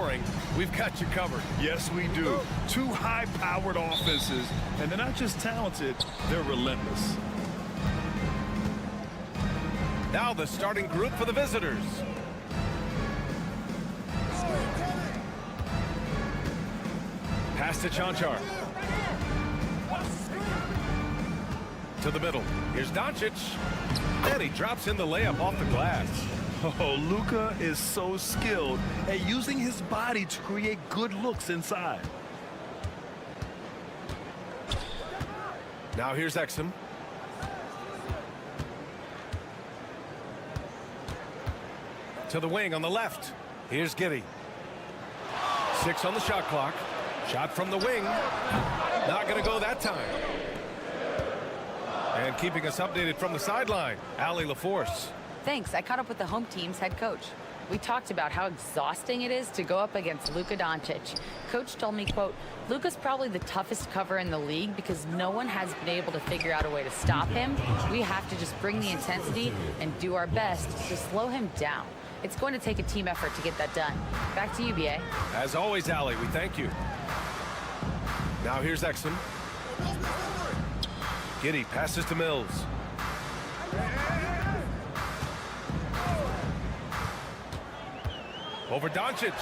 scoring, we've got you covered. Yes, we do. Two high-powered offenses, and they're not just talented, they're relentless. Now the starting group for the visitors. Pass to Chanchar. To the middle. Here's Doncic. And he drops in the layup off the glass. Oh, Luka is so skilled at using his body to create good looks inside. Now here's Exum. To the wing on the left. Here's Giddey. 6 on the shot clock. Shot from the wing. Not going to go that time. And keeping us updated from the sideline, Allie LaForce. Thanks. I caught up with the home team's head coach. We talked about how exhausting it is to go up against Luka Doncic. Coach told me, quote, Luka's probably the toughest cover in the league because no one has been able to figure out a way to stop him. We have to just bring the intensity and do our best to slow him down. It's going to take a team effort to get that done. Back to you, BA. As always, Allie, we thank you. Now here's Exum. Giddey passes to Mills. Over Doncic.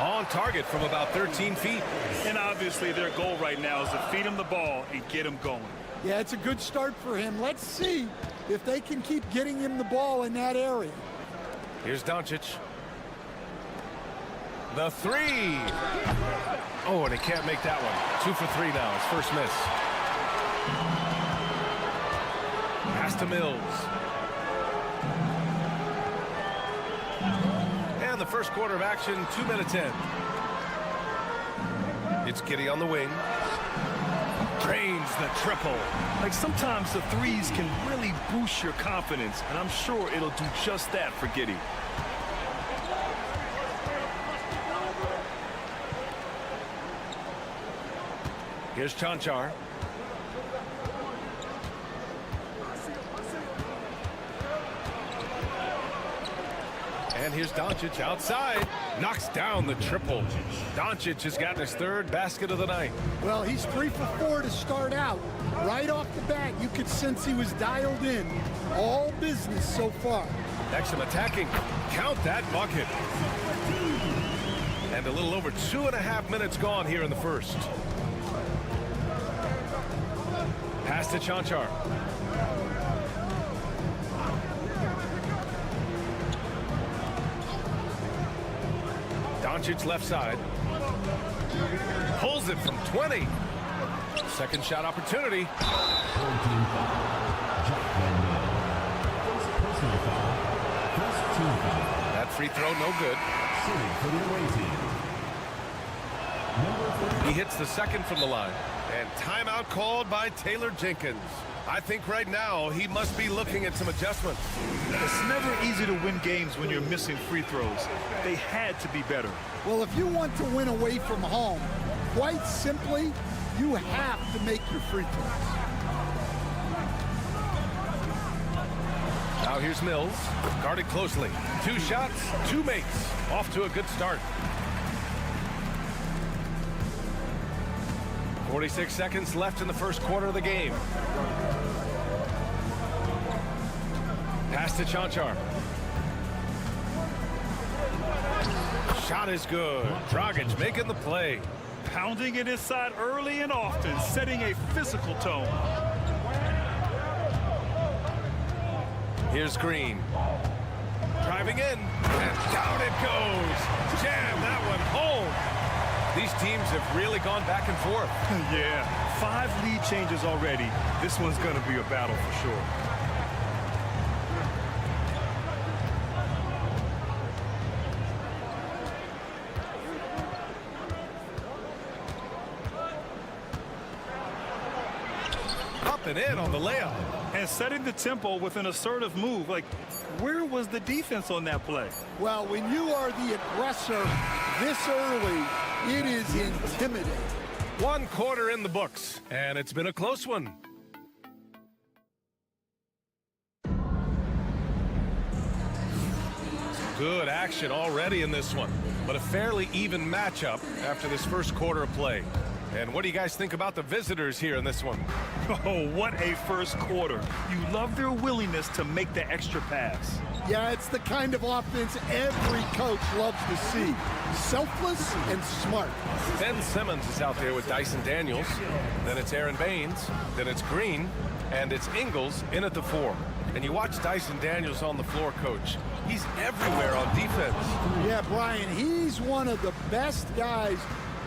On target from about 13 feet. And obviously their goal right now is to feed him the ball and get him going. Yeah, it's a good start for him. Let's see if they can keep getting him the ball in that area. Here's Doncic. The three. Oh, and he can't make that one. 2 for 3 now. His first miss. Pass to Mills. And the first quarter of action, 2 minutes in. It's Giddey on the wing. Drains the triple. Like sometimes the threes can really boost your confidence, and I'm sure it'll do just that for Giddey. Here's Chanchar. And here's Doncic outside. Knocks down the triple. Doncic has gotten his third basket of the night. Well, he's 3 for 4 to start out. Right off the bat, you could sense he was dialed in. All business so far. Exum attacking. Count that bucket. And a little over 2.5 minutes gone here in the first. Pass to Chanchar. Doncic left side. Pulls it from 20. Second shot opportunity. That free throw no good. He hits the second from the line. And timeout called by Taylor Jenkins. I think right now he must be looking at some adjustments. It's never easy to win games when you're missing free throws. They had to be better. Well, if you want to win away from home, quite simply, you have to make your free throws. Now here's Mills, guarded closely. 2 shots, 2 makes. Off to a good start. 46 seconds left in the first quarter of the game. Pass to Chanchar. Shot is good. Dragic making the play. Pounding it inside early and often, setting a physical tone. Here's Green. Driving in, and down it goes. Jam that one home. These teams have really gone back and forth. Yeah, 5 lead changes already. This one's going to be a battle for sure. Up and in on the layup. And setting the tempo with an assertive move. Like, where was the defense on that play? Well, when you are the aggressor this early, it is intimidating. 1 quarter in the books, and it's been a close one. Good action already in this one, but a fairly even matchup after this first quarter of play. And what do you guys think about the visitors here in this one? Oh, what a first quarter. You love their willingness to make the extra pass. Yeah, it's the kind of offense every coach loves to see. Selfless and smart. Ben Simmons is out there with Dyson Daniels. Then it's Aaron Baines. Then it's Green. And it's Ingles in at the 4. And you watch Dyson Daniels on the floor, Coach. He's everywhere on defense. Yeah, Brian, he's one of the best guys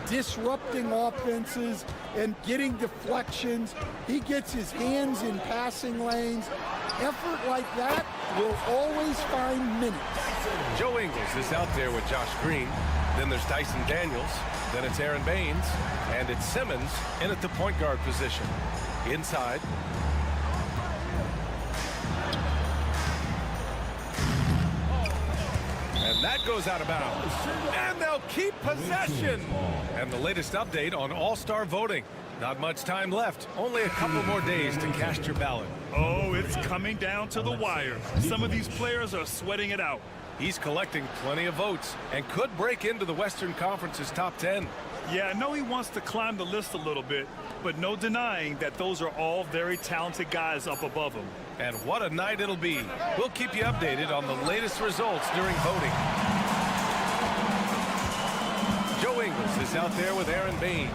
disrupting offenses and getting deflections. He gets his hands in passing lanes. Effort like that will always find minutes. Joe Ingles is out there with Josh Green. Then there's Dyson Daniels. Then it's Aaron Baines. And it's Simmons in at the point guard position. Inside. And that goes out of bounds. And they'll keep possession. And the latest update on All-Star voting. Not much time left. Only a couple more days to cast your ballot. Oh, it's coming down to the wire. Some of these players are sweating it out. He's collecting plenty of votes and could break into the Western Conference's top 10. Yeah, I know he wants to climb the list a little bit, but no denying that those are all very talented guys up above him. And what a night it'll be. We'll keep you updated on the latest results during voting. Joe Ingles is out there with Aaron Baines.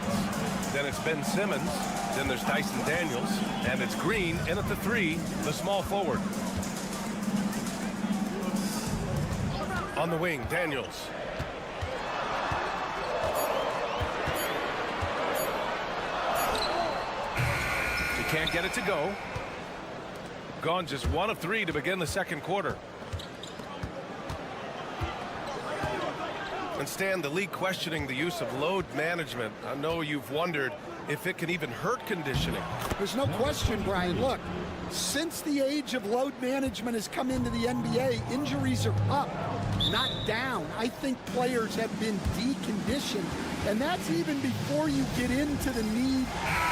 Then it's Ben Simmons. Then there's Dyson Daniels. And it's Green in at the 3, the small forward. On the wing, Daniels. He can't get it to go. Gone just 1 of 3 to begin the second quarter. And Stan, the league questioning the use of load management. I know you've wondered if it can even hurt conditioning. There's no question, Brian. Look, since the age of load management has come into the NBA, injuries are up, not down. I think players have been deconditioned, and that's even before you get into the need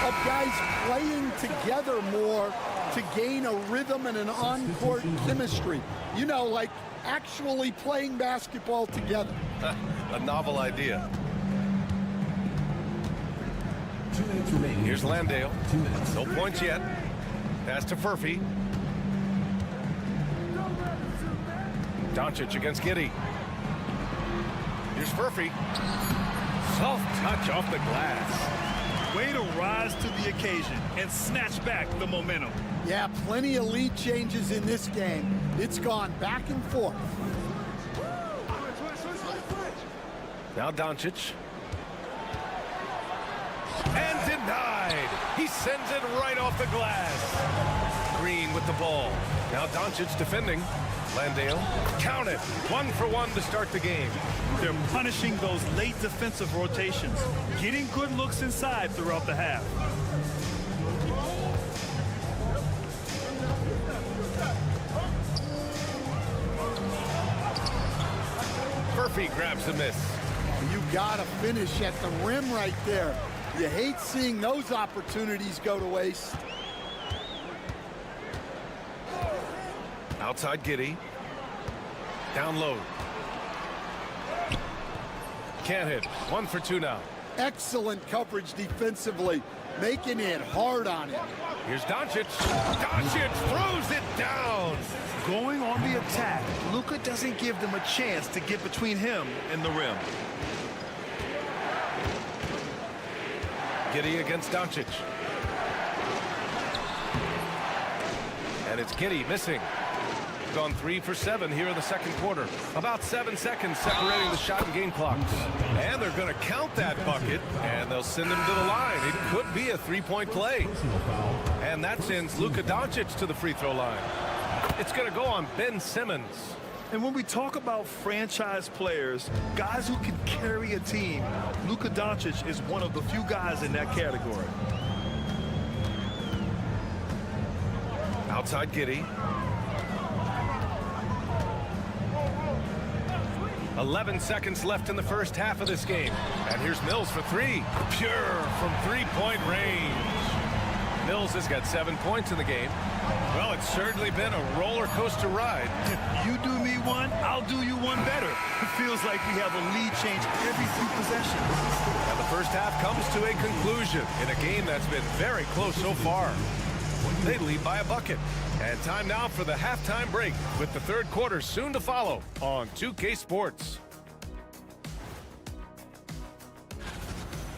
of guys playing together more to gain a rhythm and an on-court chemistry. You know, like actually playing basketball together. A novel idea. Here's Landale. No points yet. Pass to Furphy. Doncic against Giddey. Here's Furphy. Soft touch off the glass. Way to rise to the occasion and snatch back the momentum. Yeah, plenty of lead changes in this game. It's gone back and forth. Now Doncic. And denied. He sends it right off the glass. Green with the ball. Now Doncic defending. Landale. Count it. 1 for 1 to start the game. They're punishing those late defensive rotations, getting good looks inside throughout the half. Murphy grabs the miss. You gotta finish at the rim right there. You hate seeing those opportunities go to waste. Outside Giddey. Down low. Can't hit. 1 for 2 now. Excellent coverage defensively, making it hard on him. Here's Doncic. Doncic throws it down. Going on the attack, Luka doesn't give them a chance to get between him and the rim. Giddey against Doncic. And it's Giddey missing. Gone 3 for 7 here in the second quarter. About 7 seconds separating the shot and game clocks. And they're going to count that bucket, and they'll send him to the line. It could be a 3-point play. And that sends Luka Doncic to the free throw line. It's going to go on Ben Simmons. And when we talk about franchise players, guys who can carry a team, Luka Doncic is one of the few guys in that category. Outside Giddey. 11 seconds left in the first half of this game. And here's Mills for 3. Pure from 3-point range. Mills has got 7 points in the game. Well, it's certainly been a roller coaster ride. If you do me one, I'll do you one better. It feels like we have a lead change every few possessions. And the first half comes to a conclusion in a game that's been very close so far. They lead by a bucket. And time now for the halftime break with the third quarter soon to follow on 2K Sports.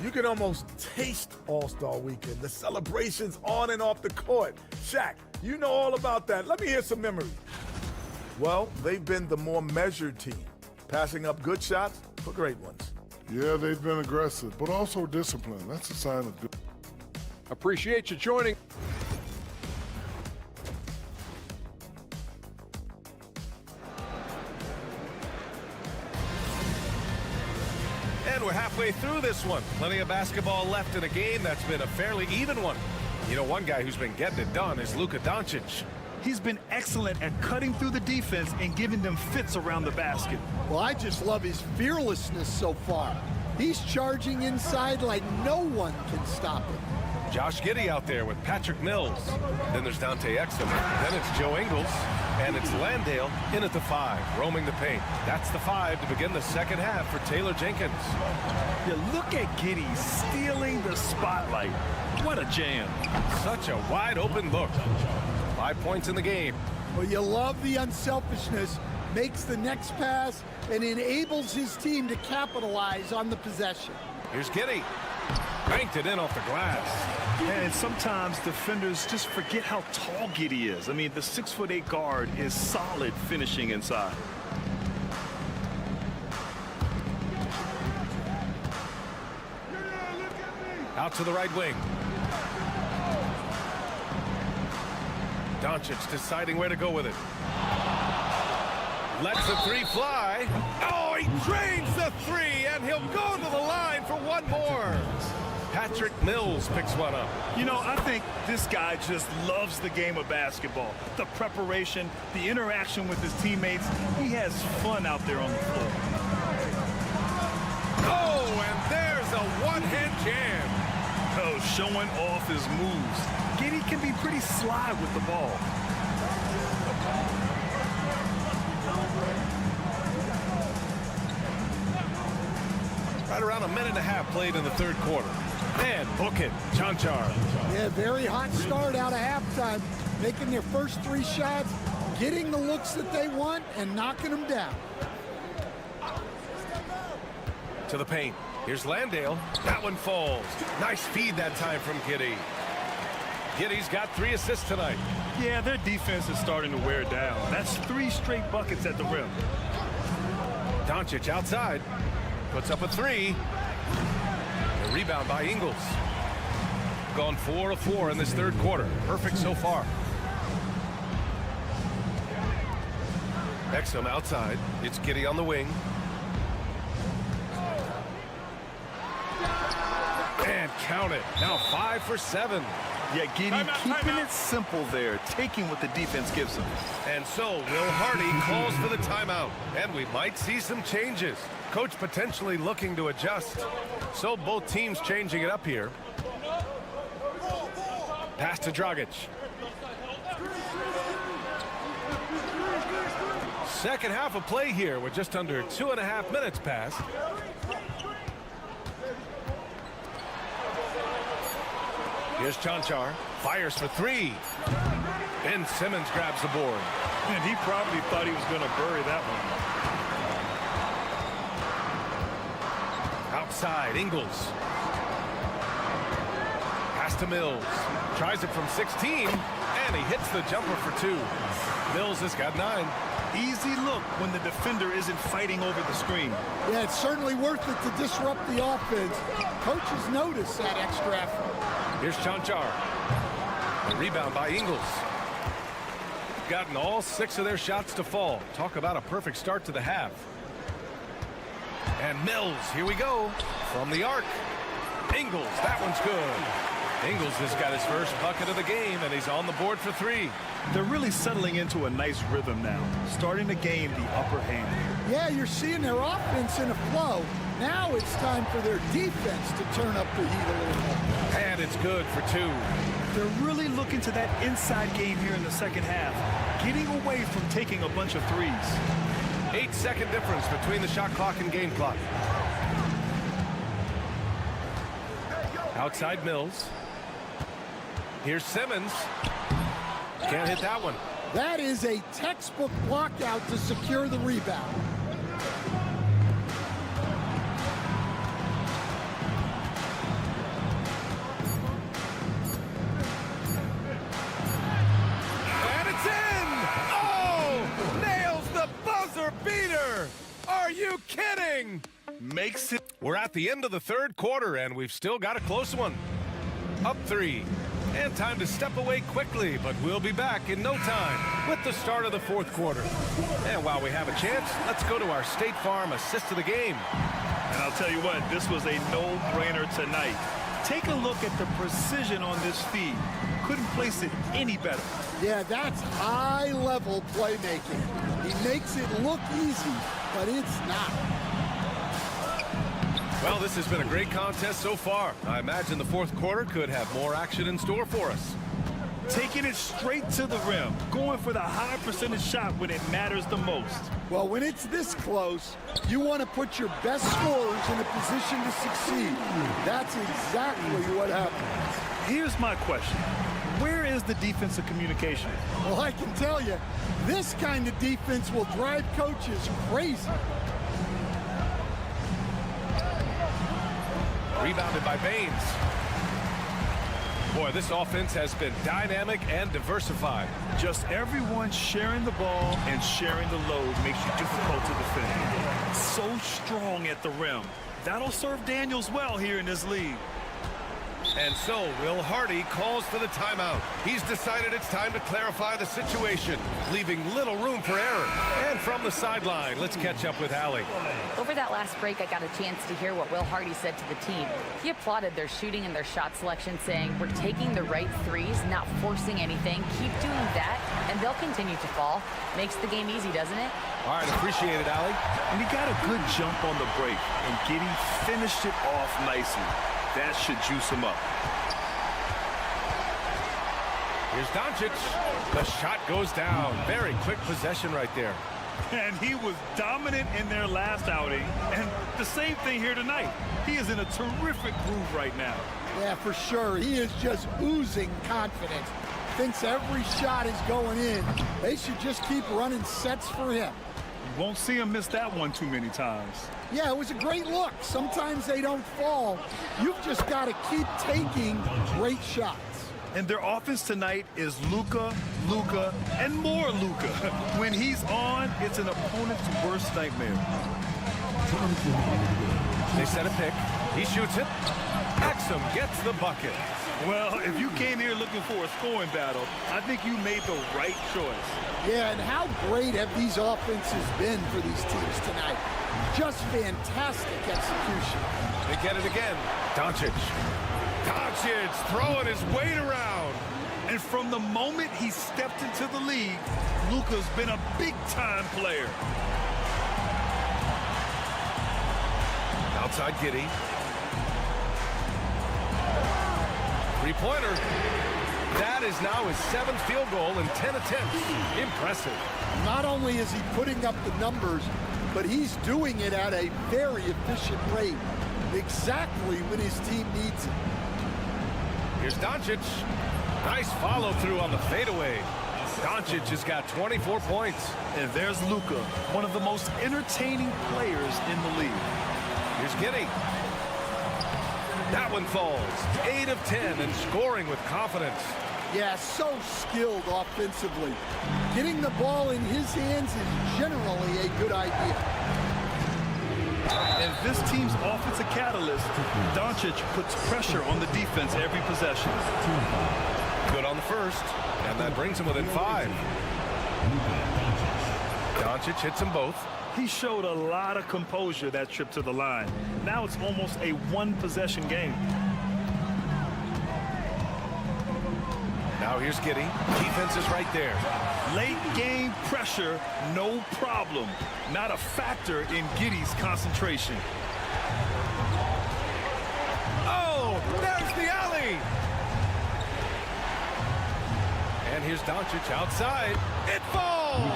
You can almost taste All-Star Weekend, the celebrations on and off the court. Shaq, you know all about that. Let me hear some memories. Well, they've been the more measured team, passing up good shots for great ones. Yeah, they've been aggressive, but also disciplined. That's a sign of good. Appreciate you joining. And we're halfway through this one. Plenty of basketball left in a game that's been a fairly even one. You know, one guy who's been getting it done is Luka Doncic. He's been excellent at cutting through the defense and giving them fits around the basket. Well, I just love his fearlessness so far. He's charging inside like no one can stop him. Josh Giddey out there with Patrick Mills. Then there's Dante Exum. Then it's Joe Ingles. And it's Landale in at the 5, roaming the paint. That's the 5 to begin the second half for Taylor Jenkins. Yeah, look at Giddey stealing the spotlight. What a jam. Such a wide open look. 5 points in the game. Well, you love the unselfishness, makes the next pass, and enables his team to capitalize on the possession. Here's Giddey. Banked it in off the glass. And sometimes defenders just forget how tall Giddey is. I mean, the 6'8" guard is solid finishing inside. Out to the right wing. Doncic deciding where to go with it. Lets the 3 fly. Oh, he drains the 3, and he'll go to the line for one more. Patrick Mills picks one up. You know, I think this guy just loves the game of basketball. The preparation, the interaction with his teammates. He has fun out there on the floor. Oh, and there's a one-hand jam. Oh, showing off his moves. Giddey can be pretty sly with the ball. Right around a minute and a half played in the third quarter. And book it, Chanchar. Yeah, very hot start out of halftime, making their first 3 shots, getting the looks that they want, and knocking them down. To the paint. Here's Landale. That one falls. Nice feed that time from Giddey. Giddey's got 3 assists tonight. Yeah, their defense is starting to wear down. That's 3 straight buckets at the rim. Doncic outside. Puts up a 3. A rebound by Ingles. Gone 4 of 4 in this third quarter. Perfect so far. Exum outside. It's Giddey on the wing. And count it. Now 5 for 7. Yeah, Giddey keeping it simple there, taking what the defense gives him. And so Will Hardy calls for the timeout. And we might see some changes. Coach potentially looking to adjust. So both teams changing it up here. Pass to Dragic. Second half of play here with just under 2.5 minutes passed. Here's Chanchar. Fires for 3. Ben Simmons grabs the board. And he probably thought he was going to bury that one. Outside, Ingles. Pass to Mills. Tries it from 16, and he hits the jumper for 2. Mills has got 9. Easy look when the defender isn't fighting over the screen. Yeah, it's certainly worth it to disrupt the offense. Coaches notice that extra effort. Here's Chanchar. A rebound by Ingles. Gotten all 6 of their shots to fall. Talk about a perfect start to the half. And Mills, here we go. From the arc. Ingles, that one's good. Ingles has got his first bucket of the game, and he's on the board for 3. They're really settling into a nice rhythm now, starting to gain the upper hand. Yeah, you're seeing their offense in a flow. Now it's time for their defense to turn up the heat a little more. And it's good for 2. They're really looking to that inside game here in the second half, getting away from taking a bunch of threes. 8-second difference between the shot clock and game clock. Outside Mills. Here's Simmons. Can't hit that one. That is a textbook blockout to secure the rebound. And it's in! Oh! Nails the buzzer beater! Are you kidding? Makes it. We're at the end of the third quarter, and we've still got a close one. Up 3. And time to step away quickly, but we'll be back in no time with the start of the fourth quarter. And while we have a chance, let's go to our State Farm assist of the game. And I'll tell you what, this was a no-brainer tonight. Take a look at the precision on this feed. Couldn't place it any better. Yeah, that's high-level playmaking. He makes it look easy, but it's not. Well, this has been a great contest so far. I imagine the fourth quarter could have more action in store for us. Taking it straight to the rim, going for the high percentage shot when it matters the most. Well, when it's this close, you want to put your best scorers in a position to succeed. That's exactly what happened. Here's my question. Where is the defensive communication? Well, I can tell you, this kind of defense will drive coaches crazy. Rebounded by Baines. Boy, this offense has been dynamic and diversified. Just everyone sharing the ball and sharing the load makes you difficult to defend. So strong at the rim. That'll serve Daniels well here in this league. And so Will Hardy calls for the timeout. He's decided it's time to clarify the situation, leaving little room for error. And from the sideline, let's catch up with Allie. Over that last break, I got a chance to hear what Will Hardy said to the team. He applauded their shooting and their shot selection, saying, "We're taking the right threes, not forcing anything. Keep doing that, and they'll continue to fall." Makes the game easy, doesn't it? All right, appreciate it, Allie. And he got a good jump on the break, and Giddey finished it off nicely. That should juice him up. Here's Doncic. The shot goes down. Very quick possession right there. And he was dominant in their last outing. And the same thing here tonight. He is in a terrific groove right now. Yeah, for sure. He is just oozing confidence. Thinks every shot is going in. They should just keep running sets for him. You won't see him miss that one too many times. Yeah, it was a great look. Sometimes they don't fall. You've just got to keep taking great shots. And their offense tonight is Luka, and more Luka. When he's on, it's an opponent's worst nightmare. They set a pick. He shoots it. Exum gets the bucket. Well, if you came here looking for a scoring battle, I think you made the right choice. Yeah, and how great have these offenses been for these teams tonight? Just fantastic execution. They get it again. Doncic throwing his weight around. And from the moment he stepped into the league, Luka's been a big-time player. Outside Giddey. Three-pointer. That is now his 7th field goal in 10 attempts. Impressive. Not only is he putting up the numbers, but he's doing it at a very efficient rate. Exactly when his team needs it. Here's Doncic. Nice follow-through on the fadeaway. Doncic has got 24 points. And there's Luka, one of the most entertaining players in the league. Here's Giddey. That one falls. 8 of 10 and scoring with confidence. Yeah, so skilled offensively. Getting the ball in his hands is generally a good idea. And this team's offensive catalyst, Doncic puts pressure on the defense every possession. Good on the first, and that brings him within 5. Doncic hits them both. He showed a lot of composure that trip to the line. Now it's almost a one-possession game. Now here's Giddey. Defense is right there. Late game pressure, no problem. Not a factor in Giddey's concentration. Oh, there's the alley. And here's Doncic outside. It falls!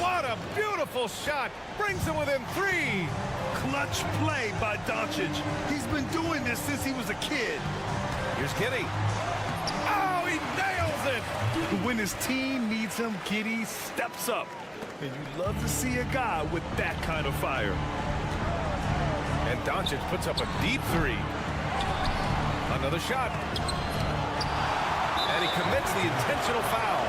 What a beautiful shot. Brings him within 3. Clutch play by Doncic. He's been doing this since he was a kid. Here's Giddey. Oh, he nails it! When his team needs him, Giddey steps up. And you love to see a guy with that kind of fire. And Doncic puts up a deep 3. Another shot. And he commits the intentional foul.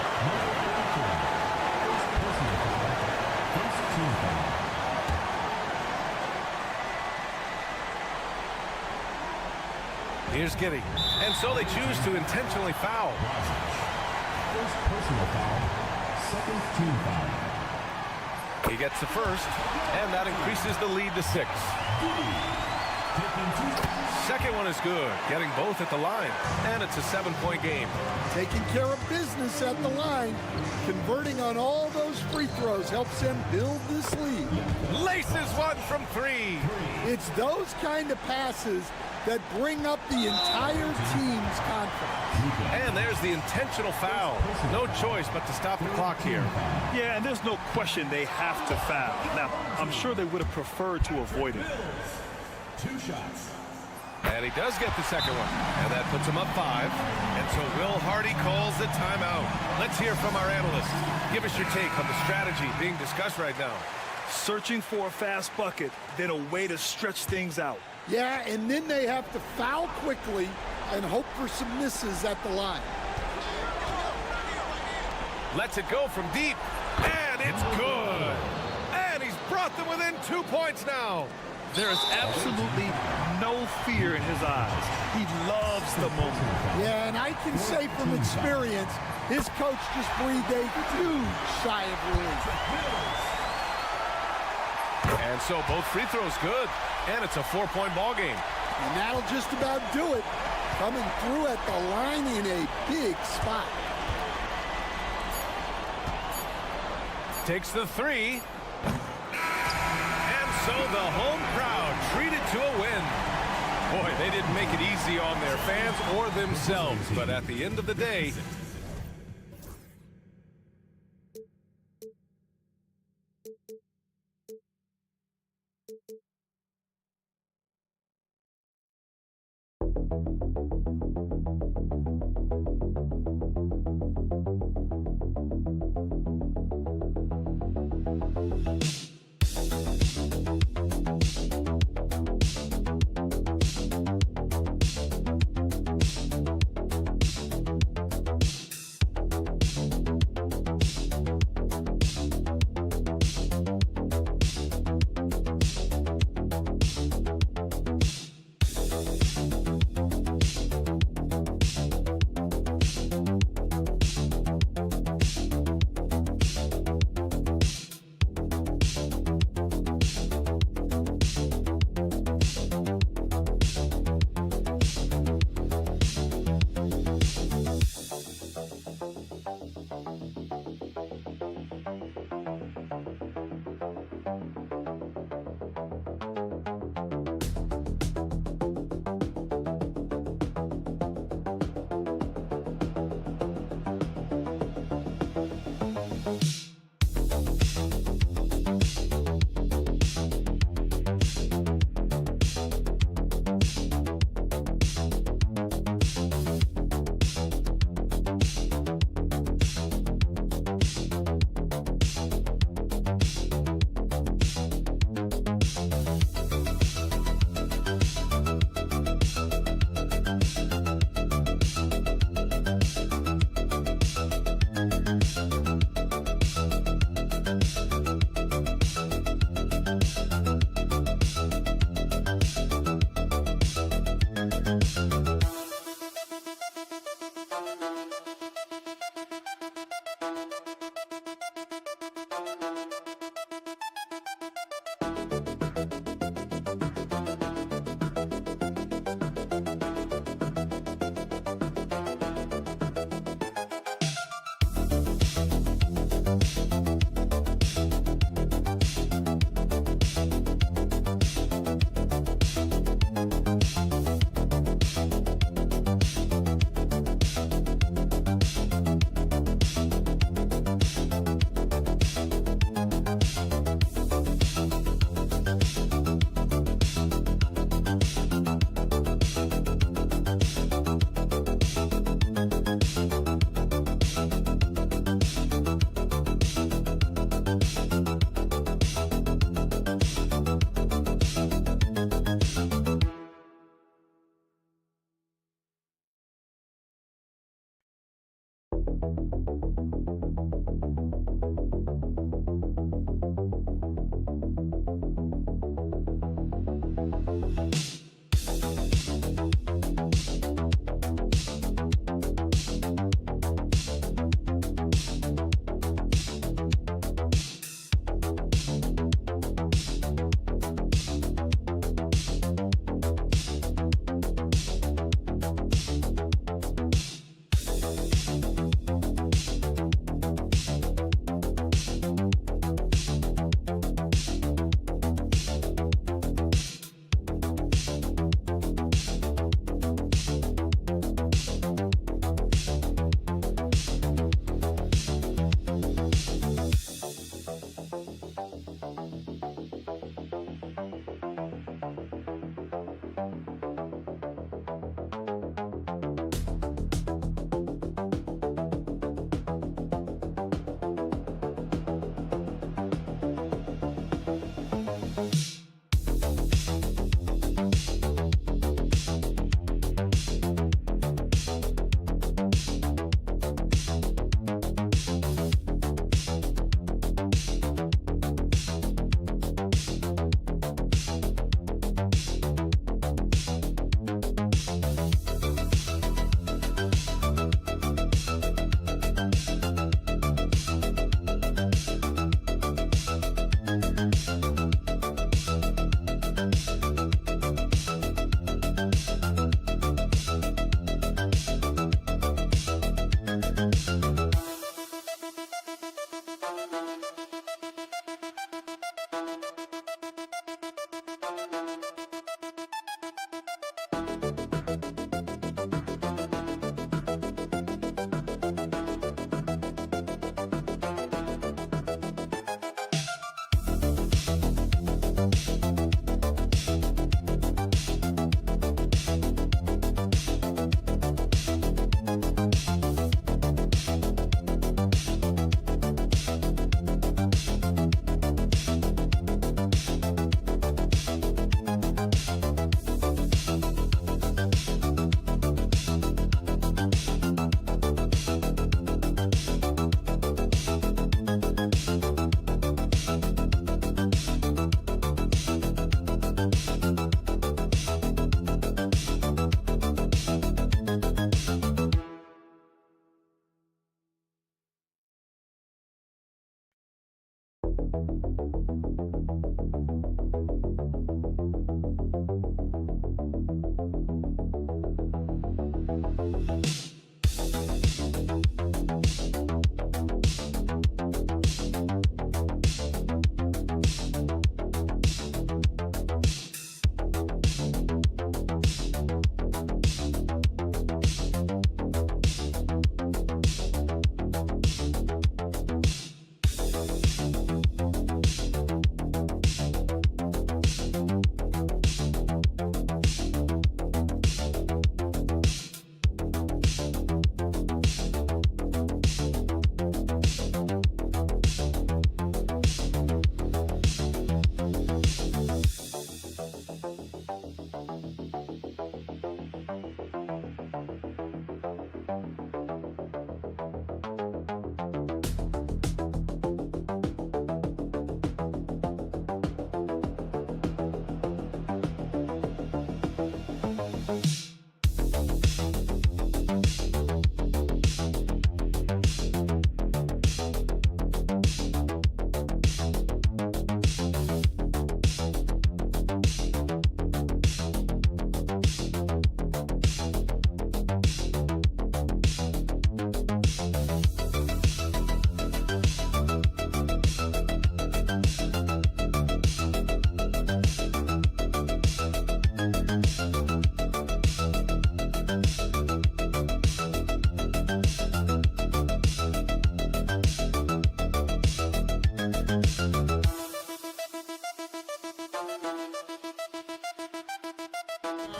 Here's Giddey. And so they choose to intentionally foul. First personal foul, second team foul. He gets the first, and that increases the lead to 6. Second one is good, getting both at the line, and it's a 7-point game. Taking care of business at the line, converting on all those free throws helps them build this lead. Laces one from 3. It's those kind of passes that bring up the entire team's confidence. And there's the intentional foul. No choice but to stop the clock here. Yeah, and there's no question they have to foul. Now, I'm sure they would have preferred to avoid it. 2 shots. And he does get the second one. And that puts him up 5. And so Will Hardy calls the timeout. Let's hear from our analysts. Give us your take on the strategy being discussed right now. Searching for a fast bucket, then a way to stretch things out. Yeah, and then they have to foul quickly and hope for some misses at the line. Lets it go from deep. And it's good. And he's brought them within 2 points now. There is absolutely no fear in his eyes. He loves the moment. Yeah, and I can say from experience, his coach just breathed a huge sigh of relief. And so both free throws good. And it's a 4-point ball game. And that'll just about do it. Coming through at the line in a big spot. Takes the 3. And so the home crowd treated to a win. Boy, they didn't make it easy on their fans or themselves. But at the end of the day,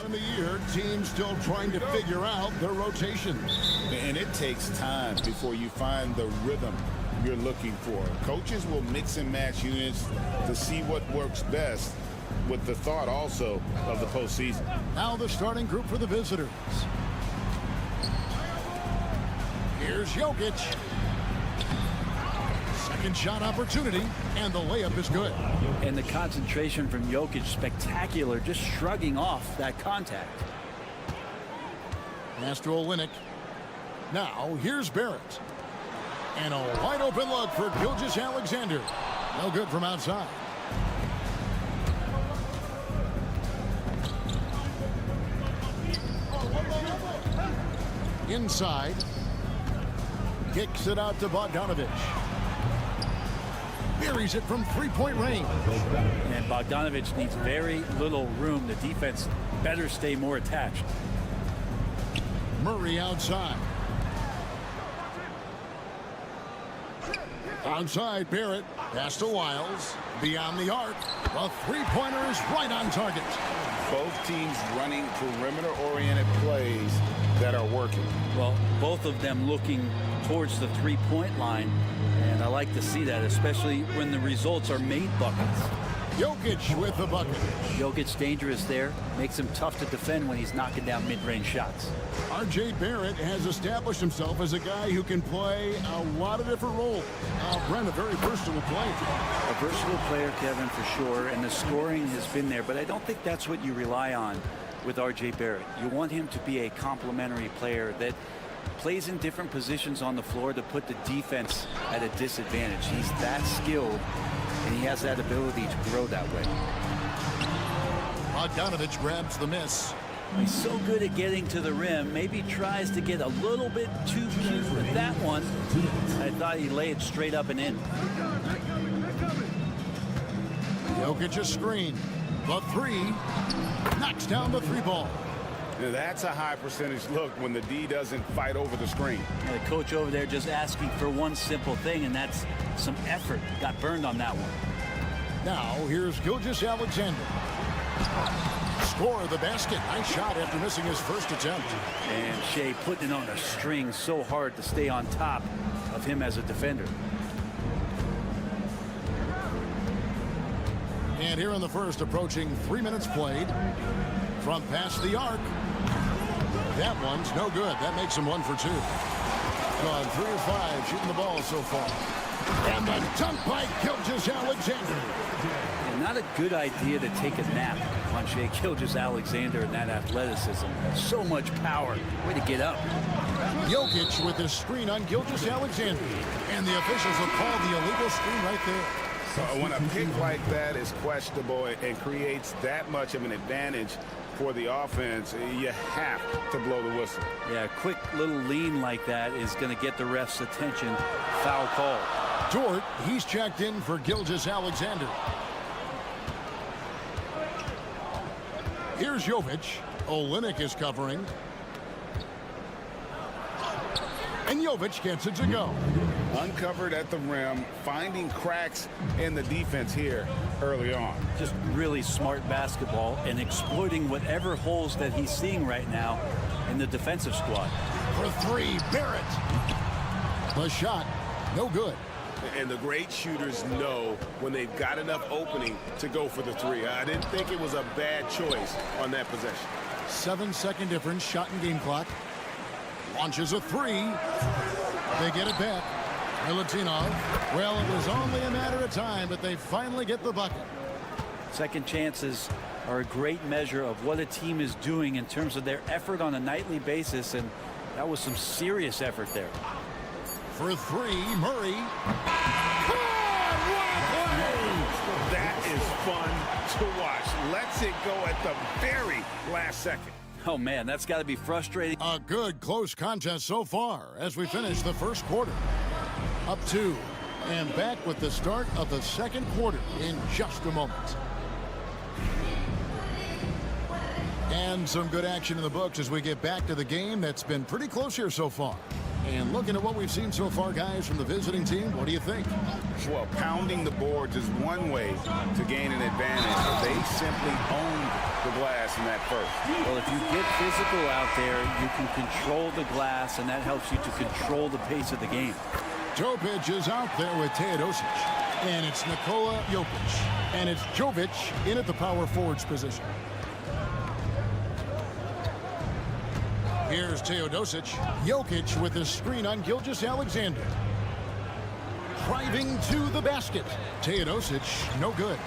In the year, teams still trying to figure out their rotations. And it takes time before you find the rhythm you're looking for. Coaches will mix and match units to see what works best, with the thought also of the postseason. Now the starting group for the visitors. Here's Jokic. Second shot opportunity, and the layup is good. And the concentration from Jokic, spectacular, just shrugging off that contact. Pass to Olynyk. Now, here's Barrett. And a wide open look for Gilgeous-Alexander. No good from outside. Inside. Kicks it out to Bogdanovich. Buries it from three-point range. And Bogdanovich needs very little room. The defense better stay more attached. Murray outside. Outside, Barrett. Pass to Wiles. Beyond the arc. The three-pointer is right on target. Both teams running perimeter-oriented plays that are working. Well, both of them looking towards the three-point line. And I like to see that, especially when the results are made buckets. Jokic with the bucket. Jokic's dangerous there. Makes him tough to defend when he's knocking down mid-range shots. R.J. Barrett has established himself as a guy who can play a lot of different roles. Brent, a very versatile player. A versatile player, Kevin, for sure, and the scoring has been there, but I don't think that's what you rely on with R.J. Barrett. You want him to be a complementary player that plays in different positions on the floor to put the defense at a disadvantage. He's that skilled, and he has that ability to grow that way. Bogdanovich grabs the miss. He's so good at getting to the rim. Maybe tries to get a little bit too cute with that one. I thought he laid it straight up and in. Jokic a screen. The three. Knocks down the three ball. Now, that's a high percentage look when the D doesn't fight over the screen. And the coach over there just asking for one simple thing, and that's some effort. Got burned on that one. Now, here's Gilgeous-Alexander. Score the basket. Nice shot after missing his first attempt. And Shea putting it on a string so hard to stay on top of him as a defender. And here in the first, approaching 3 minutes played. From past the arc. That one's no good. That makes him 1 for 2. Gone 3 of 5 shooting the ball so far. And the dunk by Gilgeous-Alexander. And not a good idea to take a nap on Shea Gilgeous-Alexander and that athleticism. So much power. Way to get up. Jokic with his screen on Gilgeous-Alexander. And the officials have called the illegal screen right there. When a pick like that is questionable and creates that much of an advantage for the offense, you have to blow the whistle. Yeah, a quick little lean like that is going to get the ref's attention. Foul call. Dort, he's checked in for Gilgeous-Alexander. Here's Jovic. Olynyk is covering. And Jovic gets it to go. Uncovered at the rim, finding cracks in the defense here early on. Just really smart basketball and exploiting whatever holes that he's seeing right now in the defensive squad. For three, Barrett. The shot, no good. And the great shooters know when they've got enough opening to go for the three. I didn't think it was a bad choice on that possession. 7-second difference, shot and game clock. Launches a three. They get it back. Milutinov. Well, it was only a matter of time, but they finally get the bucket. Second chances are a great measure of what a team is doing in terms of their effort on a nightly basis, and that was some serious effort there. For three, Murray. That is fun to watch. Lets it go at the very last second. Oh, man, that's got to be frustrating. A good close contest so far as we finish the first quarter. Up 2 and back with the start of the second quarter in just a moment. And some good action in the books as we get back to the game that's been pretty close here so far. And looking at what we've seen so far, guys, from the visiting team, what do you think? Well, pounding the boards is one way to gain an advantage. They simply owned the glass in that first. Well, if you get physical out there, you can control the glass, and that helps you to control the pace of the game. Jovic is out there with Teodosic. And it's Nikola Jokic. And it's Jovic in at the power forwards position. Here's Teodosic. Jokic with the screen on Gilgeous-Alexander. Driving to the basket. Teodosic, no good.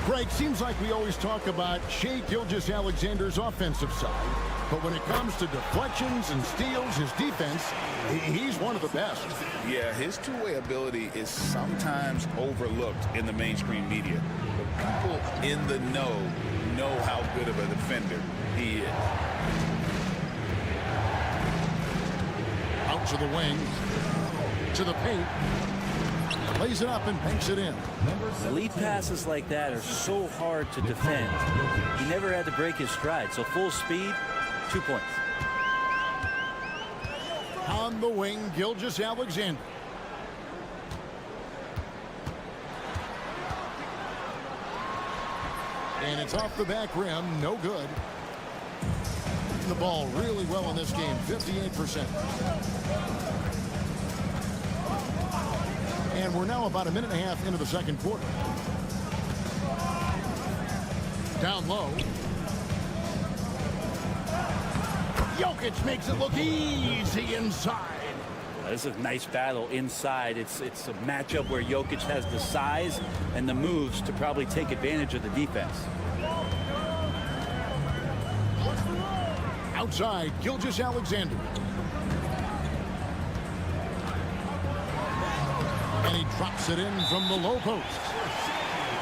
Greg, seems like we always talk about Shai Gilgeous-Alexander's offensive side. But when it comes to deflections and steals, his defense, he's one of the best. Yeah, his two-way ability is sometimes overlooked in the mainstream media. But people in the know how good of a defender he is. Out to the wing, to the paint. Lays it up and banks it in. Lead passes like that are so hard to defend. He never had to break his stride, so full speed, 2 points. On the wing, Gilgeous-Alexander. And it's off the back rim, no good. The ball really well in this game, 58%. And we're now about a minute and a half into the second quarter. Down low. Jokic makes it look easy inside. This is a nice battle inside. It's a matchup where Jokic has the size and the moves to probably take advantage of the defense. Outside, Gilgeous-Alexander. And he drops it in from the low post.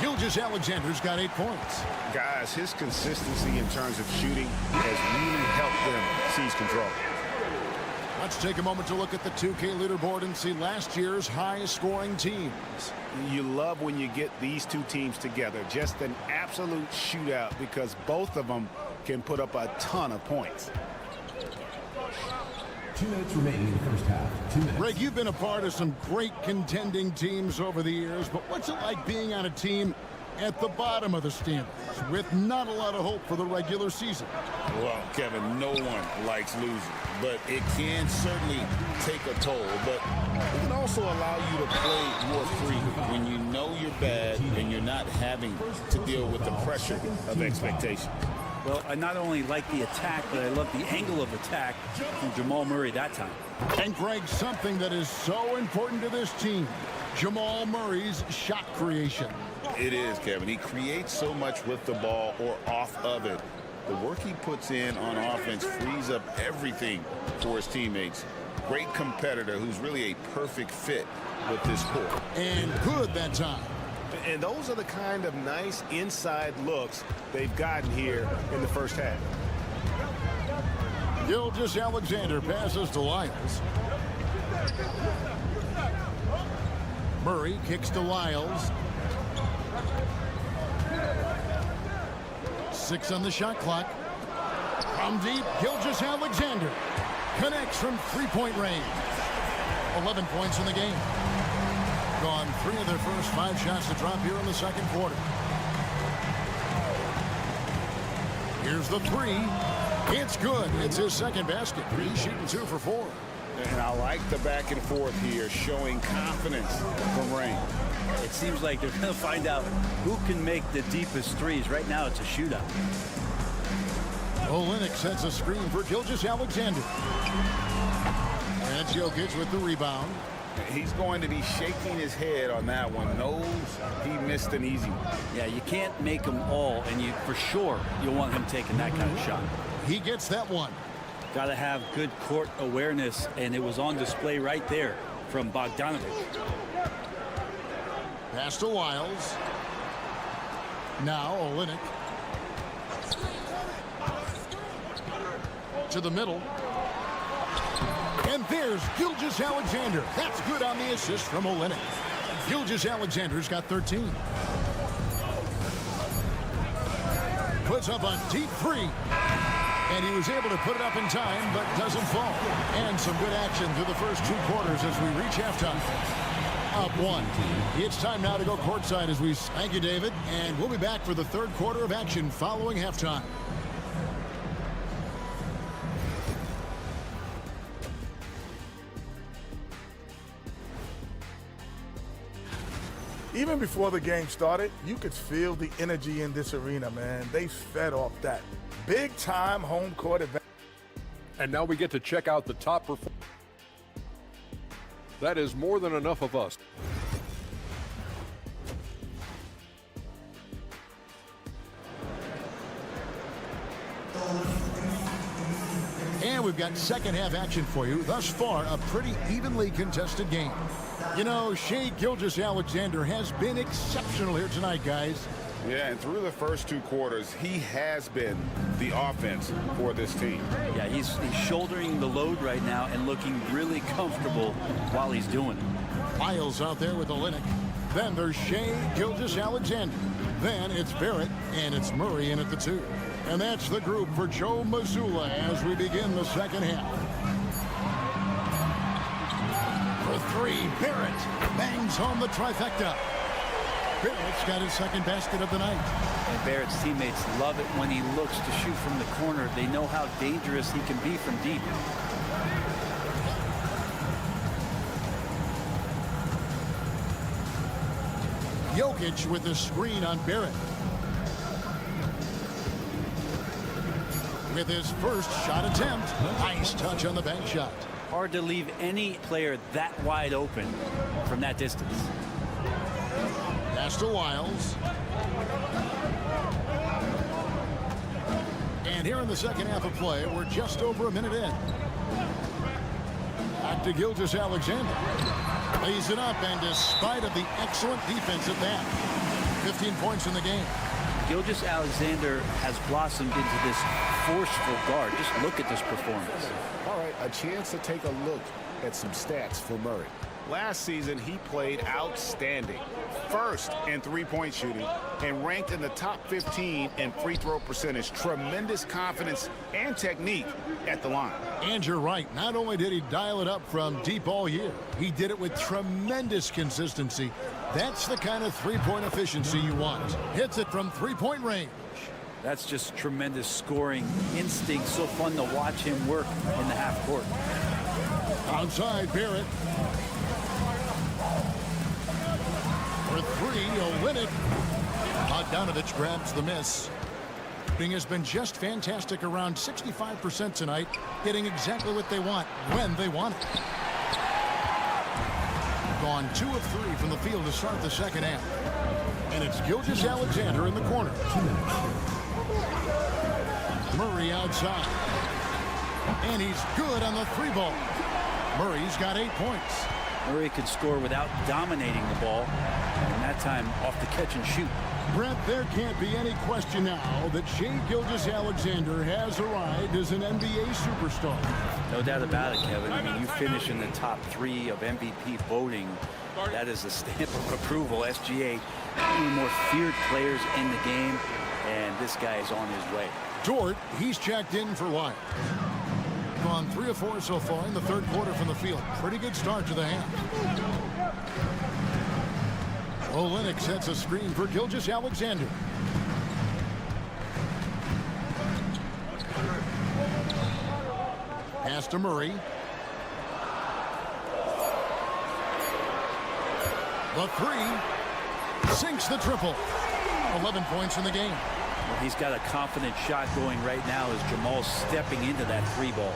Gilgeous-Alexander's got 8 points. Guys, his consistency in terms of shooting has really helped them seize control. Let's take a moment to look at the 2K leaderboard and see last year's high-scoring teams. You love when you get these two teams together. Just an absolute shootout because both of them can put up a ton of points. 2 minutes remaining in the first half. 2 minutes. Greg, you've been a part of some great contending teams over the years, but what's it like being on a team at the bottom of the standings with not a lot of hope for the regular season? Well, Kevin, no one likes losing, but it can certainly take a toll. But it can also allow you to play more freely when you know you're bad and you're not having to deal with the pressure of expectations. Well, I not only like the attack, but I love the angle of attack from Jamal Murray that time. And Greg, something that is so important to this team, Jamal Murray's shot creation. It is, Kevin. He creates so much with the ball or off of it. The work he puts in on offense frees up everything for his teammates. Great competitor who's really a perfect fit with this core. And good that time. And those are the kind of nice inside looks they've gotten here in the first half. Gilgeous-Alexander passes to Lyles. Murray kicks to Lyles. 6 on the shot clock. From deep, Gilgeous-Alexander connects from three-point range. 11 points in the game. Gone 3 of their first 5 shots to drop here in the second quarter. Here's the 3. It's good. It's his second basket. He's shooting 2 for 4. And I like the back and forth here, showing confidence from Rain. It seems like they're going to find out who can make the deepest threes. Right now, it's a shootout. Olynyk sets a screen for Gilgeous-Alexander. And Jokic with the rebound. He's going to be shaking his head on that one. Knows he missed an easy one. Yeah, you can't make them all, and you for sure you'll want him taking that kind of shot. He gets that one. Got to have good court awareness, and it was on display right there from Bogdanovic. Pass to Lyles. Now Olynyk. To the middle. And there's Gilgeous-Alexander. That's good on the assist from Olynyk. Gilgeous-Alexander's got 13. Puts up a deep 3. And he was able to put it up in time, but doesn't fall. And some good action through the first 2 quarters as we reach halftime. Up 1. It's time now to go courtside as we... Thank you, David. And we'll be back for the third quarter of action following halftime. Even before the game started, you could feel the energy in this arena, man. They fed off that big-time home court advantage. And now we get to check out the top performers. That is more than enough of us. And we've got second half action for you. Thus far, a pretty evenly contested game. You know, Shai Gilgeous-Alexander has been exceptional here tonight, guys. Yeah, and through the first 2 quarters, he has been the offense for this team. Yeah, he's shouldering the load right now and looking really comfortable while he's doing it. Miles out there with Olynyk. Then there's Shai Gilgeous-Alexander. Then it's Barrett, and it's Murray in at the 2. And that's the group for Joe Mazzulla as we begin the second half. For 3, Barrett bangs home the trifecta. Barrett's got his second basket of the night. And Barrett's teammates love it when he looks to shoot from the corner. They know how dangerous he can be from deep. Jokic with the screen on Barrett. With his first shot attempt. Nice touch on the bank shot. Hard to leave any player that wide open from that distance. Pass to Wiles. And here in the second half of play, we're just over a minute in. Back to Gilgeous-Alexander. Lays it up, and despite of the excellent defense at that, 15 points in the game. Gilgeous-Alexander has blossomed into this forceful guard. Just look at this performance. All right, a chance to take a look at some stats for Murray. Last season, he played outstanding. First in three-point shooting and ranked in the top 15 in free throw percentage. Tremendous confidence and technique at the line. And you're right. Not only did he dial it up from deep all year, he did it with tremendous consistency. That's the kind of three-point efficiency you want. Hits it from three-point range. That's just tremendous scoring instinct. So fun to watch him work in the half court. Outside, Barrett. For 3, Olynyk. Bogdanovich grabs the miss. Shooting has been just fantastic, around 65% tonight, getting exactly what they want when they want it. Gone 2 of 3 from the field to start the second half. And it's Gilgeous-Alexander in the corner. Murray outside. And he's good on the 3-ball. Murray's got 8 points. Murray could score without dominating the ball, and that time off the catch and shoot. Brett, there can't be any question now that Shai Gilgeous-Alexander has arrived as an NBA superstar. No doubt about it, Kevin. I mean, you finish in the top 3 of MVP voting. That is a stamp of approval. SGA, one of the more feared players in the game, and this guy is on his way. Dort, he's checked in for Lyon. Gone 3 of 4 so far in the third quarter from the field. Pretty good start to the half. Olynyk sets a screen for Gilgeous-Alexander. Pass to Murray. The 3 sinks the triple. 11 points in the game. Well, he's got a confident shot going right now as Jamal's stepping into that 3-ball.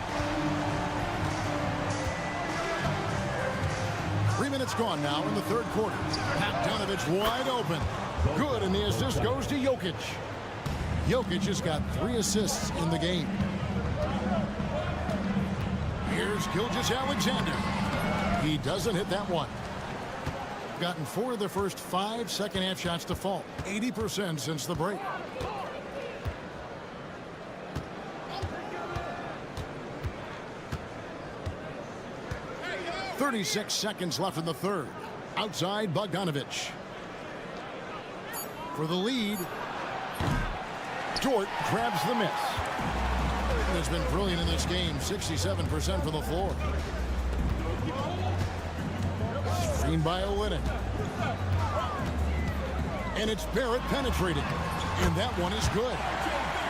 3 minutes gone now in the third quarter. Bogdanovich wide open. Good, and the assist goes to Jokic. Jokic has got 3 assists in the game. Here's Gilgeous-Alexander. He doesn't hit that one. Gotten 4 of the first 5 second half shots to fall. 80% since the break. .36 seconds left in the third. Outside, Bogdanovich. For the lead, Dort grabs the miss. Has been brilliant in this game. 67% from the floor. Screen by Olynyk. And it's Barrett penetrating. And that one is good.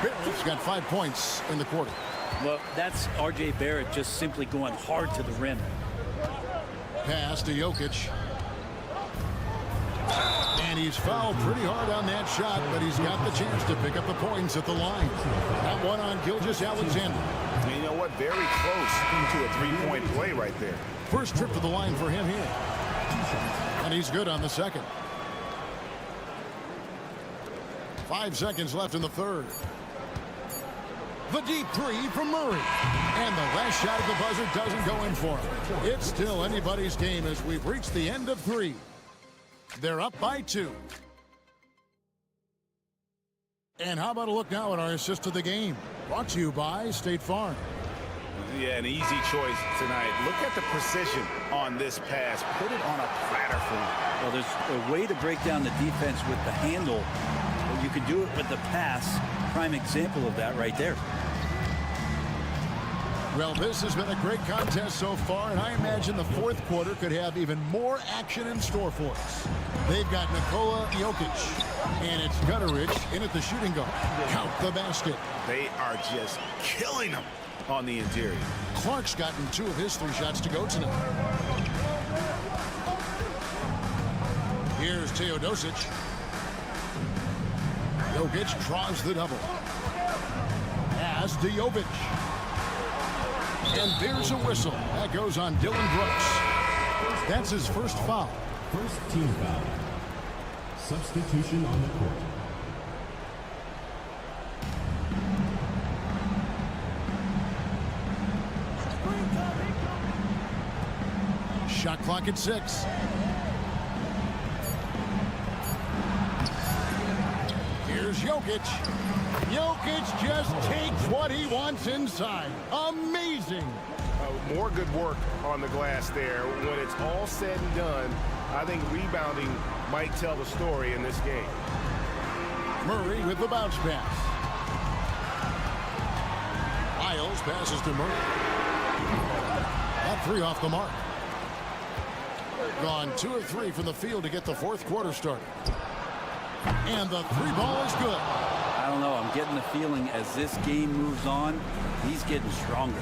Barrett's got 5 points in the quarter. Well, that's R.J. Barrett just simply going hard to the rim. Pass to Jokic. And he's fouled pretty hard on that shot, but he's got the chance to pick up the points at the line. That one on Gilgeous-Alexander. And you know what? Very close to a three-point play right there. First trip to the line for him here. And he's good on the second. 5 seconds left in the third. The deep three from Murray. And the last shot at the buzzer doesn't go in for him. It's still anybody's game as we've reached the end of 3. They're up by 2. And how about a look now at our assist of the game? Brought to you by State Farm. Yeah, an easy choice tonight. Look at the precision on this pass. Put it on a platter for him. Well, there's a way to break down the defense with the handle. But you can do it with the pass. Prime example of that right there. Well, this has been a great contest so far, and I imagine the fourth quarter could have even more action in store for us. They've got Nikola Jokic, and it's Gutteridge in at the shooting guard. Count the basket. They are just killing them on the interior. Clark's gotten 2 of his 3 shots to go tonight. Here's Teodosic. Jokic draws the double. Pass to Jovic. And there's a whistle. That goes on Dylan Brooks. That's his first foul. First team foul. Substitution on the court. Shot clock at 6. Here's Jokic. Jokic just takes what he wants inside. Amazing. More good work on the glass there. When it's all said and done, I think rebounding might tell the story in this game. Murray with the bounce pass. Miles passes to Murray. That 3 off the mark. Gone 2 of 3 from the field to get the fourth quarter started. And the 3 ball is good. I don't know. I'm getting the feeling as this game moves on, he's getting stronger.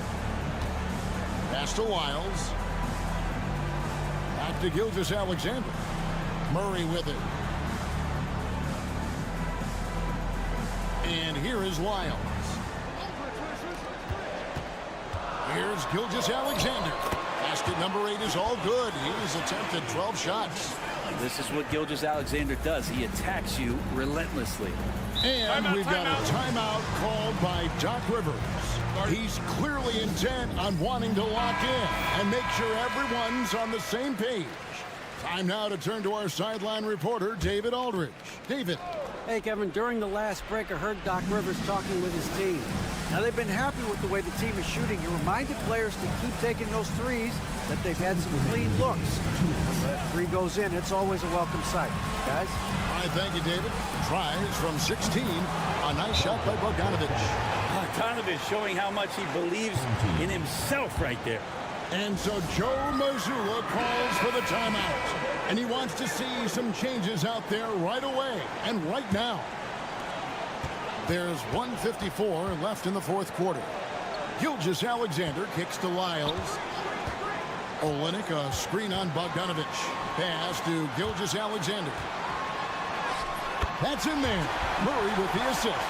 Pass to Wiles. Back to Gilgeous-Alexander. Murray with it. And here is Wiles. Here's Gilgeous-Alexander. Basket number 8 is all good. He's attempted 12 shots. This is what Gilgeous-Alexander does. He attacks you relentlessly. And we've got a timeout called by Doc Rivers. He's clearly intent on wanting to lock in and make sure everyone's on the same page. Time now to turn to our sideline reporter, David Aldridge. David. Hey, Kevin, during the last break, I heard Doc Rivers talking with his team. Now, they've been happy with the way the team is shooting. He reminded players to keep taking those threes, that they've had some clean looks. When that 3 goes in, it's always a welcome sight. Guys? All right, thank you, David. Tries from 16. A nice shot by Bogdanovic. Bogdanovic showing how much he believes in himself right there. And so Joe Mazzulla calls for the timeout. And he wants to see some changes out there right away and right now. There's 1:54 left in the fourth quarter. Gilgeous-Alexander kicks to Lyles. Olynyk, a screen on Bogdanovic. Pass to Gilgeous-Alexander. That's in there. Murray with the assist.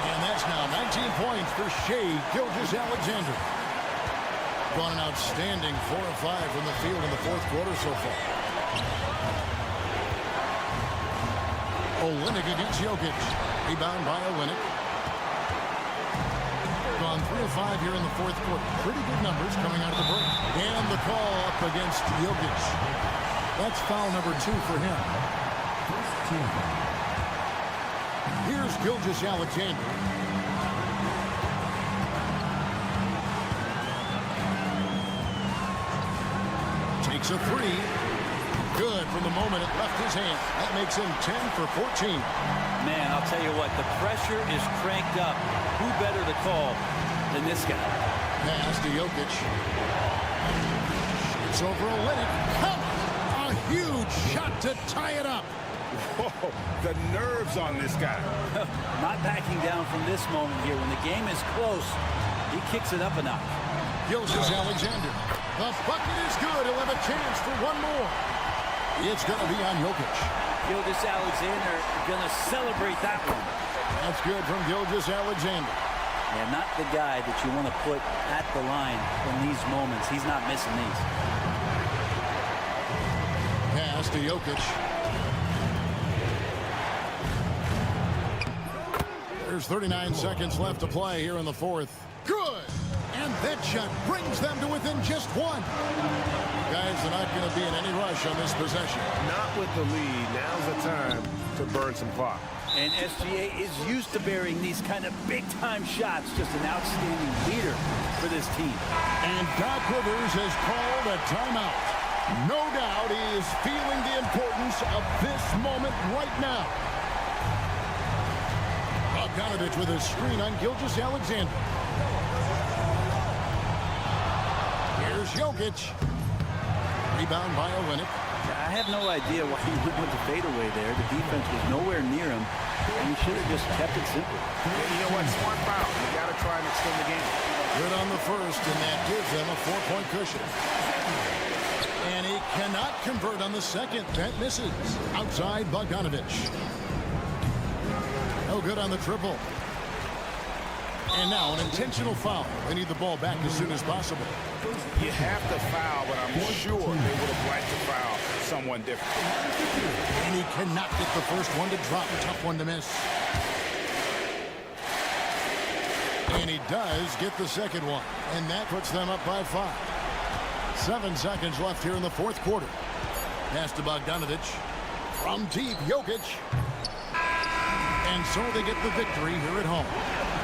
And that's now 19 points for Shai Gilgeous-Alexander. Gone an outstanding 4 of 5 from the field in the fourth quarter so far. Olynyk against Jokic. Rebound by Olynyk. Gone 3 of 5 here in the fourth quarter. Pretty good numbers coming out of the break. And the call up against Jokic. That's foul number 2 for him. Here's Gilgeous-Alexander. Takes a 3. Good from the moment it left his hand. That makes him 10 for 14. Man, I'll tell you what, the pressure is cranked up. Who better to call than this guy? Pass to Jokic. It's over Olynyk. A huge shot to tie it up. Whoa, the nerves on this guy. Not backing down from this moment here. When the game is close, he kicks it up a notch. Gilgeous-Alexander. The bucket is good. He'll have a chance for one more. It's going to be on Jokic. Gilgeous-Alexander going to celebrate that one. That's good from Gilgeous-Alexander. Yeah, not the guy that you want to put at the line in these moments. He's not missing these. Pass to Jokic. There's 39 seconds left to play here in the fourth. Good! And that shot brings them to within just one. Guys are not going to be in any rush on this possession. Not with the lead. Now's the time to burn some clock. And SGA is used to burying these kind of big-time shots. Just an outstanding leader for this team. And Doc Rivers has called a timeout. No doubt he is feeling the importance of this moment right now. Bogdanovich with a screen on Gilgeous-Alexander. Here's Jokic. Rebound by Olynyk. I have no idea why he went with the fadeaway there. The defense was nowhere near him, and he should have just kept it simple. You know what? Smart foul. You got to try and extend the game. Good on the first, and that gives them a 4-point cushion. And he cannot convert on the second. That misses. Outside Bogdanovich. No good on the triple. And now an intentional foul. They need the ball back as soon as possible. You have to foul, but I'm sure they would have liked to foul someone different. And he cannot get the first one to drop. Tough one to miss. And he does get the second one. And that puts them up by 5. 7 seconds left here in the fourth quarter. Pass to Bogdanovich. From deep, Jokic. And so they get the victory here at home.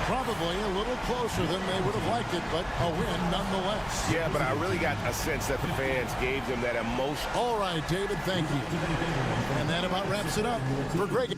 Probably a little closer than they would have liked it, but a win nonetheless. Yeah, but I really got a sense that the fans gave them that emotion. All right, David, thank you. And that about wraps it up for Greg.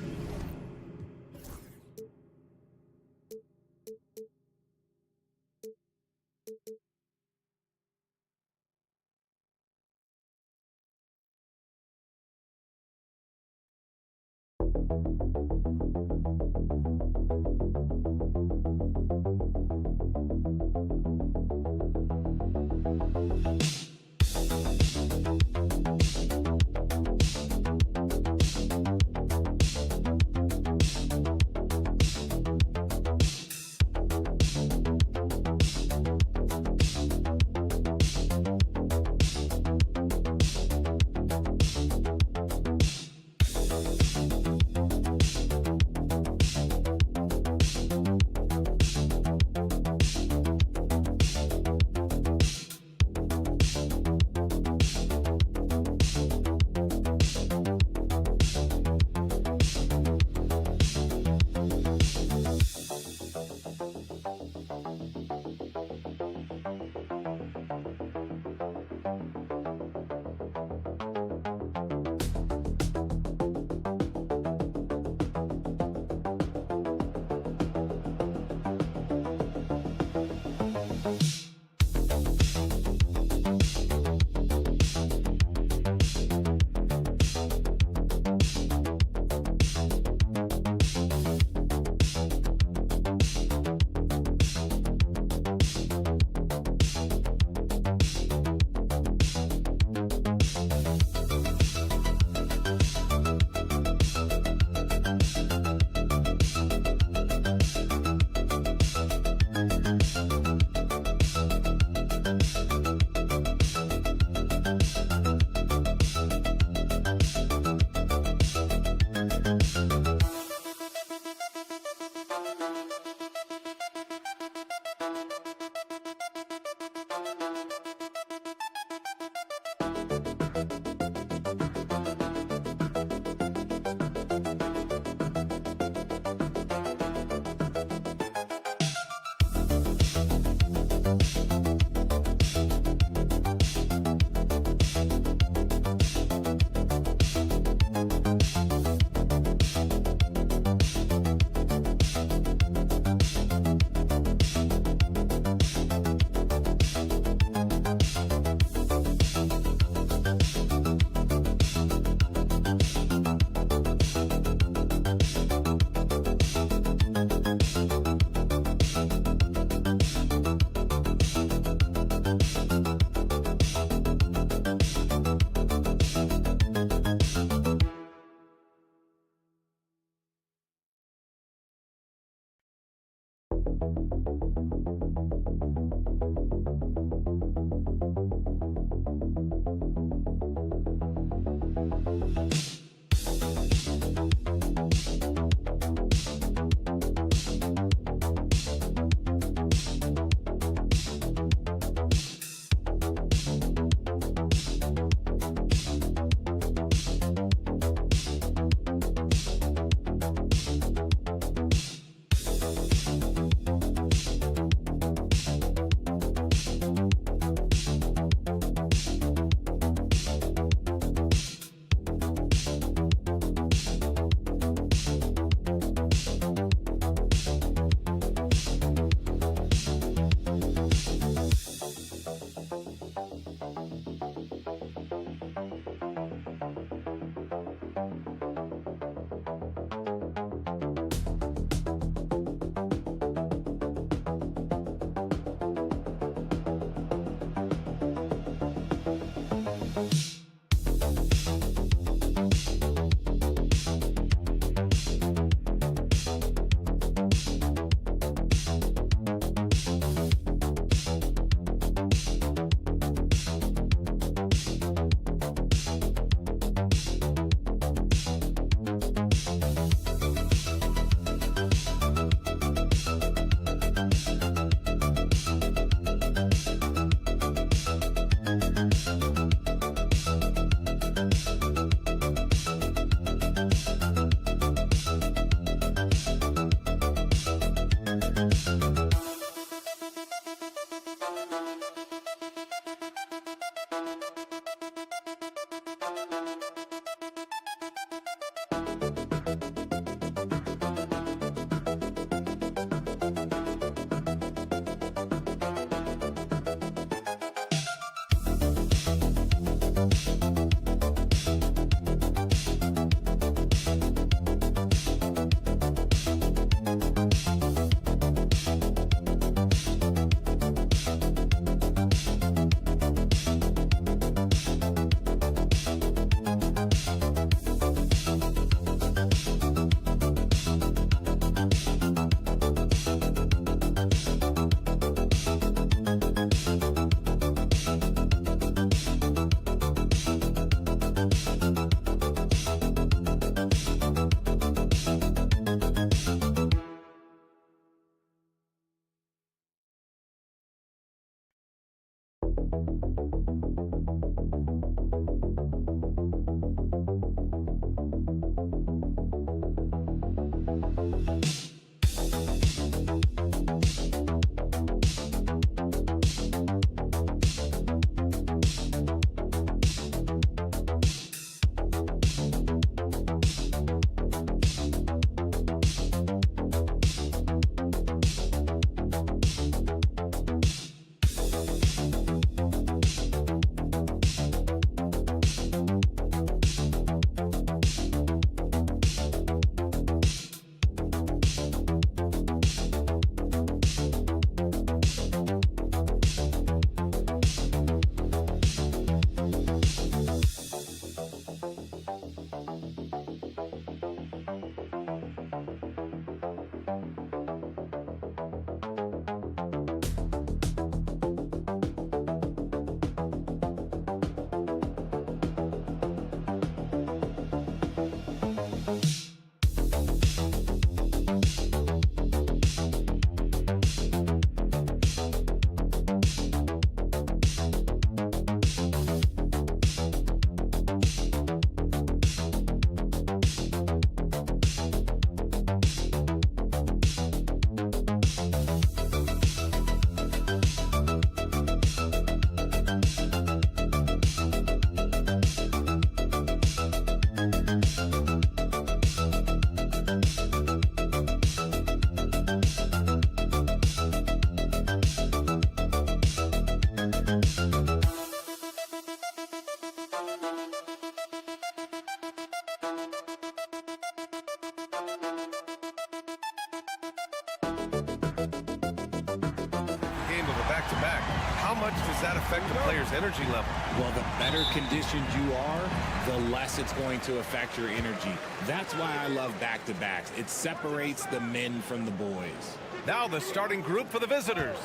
back-to-back. How much does that affect the player's energy level? Well, the better conditioned you are, the less it's going to affect your energy. That's why I love back-to-backs. It separates the men from the boys. Now the starting group for the visitors.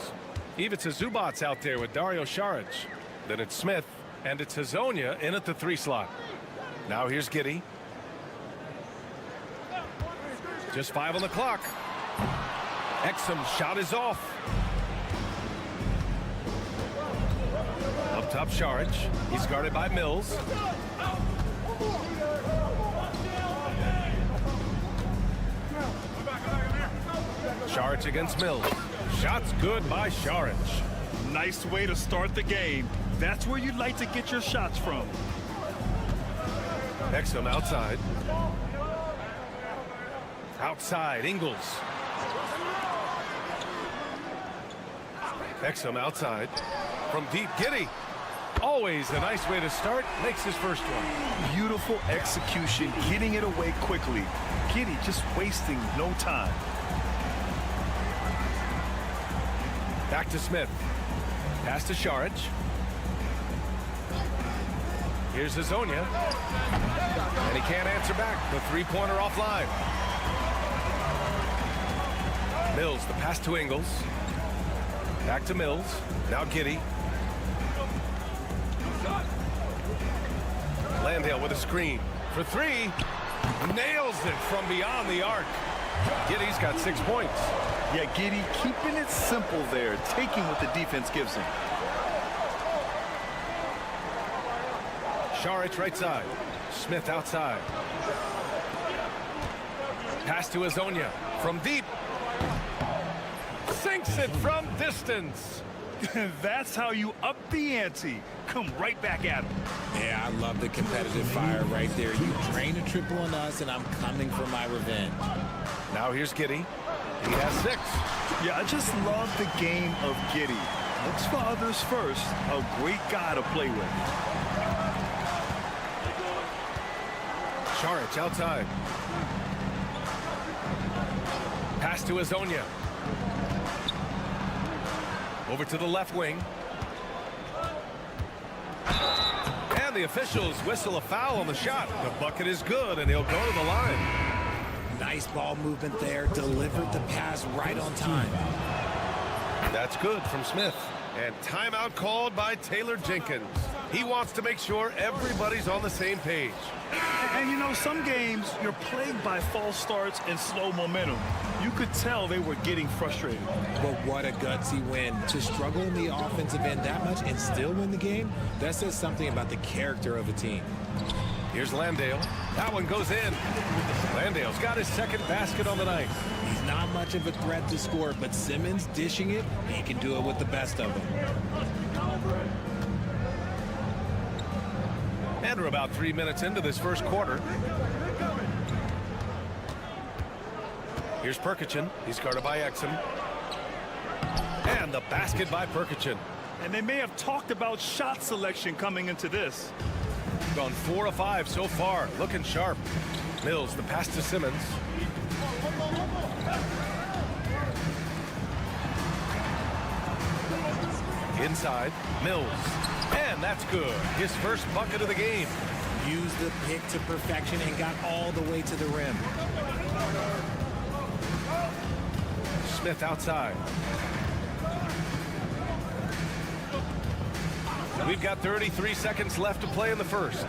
Ivica Zubac's out there with Dario Saric. Then it's Smith, and it's Hazonia in at the 3 slot. Now here's Giddey. Just 5 on the clock. Exum's shot is off. Up top, Saric. He's guarded by Mills. Saric against Mills. Shot's good by Saric. Nice way to start the game. That's where you'd like to get your shots from. Exum outside. Outside, Ingles. Exum outside. From deep, Giddey. Always a nice way to start. Makes his first one. Beautiful execution, getting it away quickly. Giddey just wasting no time. Back to Smith. Pass to Saric. Here's Hazonia. And he can't answer back. The 3-pointer offline. Mills, the pass to Ingles. Back to Mills. Now Giddey. Landale with a screen. For 3. Nails it from beyond the arc. Giddey's got 6 points. Yeah, Giddey keeping it simple there, taking what the defense gives him. Saric right side. Smith outside. Pass to Hazonia. From deep. Sinks it from distance. That's how you up the ante. Come right back at him. Yeah, I love the competitive fire right there. You drain a triple on us, and I'm coming for my revenge. Now here's Giddey. He has 6. Yeah, I just love the game of Giddey. Looks for others first. A great guy to play with. Saric outside. Pass to Hazonia. Over to the left wing. And the officials whistle a foul on the shot. The bucket is good, and he'll go to the line. Nice ball movement there. Delivered the pass right on time. That's good from Smith. And timeout called by Taylor Jenkins. He wants to make sure everybody's on the same page. And you know, some games you're plagued by false starts and slow momentum. You could tell they were getting frustrated. But what a gutsy win. To struggle in the offensive end that much and still win the game, that says something about the character of a team. Here's Landale. That one goes in. Landale's got his 2nd basket on the night. He's not much of a threat to score, but Simmons dishing it, he can do it with the best of them. And we're about 3 minutes into this first quarter. Here's Perkichin. He's guarded by Exum. And the basket by Perkichin. And they may have talked about shot selection coming into this. Gone 4 of 5 so far. Looking sharp. Mills, the pass to Simmons. Inside. Mills. And that's good. His first bucket of the game. Used the pick to perfection and got all the way to the rim. Smith outside. We've got 33 seconds left to play in the first.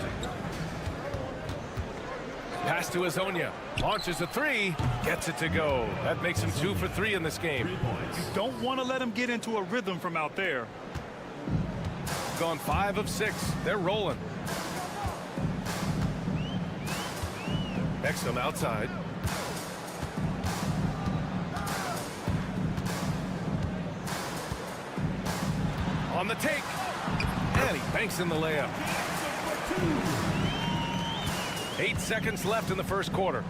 Pass to Hazonia. Launches a 3. Gets it to go. That makes him 2 for 3 in this game. You don't want to let him get into a rhythm from out there. Gone 5 of 6. They're rolling. Exum outside. On the take. And he banks in the layup. 8 seconds left in the first quarter.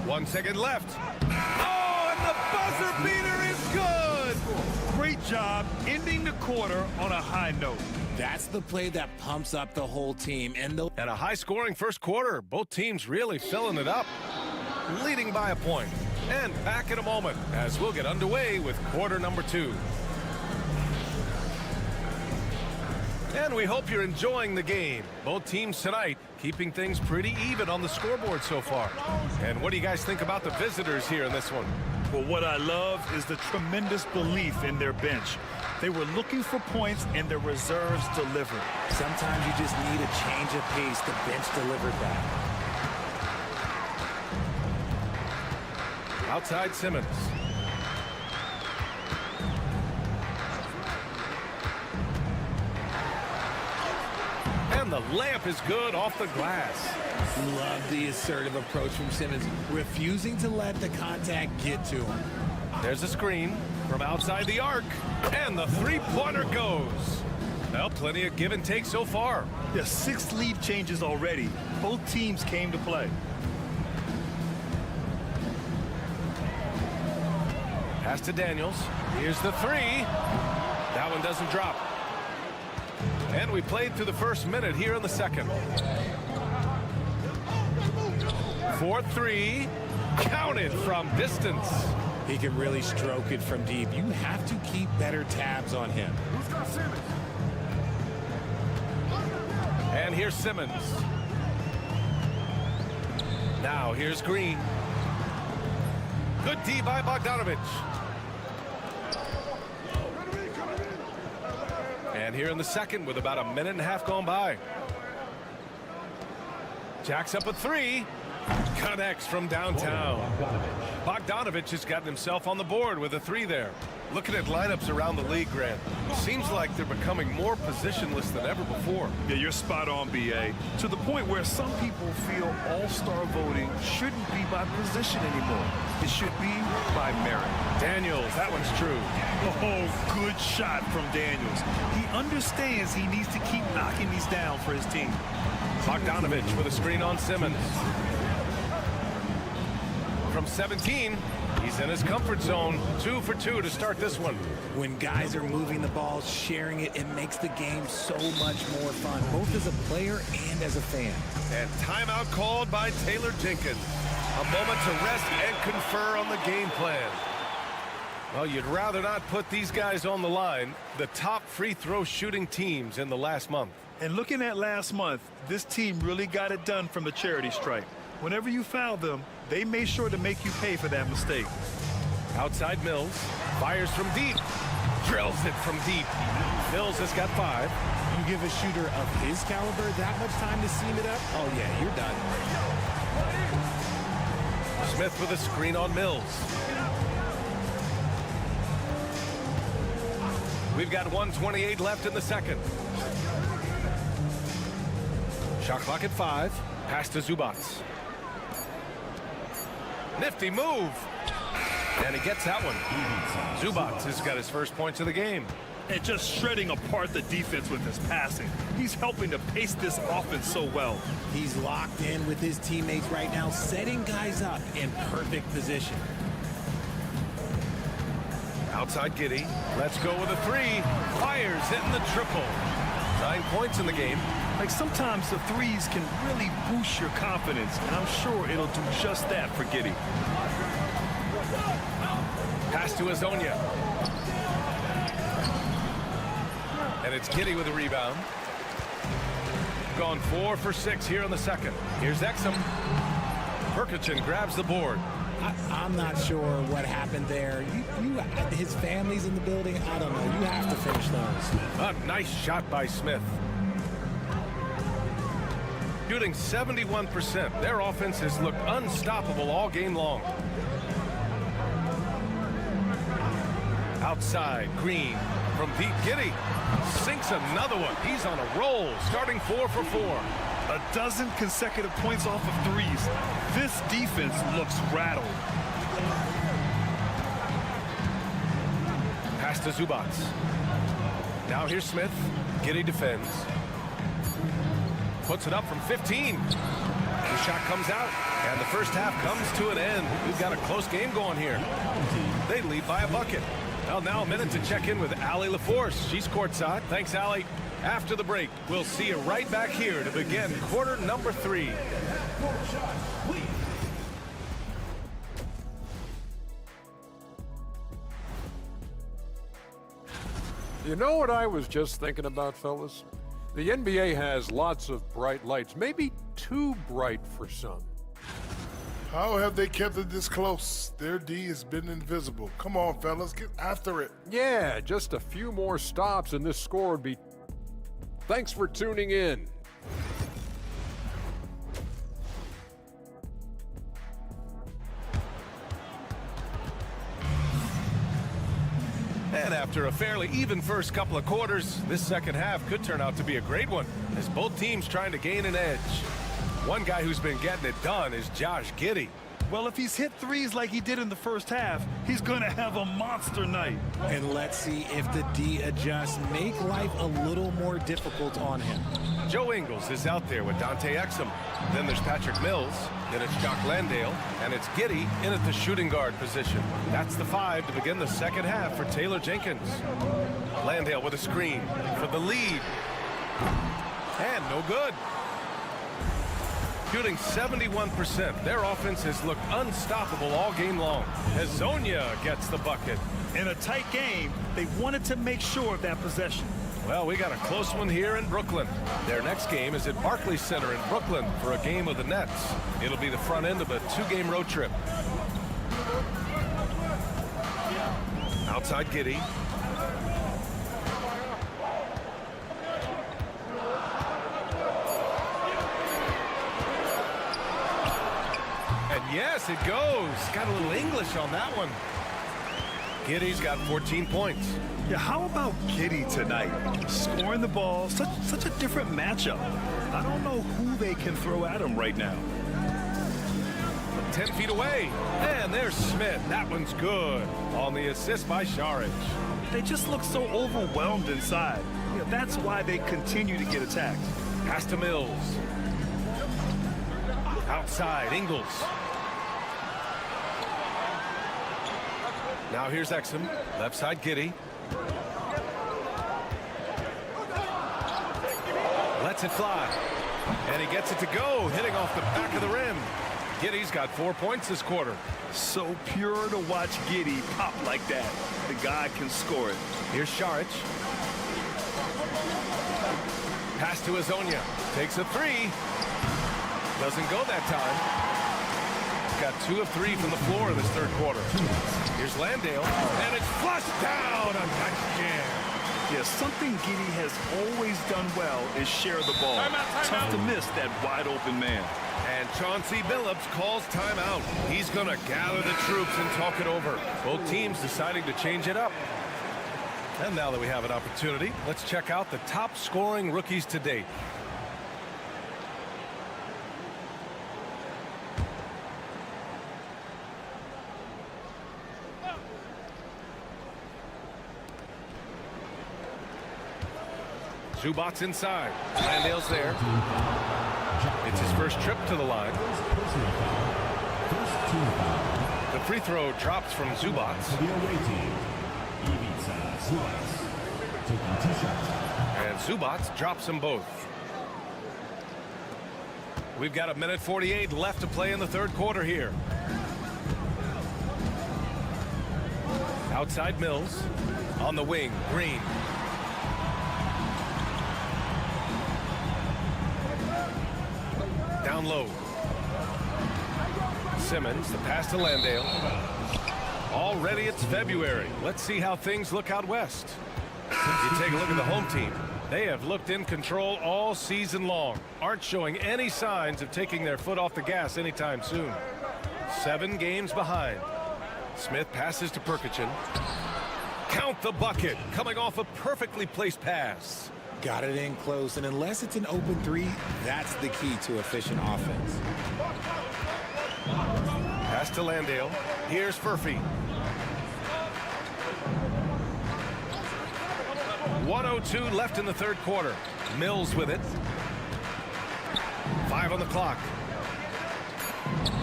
1 second left. Oh, and the buzzer beater is good. Great job ending the quarter on a high note. That's the play that pumps up the whole team. And a high-scoring first quarter. Both teams really filling it up. Leading by a point. And back in a moment as we'll get underway with quarter number 2. And we hope you're enjoying the game. Both teams tonight keeping things pretty even on the scoreboard so far. And what do you guys think about the visitors here in this one? Well, what I love is the tremendous belief in their bench. They were looking for points, and their reserves delivered. Sometimes you just need a change of pace. The bench delivered that. Outside Simmons. And the layup is good off the glass. Love the assertive approach from Simmons, refusing to let the contact get to him. There's a screen from outside the arc, and the three-pointer goes. Well, plenty of give and take so far. Yeah, 6 lead changes already. Both teams came to play. Pass to Daniels. Here's the three. That one doesn't drop. And we played through the first minute here in the second. 4-3. Counted from distance. He can really stroke it from deep. You have to keep better tabs on him. And here's Simmons. Now here's Green. Good D by Bogdanovich. And here in the second with about a minute and a half gone by. Jacks up a three. Connects from downtown. Bogdanovich has gotten himself on the board with a three there. Looking at lineups around the league, Grant, seems like they're becoming more positionless than ever before. Yeah, you're spot on, B.A. To the point where some people feel all-star voting shouldn't be by position anymore. It should be by merit. Daniels, that one's true. Oh, good shot from Daniels. He understands he needs to keep knocking these down for his team. Bogdanovich with a screen on Simmons. From 17, he's in his comfort zone. 2 for 2 to start this one. When guys are moving the ball, sharing it, it makes the game so much more fun, both as a player and as a fan. And timeout called by Taylor Jenkins. A moment to rest and confer on the game plan. Well, you'd rather not put these guys on the line, the top free throw shooting teams in the last month. And looking at last month, this team really got it done from the charity stripe. Whenever you foul them, they made sure to make you pay for that mistake. Outside Mills, fires from deep, drills it from deep. Mills has got 5. You give a shooter of his caliber that much time to seam it up, oh yeah, you're done. Smith with a screen on Mills. We've got 1:28 left in the second. Shot clock at 5. Pass to Zubats. Nifty move. And he gets that one. Zubats has got his first points of the game. And just shredding apart the defense with his passing. He's helping to pace this offense so well. He's locked in with his teammates right now, setting guys up in perfect position. Outside Giddey. Let's go with a 3. Fires, hitting the triple. 9 points in the game. Like sometimes the threes can really boost your confidence, and I'm sure it'll do just that for Giddey. Pass to Azonia. And it's Giddey with a rebound. Gone 4 for 6 here in the second. Here's Exum. Perkichin grabs the board. I'm not sure what happened there. His family's in the building. I don't know. You have to finish those. A nice shot by Smith. Shooting 71%. Their offense has looked unstoppable all game long. Outside, Green from deep. Giddey sinks another one. He's on a roll, starting 4 for 4. A dozen consecutive points off of threes. This defense looks rattled. Pass to Zubats. Now here's Smith. Giddey defends. Puts it up from 15. The shot comes out, and the first half comes to an end. We've got a close game going here. They lead by a bucket. Well, now a minute to check in with Allie LaForce. She's courtside. Thanks, Allie. After the break, we'll see you right back here to begin quarter number 3. You know what I was just thinking about, fellas? The NBA has lots of bright lights, maybe too bright for some. How have they kept it this close? Their D has been invisible. Come on, fellas, get after it. Yeah, just a few more stops and this score would be... Thanks for tuning in. And after a fairly even first couple of quarters, this second half could turn out to be a great one, as both teams trying to gain an edge. One guy who's been getting it done is Josh Giddey. Well, if he's hit threes like he did in the first half, he's going to have a monster night. And let's see if the D adjusts, make life a little more difficult on him. Joe Ingles is out there with Dante Exum. Then there's Patrick Mills. Then it's Jock Landale. And it's Giddey in at the shooting guard position. That's the 5 to begin the second half for Taylor Jenkins. Landale with a screen for the lead. And no good. Shooting 71%. Their offense has looked unstoppable all game long. Hazonia gets the bucket. In a tight game, they wanted to make sure of that possession. Well, we got a close one here in Brooklyn. Their next game is at Barclays Center in Brooklyn for a game of the Nets. It'll be the front end of a 2-game road trip. Outside Giddey. And yes, it goes. Got a little English on that one. Giddey's got 14 points. Yeah, how about Giddey tonight? Scoring the ball, such a different matchup. I don't know who they can throw at him right now. 10 feet away. And there's Smith. That one's good. On the assist by Saric. They just look so overwhelmed inside. Yeah, that's why they continue to get attacked. Pass to Mills. Outside, Ingles. Now here's Exum. Left side, Giddey. Lets it fly. And he gets it to go, hitting off the back of the rim. Giddey's got 4 points this quarter. So pure to watch Giddey pop like that. The guy can score it. Here's Saric. Pass to Hazonia. Takes a 3. Doesn't go that time. Got 2 of 3 from the floor in this third quarter. Here's Landale. And it's flushed down. A nice jam. Yeah, something Giddey has always done well is share the ball. Tough to miss that wide open man. And Chauncey Billups calls timeout. He's going to gather the troops and talk it over. Both teams deciding to change it up. And now that we have an opportunity, let's check out the top scoring rookies to date. Zubac's inside. Landale's there. It's his first trip to the line. The free throw drops from Zubac. And Zubac drops them both. We've got 1:48 left to play in the third quarter here. Outside Mills. On the wing, Green. Down low. Simmons, the pass to Landale. Already it's February. Let's see how things look out west. You take a look at the home team. They have looked in control all season long. Aren't showing any signs of taking their foot off the gas anytime soon. 7 games behind. Smith passes to Perkichin. Count the bucket. Coming off a perfectly placed pass. Got it in close, and unless it's an open 3, that's the key to efficient offense. Pass to Landale. Here's Furphy. 1:02 left in the third quarter. Mills with it. 5 on the clock.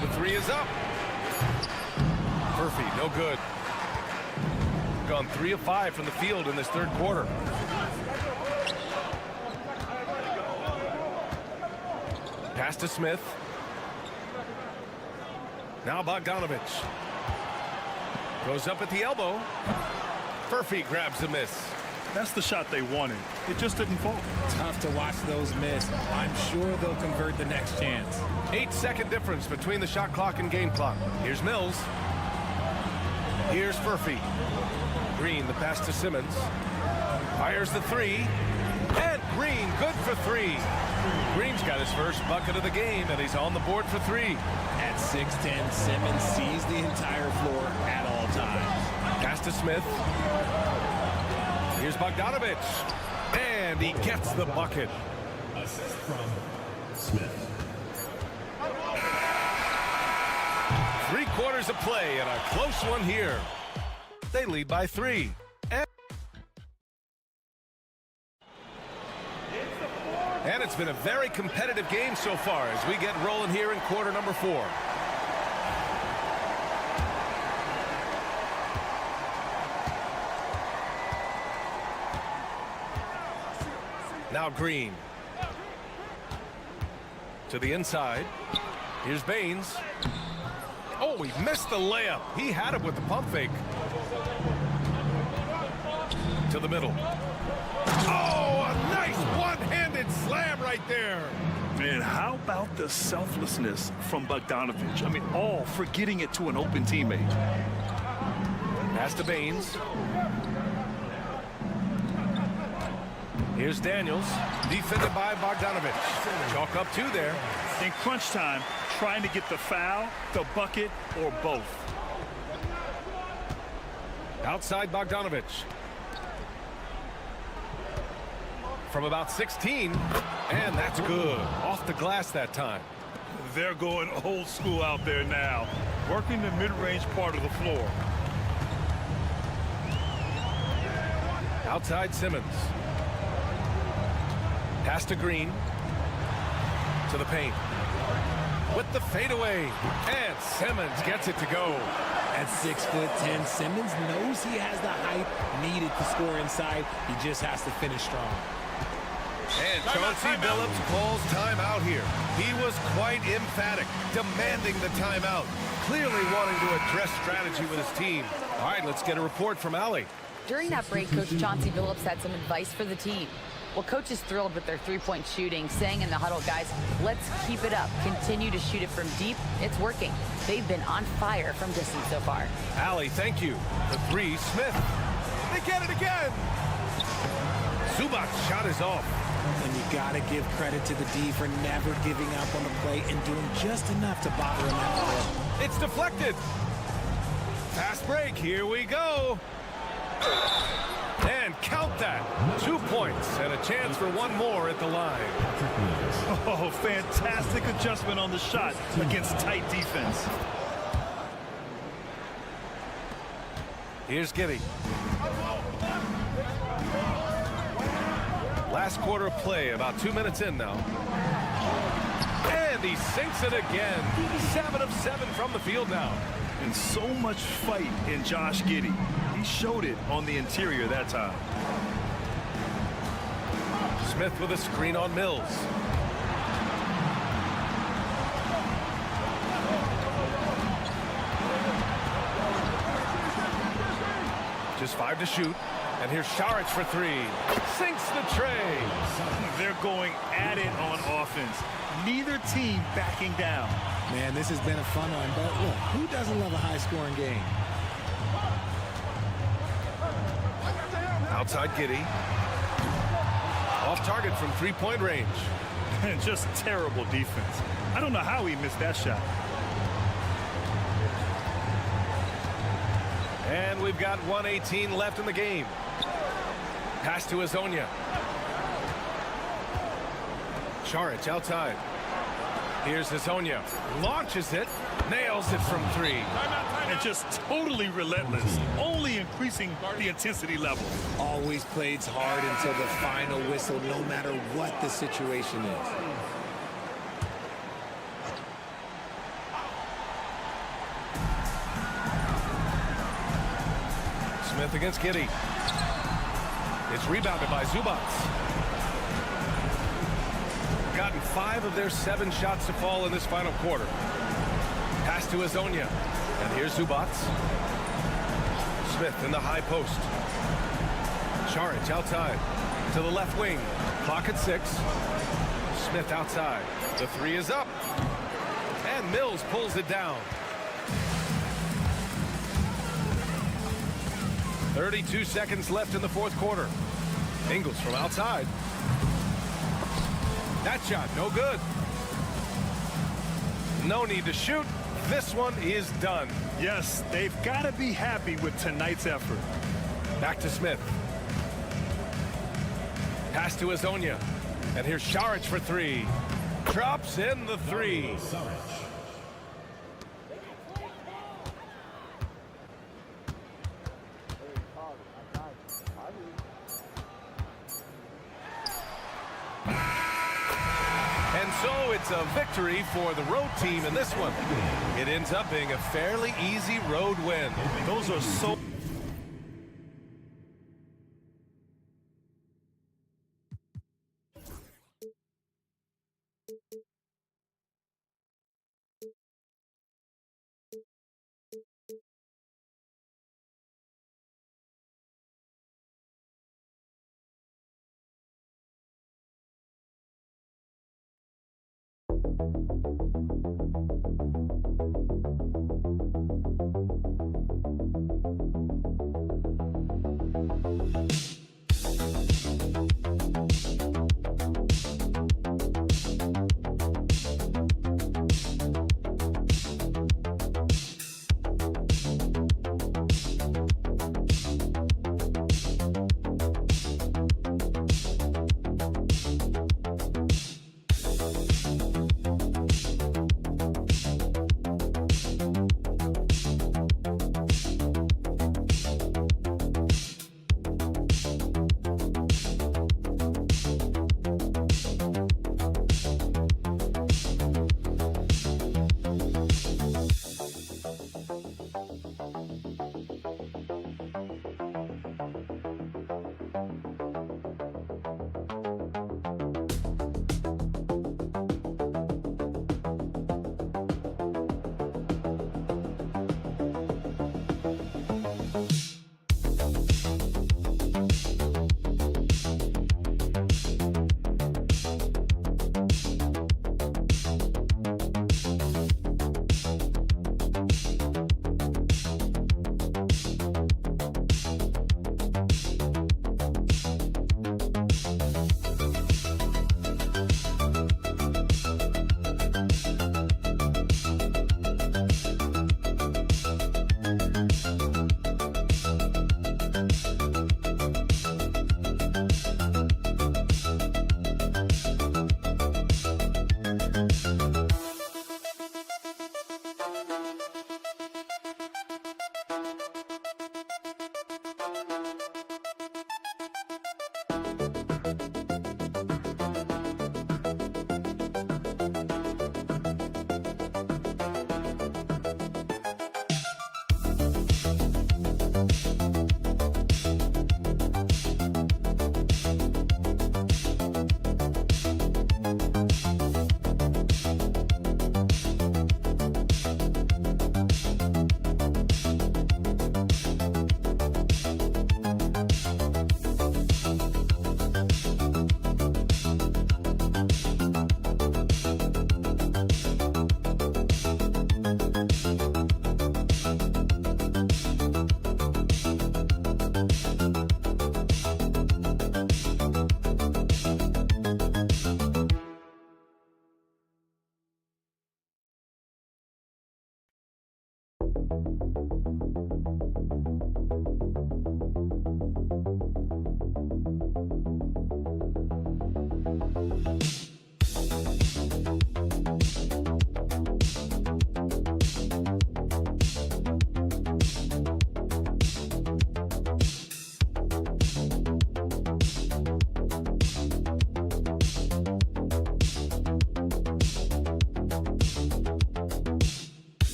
The 3 is up. Furphy, no good. Gone 3 of 5 from the field in this third quarter. Pass to Smith. Now Bogdanovich. Goes up at the elbow. Furphy grabs the miss. That's the shot they wanted. It just didn't fall. Tough to watch those miss. I'm sure they'll convert the next chance. 8-second difference between the shot clock and game clock. Here's Mills. Here's Furphy. Green, the pass to Simmons. Fires the three. And Green, good for three. Green's got his first bucket of the game, and he's on the board for three. At 6'10", Simmons sees the entire floor at all times. Pass to Smith. Here's Bogdanovich. And he gets the bucket. Assist from Smith. 3/4 of play and a close one here. They lead by 3. And it's been a very competitive game so far as we get rolling here in quarter number 4. Now Green. To the inside. Here's Baines. Oh, he missed the layup. He had it with the pump fake. To the middle. Oh, a nice one-handed slam right there. Man, how about the selflessness from Bogdanovich? I mean, all for getting it to an open teammate. Pass to Baines. Here's Daniels, defended by Bogdanovich. Chalk up 2 there. In crunch time, trying to get the foul, the bucket, or both. Outside Bogdanovich. From about 16, and that's good. Off the glass that time. They're going old school out there now, working the mid-range part of the floor. Outside Simmons. Pass to Green. To the paint. With the fadeaway. And Simmons gets it to go. At 6'10", Simmons knows he has the height needed to score inside. He just has to finish strong. And Chauncey Billups calls timeout here. He was quite emphatic, demanding the timeout. Clearly wanting to address strategy with his team. All right, let's get a report from Allie. During that break, Coach Chauncey Billups had some advice for the team. Well, Coach is thrilled with their three-point shooting, saying in the huddle, guys, let's keep it up. Continue to shoot it from deep. It's working. They've been on fire from distance so far. Allie, thank you. The three, Smith. They get it again. Zubac's shot is off. And you got to give credit to the D for never giving up on the play and doing just enough to bother him at the rim. It's deflected. Fast break. Here we go. And count that. 2 points and a chance for one more at the line. Oh, fantastic adjustment on the shot against tight defense. Here's Giddey. Last quarter of play, about 2 minutes in now. And he sinks it again. 7 of 7 from the field now. And so much fight in Josh Giddey. He showed it on the interior that time. Smith with a screen on Mills. Just 5 to shoot. And here's Saric for 3. Sinks the tray. They're going at it on offense. Neither team backing down. Man, this has been a fun one, but look, who doesn't love a high-scoring game? Outside Giddey. Off target from three-point range. And just terrible defense. I don't know how he missed that shot. And we've got 1:18 left in the game. Pass to Hezonja. Saric outside. Here's Hezonja. Launches it. Nails it from 3. And just totally relentless. Only increasing the intensity level. Always plays hard until the final whistle, no matter what the situation is. Smith against Giddey. It's rebounded by Zubac. Gotten 5 of their 7 shots to fall in this final quarter. Pass to Hezonja. And here's Zubac. Smith in the high post. Šarić outside to the left wing. Clock at 6. Smith outside. The three is up. And Mills pulls it down. 32 seconds left in the fourth quarter. Ingles from outside. That shot, no good. No need to shoot. This one is done. Yes, they've got to be happy with tonight's effort. Back to Smith. Pass to Azonia. And here's Šarić for three. Drops in the three. And so it's a victory for the road team in this one. It ends up being a fairly easy road win. Those are so...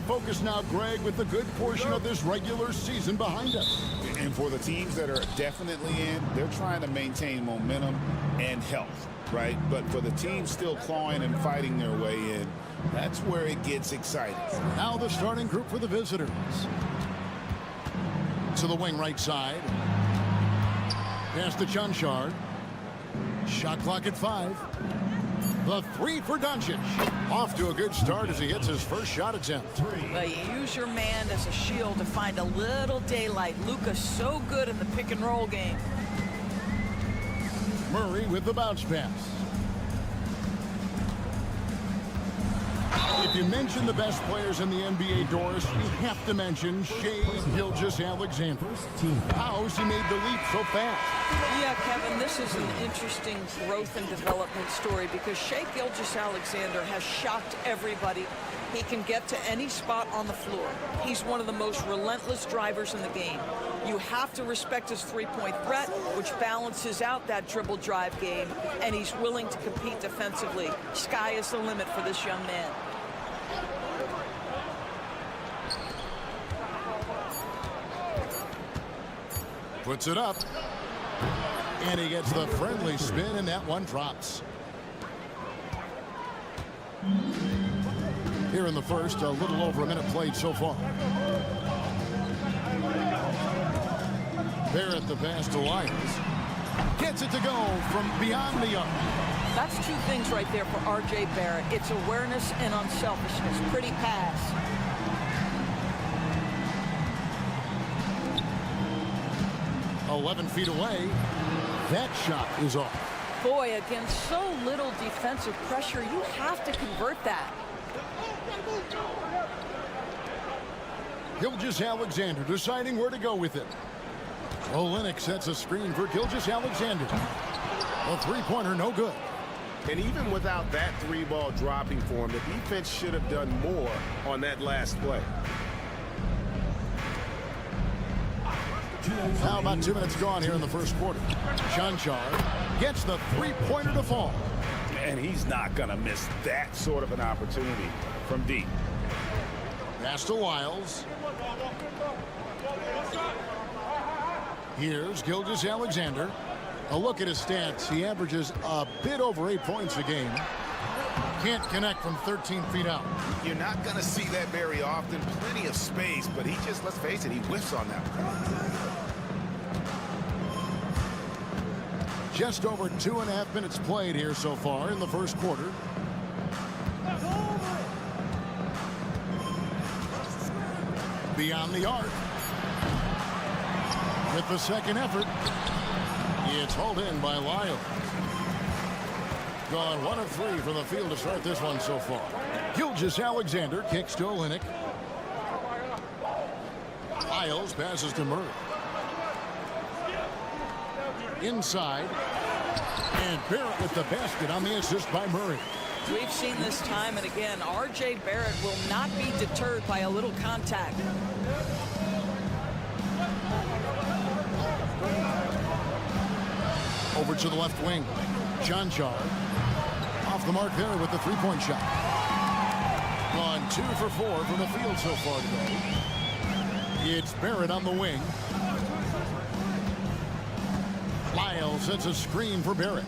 Focus now, Greg, with the good portion of this regular season behind us. And for the teams that are definitely in, they're trying to maintain momentum and health, right? But for the teams still clawing and fighting their way in, that's where it gets exciting. Now the starting group for the visitors. To the wing right side. Pass to Chanchard. Shot clock at 5. The 3 for Doncic. Off to a good start as he hits his first shot attempt. Well, you use your man as a shield to find a little daylight. Luka's so good in the pick and roll game. Murray with the bounce pass. If you mention the best players in the NBA, Doris, you have to mention Shai Gilgeous-Alexander. How's he made the leap so fast? Yeah, Kevin, this is an interesting growth and development story because Shai Gilgeous-Alexander has shocked everybody. He can get to any spot on the floor. He's one of the most relentless drivers in the game. You have to respect his three-point threat, which balances out that dribble drive game, and he's willing to compete defensively. Sky is the limit for this young man. Puts it up. And he gets the friendly spin, and that one drops. Here in the first, a little over a minute played so far. Barrett the pass to Lyons. Gets it to go from beyond the arc. That's two things right there for R.J. Barrett. It's awareness and unselfishness. Pretty pass. "11 feet away. That shot is off. Boy, against so little defensive pressure, you have to convert that. Gilgeous-Alexander deciding where to go with it. Olynyk sets a screen for Gilgeous-Alexander. A three-pointer, no good. And even without that three-ball dropping for him, the defense should have done more on that last play. Now about 2 minutes gone here in the first quarter. Chanchar gets the three-pointer to fall. And he's not going to miss that sort of an opportunity from deep. Pass to Wiles. Here's Gilgeous-Alexander. A look at his stats. He averages a bit over 8 points a game. Can't connect from 13 feet out. You're not going to see that very often. Plenty of space, but he just, let's face it, he whiffs on that one. Just over 2.5 minutes played here so far in the first quarter. Beyond the arc. With the second effort, it's hauled in by Lyles. Gone 1 of 3 from the field to start this one so far. Gilgeous-Alexander kicks to Olynyk. Lyles passes to Murray. Inside. And Barrett with the basket on the assist by Murray. We've seen this time and again. R.J. Barrett will not be deterred by a little contact. Over to the left wing. Chanchar off the mark there with the three-point shot. Gone 2 for 4 from the field so far today. It's Barrett on the wing. Lyles sets a screen for Barrett.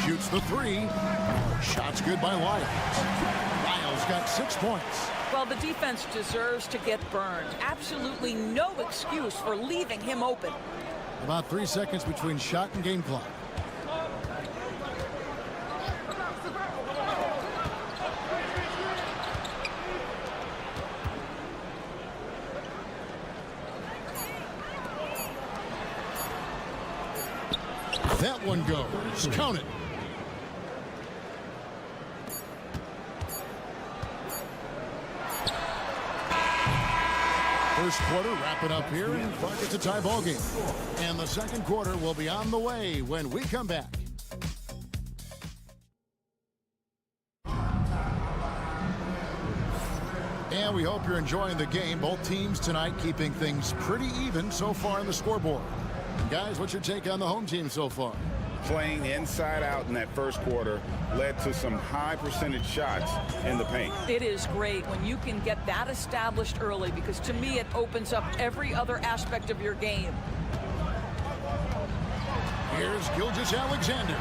Shoots the three. Shot's good by Lyles. Lyles got 6 points. Well, the defense deserves to get burned. Absolutely no excuse for leaving him open. About 3 seconds between shot and game clock. That one goes. Count it. First quarter wrapping up here, and it's a tie ball game. And the second quarter will be on the way when we come back. And we hope you're enjoying the game. Both teams tonight keeping things pretty even so far on the scoreboard. Guys, what's your take on the home team so far? Playing inside out in that first quarter led to some high percentage shots in the paint. It is great when you can get that established early, because to me it opens up every other aspect of your game. Here's Gilgeous-Alexander.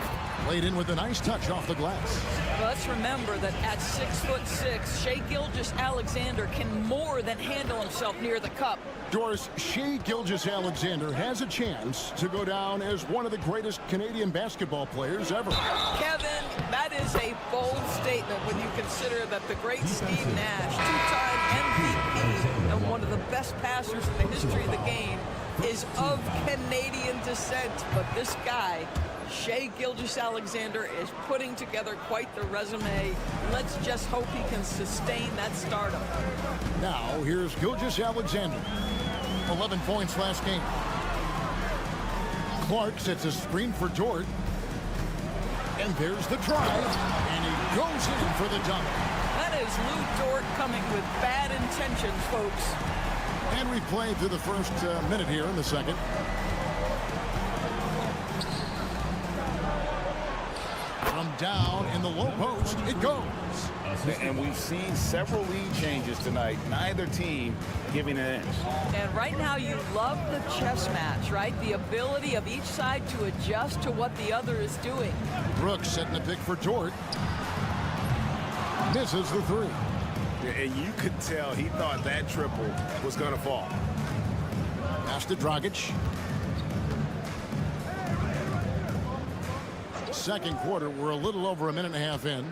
Played in with a nice touch off the glass. Let's remember that at 6'6", Shai Gilgeous-Alexander can more than handle himself near the cup. Doris, Shai Gilgeous-Alexander has a chance to go down as one of the greatest Canadian basketball players ever. Kevin, that is a bold statement when you consider that the great Steve Nash, two-time MVP and one of the best passers in the history of the game, is of Canadian descent. But this guy, Shai Gilgeous-Alexander, is putting together quite the resume. Let's just hope he can sustain that stardom. Now, here's Gilgeous-Alexander. 11 points last game. Clark sets a screen for Dort. And there's the drive. And he goes in for the dunk. That is Lou Dort coming with bad intentions, folks. And we've played through the first minute here in the second. From down in the low post, it goes. And we've seen several lead changes tonight. Neither team giving an inch. And right now you love the chess match, right? The ability of each side to adjust to what the other is doing. Brooks setting the pick for Dort. Misses the three. And you could tell he thought that triple was going to fall. Pass to Dragic. Second quarter, we're a little over a minute and a half in.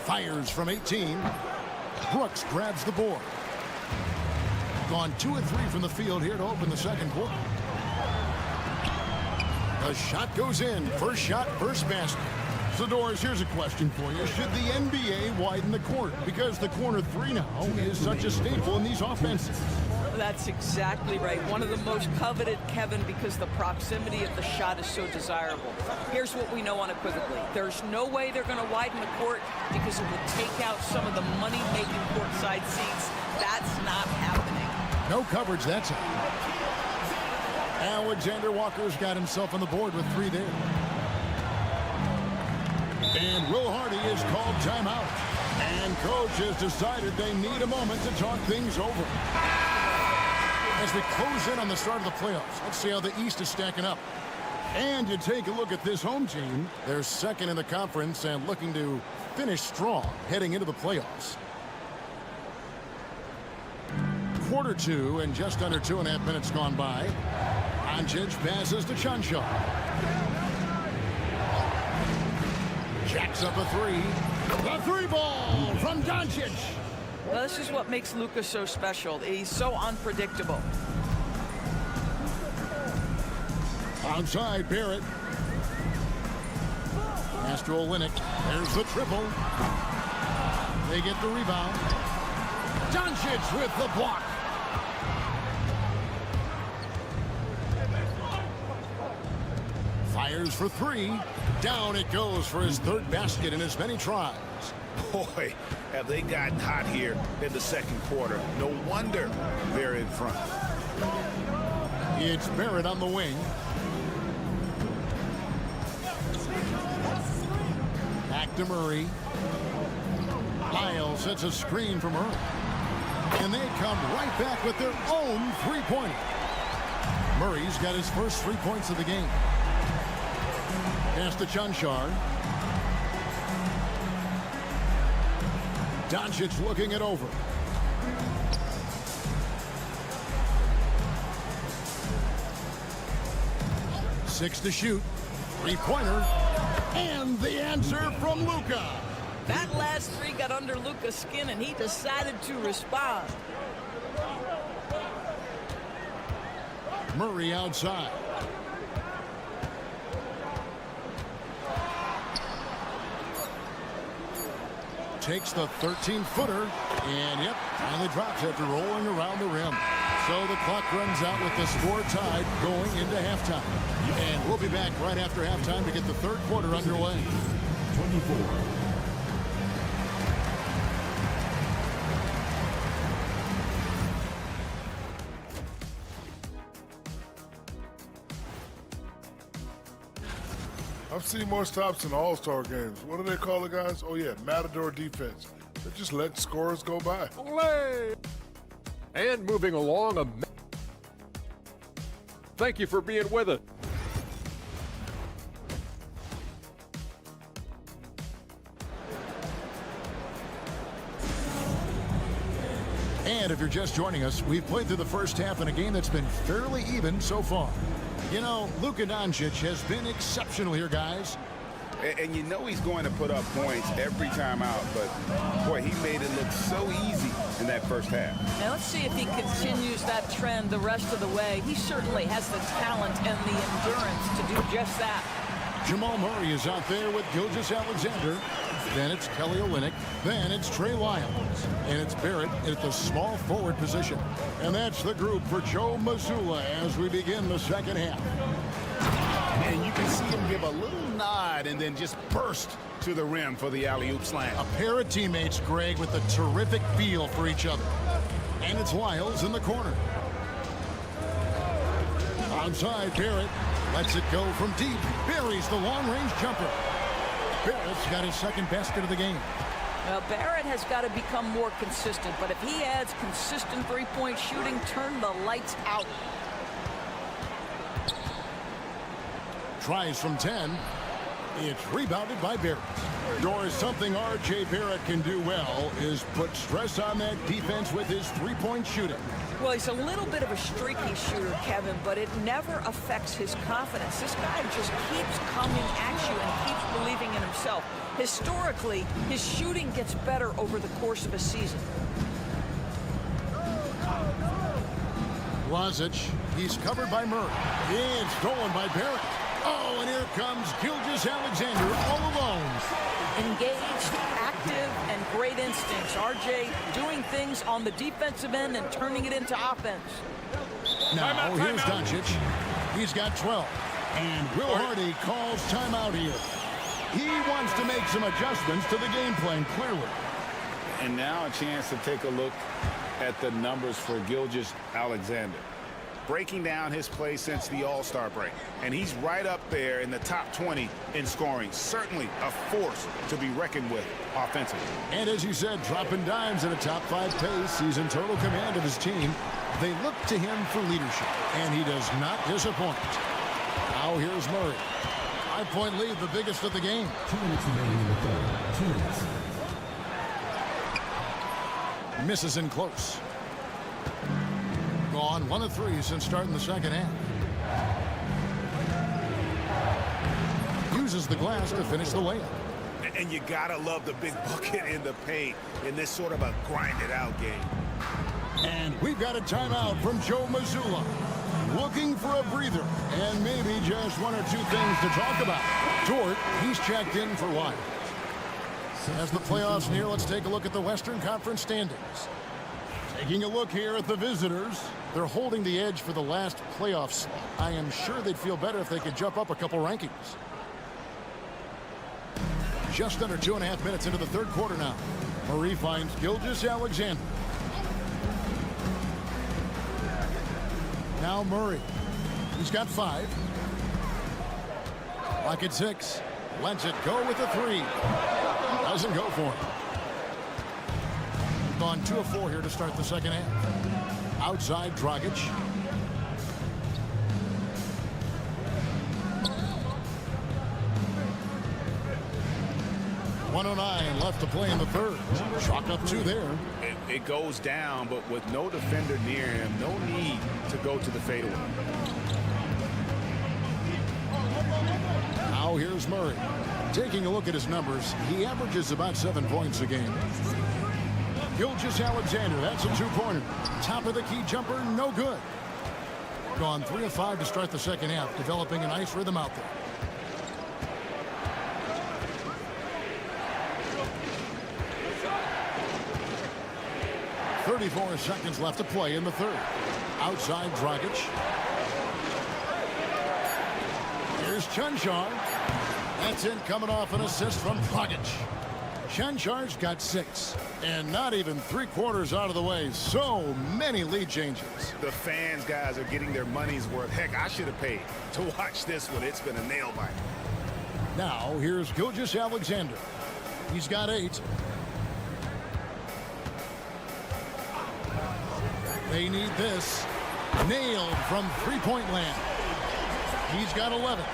Fires from 18. Brooks grabs the board. Gone 2 of 3 from the field here to open the second quarter. The shot goes in. First shot, first basket. So, Doris, here's a question for you. Should the NBA widen the court? Because the corner three now is such a staple in these offenses. That's exactly right. One of the most coveted, Kevin, because the proximity of the shot is so desirable. Here's what we know unequivocally. There's no way they're going to widen the court because it would take out some of the money-making courtside seats. That's not happening. No coverage that time. Alexander Walker's got himself on the board with 3 there. And Will Hardy is called timeout. And coach has decided they need a moment to talk things over. As we close in on the start of the playoffs, let's see how the East is stacking up. And you take a look at this home team. They're second in the conference and looking to finish strong heading into the playoffs. Quarter 2 and just under 2.5 minutes gone by. Doncic passes to Chanshaw. Jacks up a 3. The 3 ball from Doncic. Well, this is what makes Luka so special. He's so unpredictable. Outside, Barrett. Astro Olynyk. There's the triple. They get the rebound. Doncic with the block. Fires for 3. Down it goes for his 3rd basket in as many tries. Boy, have they gotten hot here in the second quarter. No wonder they're in front. It's Barrett on the wing. Back to Murray. Lyle sets a screen for Murray. And they come right back with their own 3-pointer. Murray's got his first 3 points of the game. Pass to Chanshaw. Doncic looking it over. Six to shoot. 3-pointer. And the answer from Luka. That last 3 got under Luka's skin, and he decided to respond. Murray outside. Takes the 13-footer, and yep, finally drops after rolling around the rim. So the clock runs out with the score tied going into halftime. And we'll be back right after halftime to get the 3rd quarter underway. 24. I've seen more stops in All-Star games. What do they call it, guys? Oh, yeah, Matador defense. They just let scores go by. Olé! And moving along, thank you for being with us. And if you're just joining us, we've played through the first half in a game that's been fairly even so far. You know, Luka Doncic has been exceptional here, guys. And you know he's going to put up points every time out, but boy, he made it look so easy in that first half. Now let's see if he continues that trend the rest of the way. He certainly has the talent and the endurance to do just that. Jamal Murray is out there with Gilgeous-Alexander. Then it's Kelly Olynyk. Then it's Trey Lyles. And it's Barrett at the small forward position. And that's the group for Joe Mazzulla as we begin the second half. And you can see him give a little nod and then just burst to the rim for the alley-oop slam. A pair of teammates, Greg, with a terrific feel for each other. And it's Lyles in the corner. Outside, Barrett lets it go from deep. Buries the long-range jumper. Barrett's got his 2nd basket of the game. Well, Barrett has got to become more consistent, but if he adds consistent 3-point shooting, turn the lights out. Tries from 10. It's rebounded by Barrett. Doris, something R.J. Barrett can do well is put stress on that defense with his 3-point shooting. Well, he's a little bit of a streaky shooter, Kevin, but it never affects his confidence. This guy just keeps coming at you and keeps believing in himself. Historically, his shooting gets better over the course of a season. Lazic, he's covered by Murray. It's stolen by Barrett. Oh, and here comes Gilgeous-Alexander all alone. Engaged, active, and great instincts. RJ doing things on the defensive end and turning it into offense. Now, here's Doncic. He's got 12. And Will Hardy calls timeout here. He wants to make some adjustments to the game plan, clearly. And now a chance to take a look at the numbers for Gilgeous-Alexander. Breaking down his play since the All-Star break. And he's right up there in the top 20 in scoring. Certainly a force to be reckoned with offensively. And as you said, dropping dimes at a top 5 pace. He's in total command of his team. They look to him for leadership, and he does not disappoint. Now here's Murray. 5-point lead, the biggest of the game. 2 minutes remaining in the third. 2 minutes. Misses in close. Gone 1 of 3 since starting the second half. Uses the glass to finish the layup. And you gotta love the big bucket in the paint in this sort of a grinded-out game. And we've got a timeout from Joe Mazzulla. Looking for a breather and maybe just 1 or 2 things to talk about. Dort, he's checked in for one. As the playoffs near, let's take a look at the Western Conference standings. Taking a look here at the visitors. They're holding the edge for the last playoff slot. I am sure they'd feel better if they could jump up a couple rankings. Just under 2.5 minutes into the third quarter now. Murray finds Gilgeous-Alexander. Now Murray. He's got 5. Lock 6. Lets it go with a 3. Doesn't go for him. Gone 2 of 4 here to start the second half. Outside Dragic. .109 left to play in the third. Chalk up 2 there. It goes down, but with no defender near him, no need to go to the fadeaway. Now here's Murray. Taking a look at his numbers, he averages about 7 points a game. Gilgeous-Alexander, that's a 2-pointer. Top of the key jumper, no good. Gone 3 of 5 to start the second half, developing a nice rhythm out there. .34 seconds left to play in the third. Outside Dragic. Here's Chanchar's. That's it, coming off an assist from Dragic. Chanchar's got 6. And not even 3/4 out of the way. So many lead changes. The fans, guys, are getting their money's worth. Heck, I should have paid to watch this one. It's been a nail biter. Now here's Gilgeous-Alexander. He's got 8. They need this. Nailed from 3-point land. He's got 11.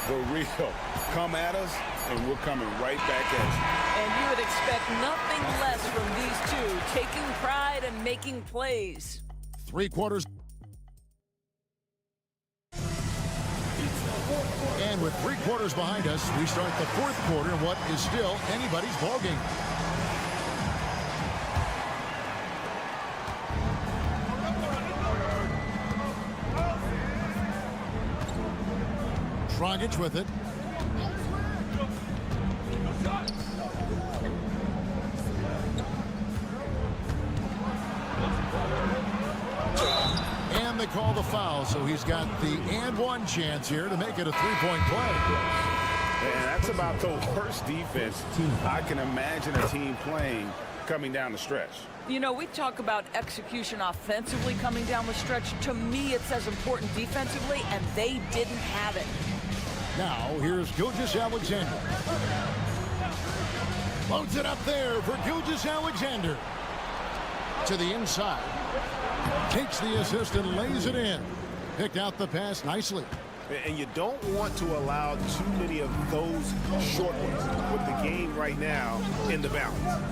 The real. Come at us, and we're coming right back at you. And you would expect nothing less from these two, taking pride and making plays. 3/4. And with 3/4 behind us, we start the fourth quarter in what is still anybody's ballgame. Dragic with it. And they call the foul, so he's got the and-one chance here to make it a 3-point play. And that's about the worst defense I can imagine a team playing coming down the stretch. You know, we talk about execution offensively coming down the stretch. To me, it's as important defensively, and they didn't have it. Now, here's Gilgeous-Alexander. Loads it up there for Gilgeous-Alexander. To the inside. Takes the assist and lays it in. Picked out the pass nicely. And you don't want to allow too many of those short ones with the game right now in the balance.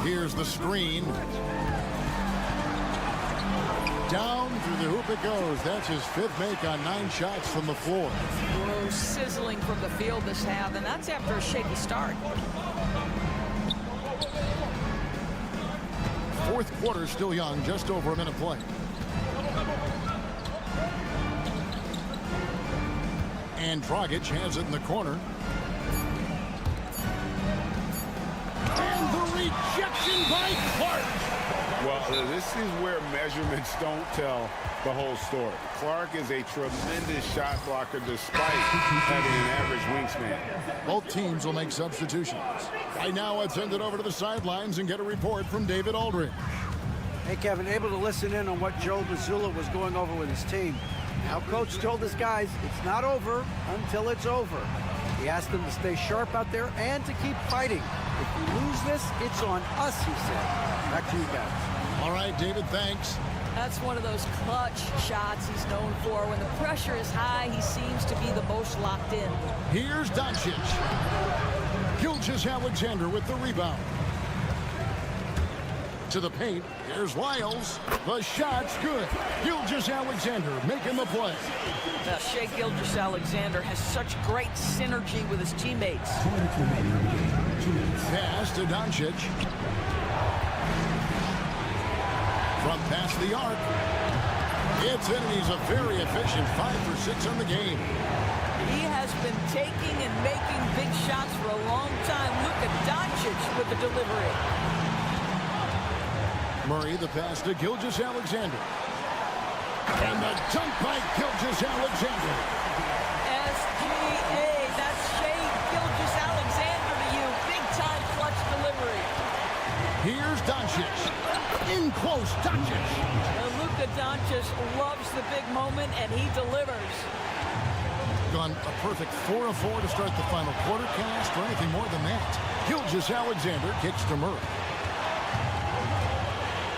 Here's the screen. Down through the hoop it goes. That's his 5th make on 9 shots from the floor. Whoa, sizzling from the field this half, and that's after a shaky start. Fourth quarter still young, just over a minute play. And Dragic has it in the corner. And the rejection by Clark. Well, this is where measurements don't tell the whole story. Clark is a tremendous shot blocker despite having an average wingspan. Both teams will make substitutions. Right now, let's send it over to the sidelines and get a report from David Aldridge. Hey, Kevin, able to listen in on what Joe Mazzulla was going over with his team. Now, Coach told his guys it's not over until it's over. He asked them to stay sharp out there and to keep fighting. If you lose this, it's on us, he said. Back to you guys. All right, David, thanks. That's one of those clutch shots he's known for. When the pressure is high, he seems to be the most locked in. Here's Doncic. Gilgeous-Alexander with the rebound. To the paint. Here's Lyles. The shot's good. Gilgeous-Alexander making the play. Shai Gilgeous-Alexander has such great synergy with his teammates. Pass to Doncic. From past the arc. It's in, and he's a very efficient 5 for 6 on the game. He has been taking and making big shots for a long time. Look at Doncic with the delivery. Murray, the pass to Gilgeous-Alexander. And the dunk by Gilgeous-Alexander. SGA, that's Shai Gilgeous-Alexander to you. Big time clutch delivery. Here's Doncic. In close, Doncic. Luka Doncic loves the big moment, and he delivers. Gone a perfect 4 of 4 to start the final quarter cast, or anything more than that. Gilgeous-Alexander kicks to Murray.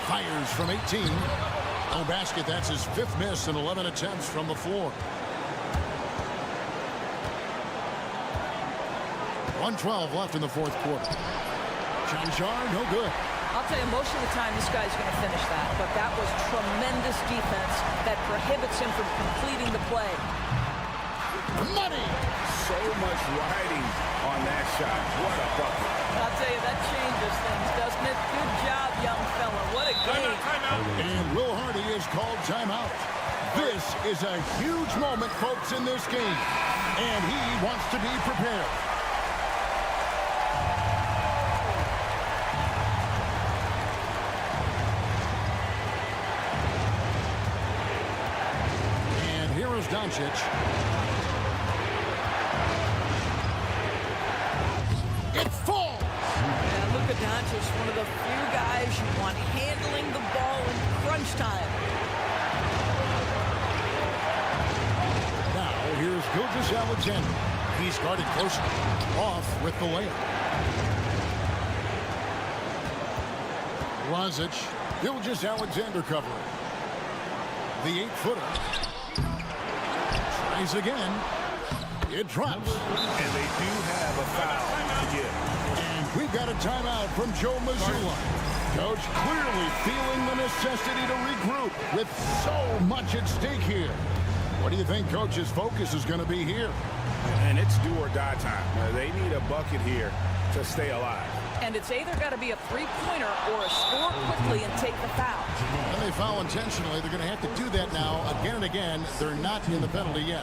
Fires from 18. No basket. That's his 5th miss in 11 attempts from the floor. 1:12 left in the 4th quarter. Chanchar, no good. I'll tell you, most of the time this guy's going to finish that, but that was tremendous defense that prohibits him from completing the play. Money! So much riding on that shot. What a bucket. I'll tell you, that changes things, doesn't it? Good job, young fella. What a game. And Will Hardy is called timeout. This is a huge moment, folks, in this game. And he wants to be prepared. Doncic. It falls. And Luka Doncic, one of the few guys you want handling the ball in crunch time. Now here's Gilgeous-Alexander. He's guarded closer. Off with the layup. Lazic. Gilgeous-Alexander covering. The 8-footer. Again, it drops. And they do have a foul to give. And we've got a timeout from Joe Mazzulla. Coach clearly feeling the necessity to regroup with so much at stake here. What do you think Coach's focus is going to be here? And it's do or die time. They need a bucket here to stay alive. And it's either got to be a three-pointer or a score quickly and take the foul. When they foul intentionally, they're going to have to do that now again and again. They're not in the penalty yet.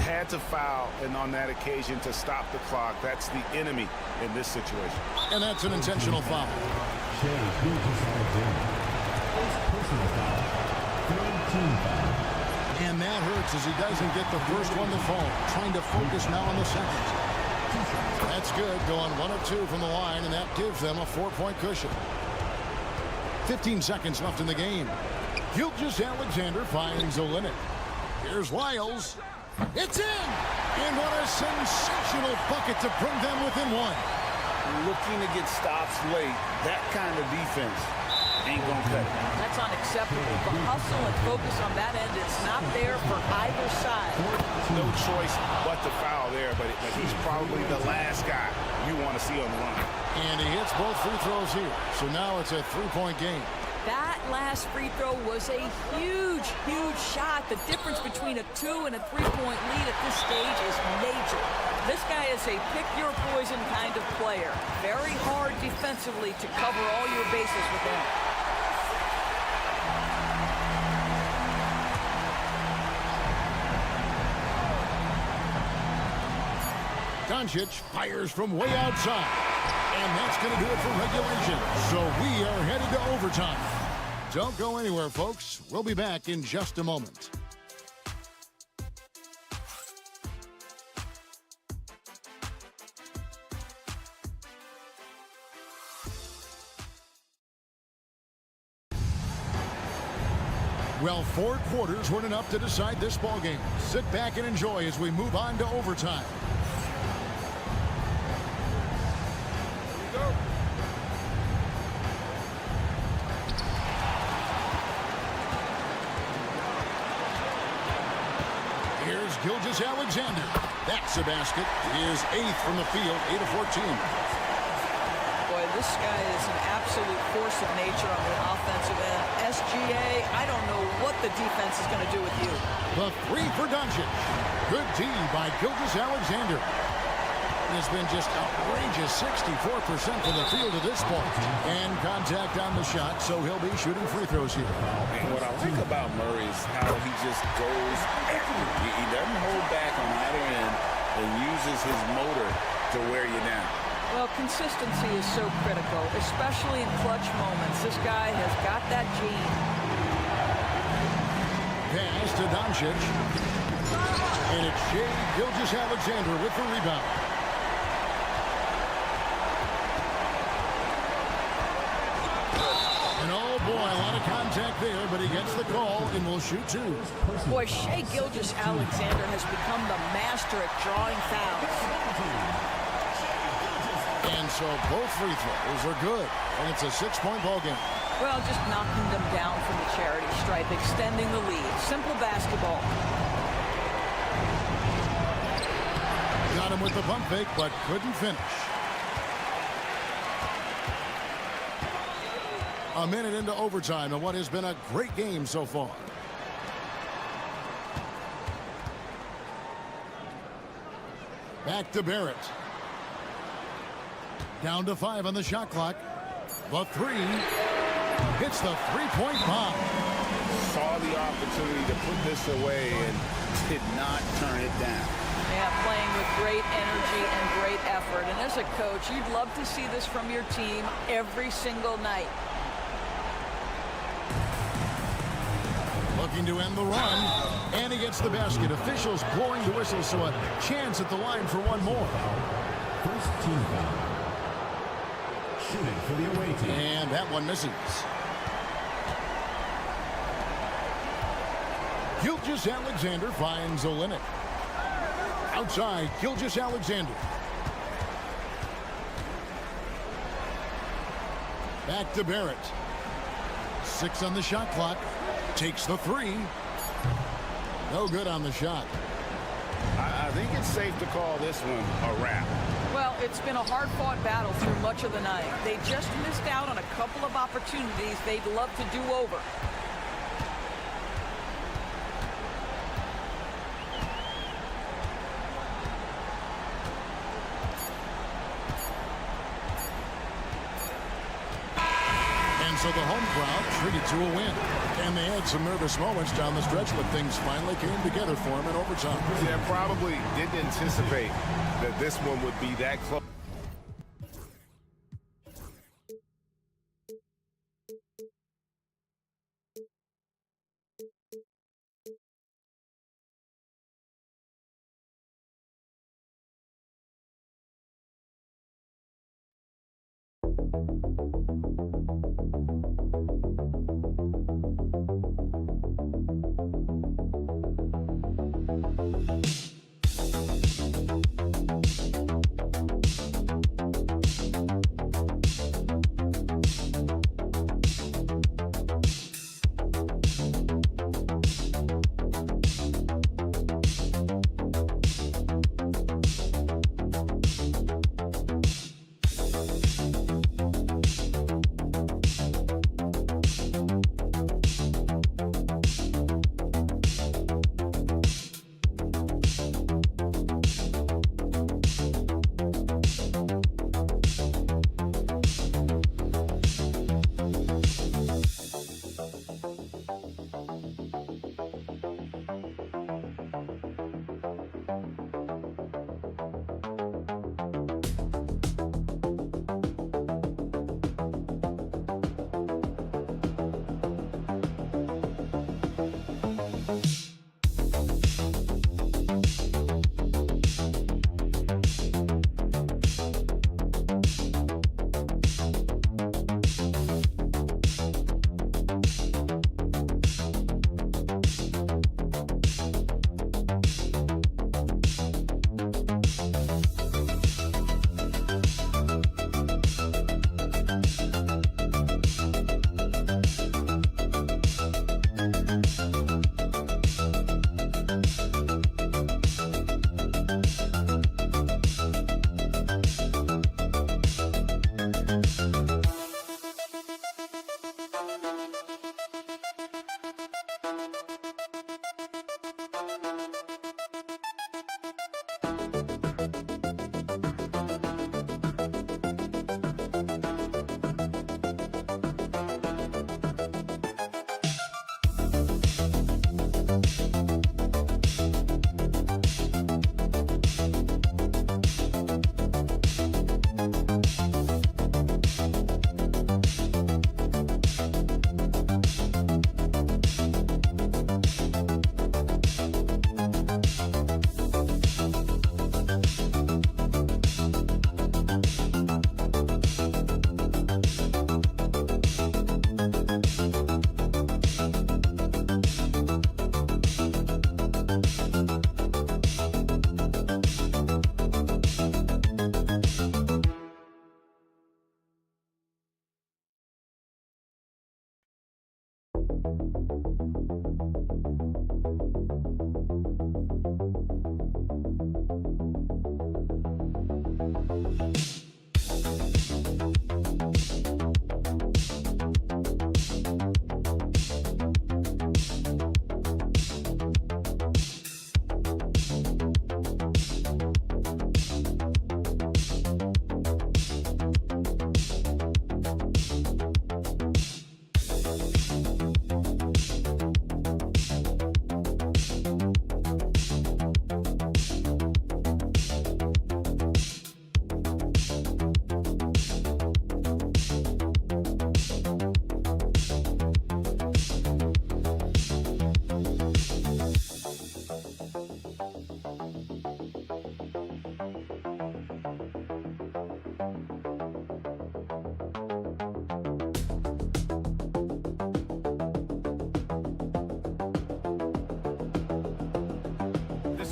Had to foul, and on that occasion to stop the clock. That's the enemy in this situation. And that's an intentional foul. And that hurts as he doesn't get the first one to fall. Trying to focus now on the second. That's good, going 1 of 2 from the line, and that gives them a 4-point cushion. 15 seconds left in the game. Gilgeous-Alexander finds a limit. Here's Lyles. It's in! And what a sensational bucket to bring them within 1. Looking to get stops late, that kind of defense ain't gonna cut it. That's unacceptable. The hustle and focus on that end is not there for either side. No choice but to foul there, but he's probably the last guy you want to see on the line. And he hits both free throws here. So now it's a 3-point game. That last free throw was a huge, huge shot. The difference between a 2- and a 3-point lead at this stage is major. This guy is a pick-your-poison kind of player. Very hard defensively to cover all your bases with him. Doncic fires from way outside. And that's going to do it for regulation. So we are headed to overtime. Don't go anywhere, folks. We'll be back in just a moment. Well, 4 quarters weren't enough to decide this ballgame. Sit back and enjoy as we move on to overtime. Here's Gilgeous-Alexander. That's a basket. His 8th from the field, 8 of 14. Boy, this guy is an absolute force of nature on the offensive end. SGA, I don't know what the defense is going to do with you. The 3 for Doncic. Good D by Gilgeous-Alexander. Has been just outrageous, 64% from the field at this point. And contact on the shot, so he'll be shooting free throws here. And what I like about Murray is how he just goes everywhere. He doesn't hold back on either end and uses his motor to wear you down. Well, consistency is so critical, especially in clutch moments. This guy has got that gene. Pass to Doncic. And it's Shai Gilgeous-Alexander with the rebound. And oh boy, a lot of contact there, but he gets the call and will shoot 2. Boy, Shai Gilgeous-Alexander has become the master at drawing fouls. And so both free throws are good. And it's a 6-point ball game. Well, just knocking them down from the charity stripe, extending the lead. Simple basketball. Got him with the pump fake, but couldn't finish. A minute into overtime and what has been a great game so far. Back to Barrett. Down to 5 on the shot clock. The 3 hits the 3-point bomb. Saw the opportunity to put this away and did not turn it down. Yeah, playing with great energy and great effort. And as a coach, you'd love to see this from your team every single night. Looking to end the run. And he gets the basket. Officials blowing the whistle, so a chance at the line for one more. First team foul. Shooting for the away team. And that one misses. Gilgeous-Alexander finds Olynyk. Outside, Gilgeous-Alexander. Back to Barrett. 6 on the shot clock. Takes the 3. No good on the shot. I think it's safe to call this one a wrap. Well, it's been a hard-fought battle through much of the night. They just missed out on a couple of opportunities they'd love to do over. And so the home crowd treated to a win. And they had some nervous moments down the stretch, but things finally came together for them in overtime. Yeah, probably didn't anticipate that this one would be that close.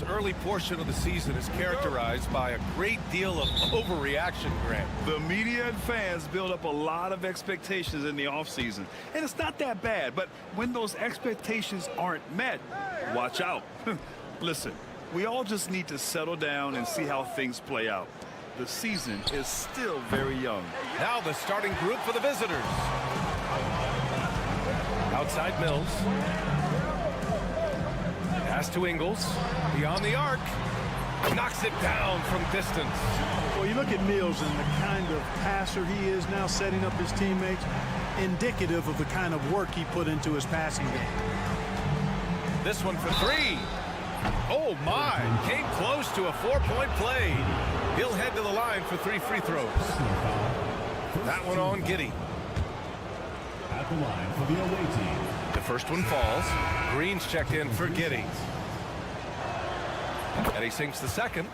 Early portion of the season is characterized by a great deal of overreaction, Grant. The media and fans build up a lot of expectations in the offseason, and it's not that bad, but when those expectations aren't met, watch out. Listen, we all just need to settle down and see how things play out. The season is still very young. Now the starting group for the visitors. Outside Mills. Pass to Ingles, beyond the arc, knocks it down from distance. Well, you look at Mills and the kind of passer he is now, setting up his teammates, indicative of the kind of work he put into his passing game. This one for three. Oh my, came close to a 4-point play. He'll head to the line for 3 free throws. That one on Giddey. At the line for the away team. The first one falls. Green's checked in for Giddey. And he sinks the second.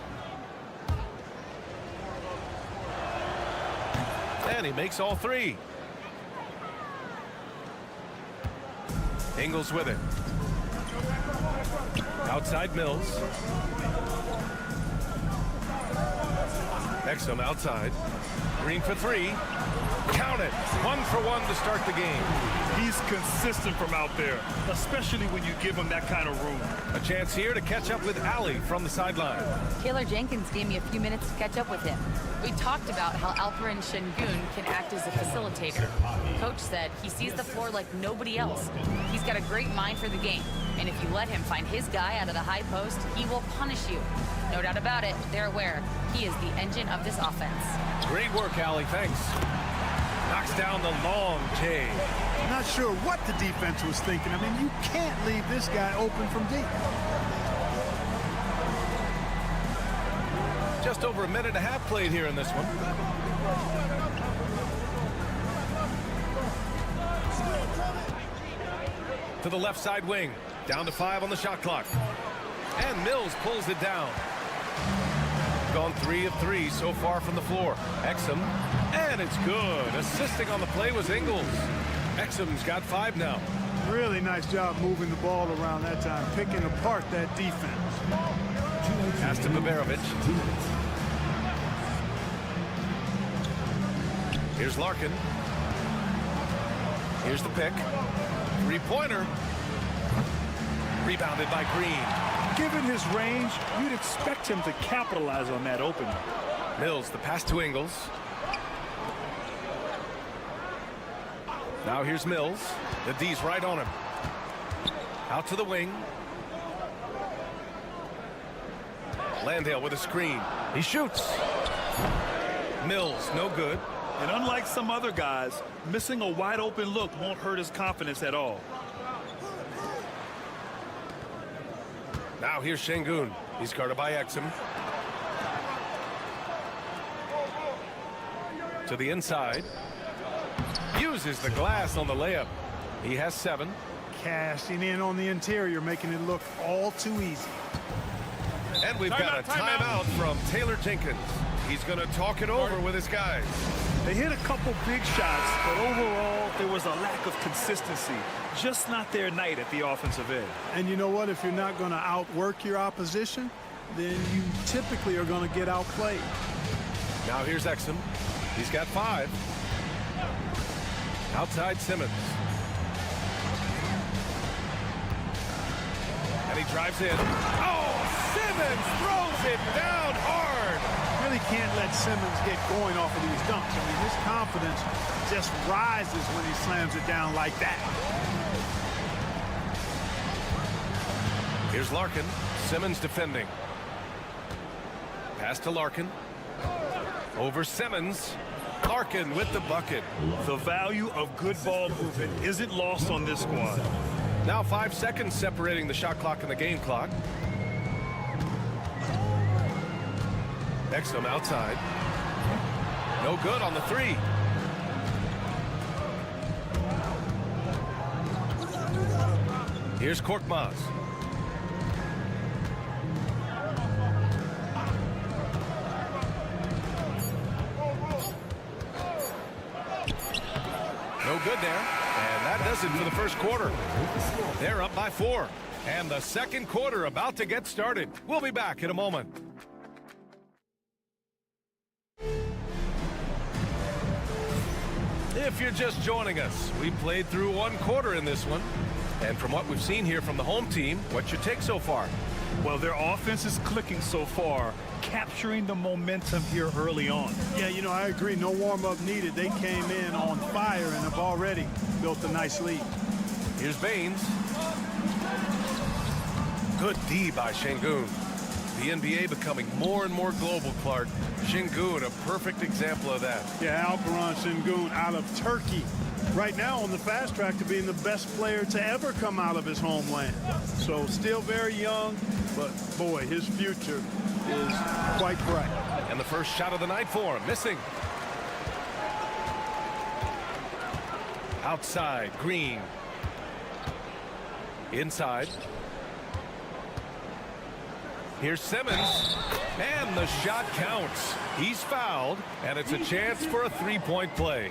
And he makes all 3. Ingles with it. Outside Mills. Exum outside. Green for 3. Count it. 1 for 1 to start the game. He's consistent from out there, especially when you give him that kind of room. A chance here to catch up with Allie from the sideline. Taylor Jenkins gave me a few minutes to catch up with him. We talked about how Alperen Şengün can act as a facilitator. Coach said he sees the floor like nobody else. He's got a great mind for the game, and if you let him find his guy out of the high post, he will punish you. No doubt about it, they're aware he is the engine of this offense. Great work, Allie. Thanks. Knocks down the long J. Not sure what the defense was thinking. I mean, you can't leave this guy open from deep. Just over a minute and a half played here in this one. To the left side wing. Down to 5 on the shot clock. And Mills pulls it down. Gone 3 of 3 so far from the floor. Exum. And it's good. Assisting on the play was Ingles. Exum's got 5 now. Really nice job moving the ball around that time, picking apart that defense. Pass to Baberovic. Here's Larkin. Here's the pick. 3-pointer. Rebounded by Green. Given his range, you'd expect him to capitalize on that opening. Mills, the pass to Ingles. Now here's Mills. The D's right on him. Out to the wing. Landale with a screen. He shoots. Mills, no good. And unlike some other guys, missing a wide open look won't hurt his confidence at all. Now here's Şengün. He's guarded by Exum. To the inside. Uses the glass on the layup. He has 7. Cashing in on the interior, making it look all too easy. And we've got a timeout from Taylor Jenkins. He's going to talk it over with his guys. They hit a couple big shots, but overall, there was a lack of consistency. Just not their night at the offensive end. And you know what? If you're not going to outwork your opposition, then you typically are going to get outplayed. Now here's Exum. He's got 5. Outside Simmons. drives in. Oh, Simmons throws it down hard. Really can't let Simmons get going off of these dunks. I mean, his confidence just rises when he slams it down like that. Here's Larkin. Simmons defending. Pass to Larkin. Over Simmons. Larkin with the bucket. The value of good ball movement isn't lost on this squad. Now 5 seconds separating the shot clock and the game clock. Exum outside. No good on the three. Here's Korkmaz. No good there. And that does it for the first quarter. They're up by 4. And the second quarter about to get started. We'll be back in a moment. If you're just joining us, we played through 1 quarter in this one. And from what we've seen here from the home team, what's your take so far? Well, their offense is clicking so far, capturing the momentum here early on. Yeah, you know, I agree. No warm-up needed. They came in on fire and have already built a nice lead. Here's Baines. Good D by Şengün. The NBA becoming more and more global, Clark. Şengün, a perfect example of that. Yeah, Alperen Şengün out of Turkey. Right now on the fast track to being the best player to ever come out of his homeland. So still very young, but boy, his future is quite bright. And the first shot of the night for him, missing. Outside, Green. Inside. Here's Simmons. And the shot counts. He's fouled, and it's a chance for a three-point play.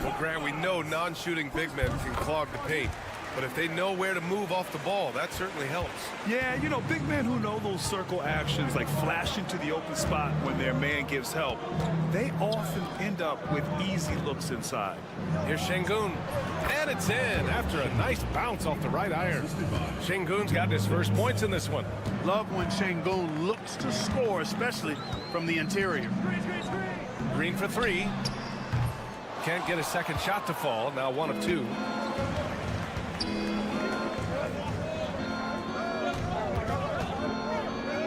Well, Grant, we know non-shooting big men can clog the paint. But if they know where to move off the ball, that certainly helps. Yeah, you know, big men who know those circle actions, like flashing to the open spot when their man gives help, they often end up with easy looks inside. Here's Şengün. And it's in after a nice bounce off the right iron. Şengün's got his first points in this one. Love when Şengün looks to score, especially from the interior. Green for 3. Can't get a second shot to fall. Now 1 of 2.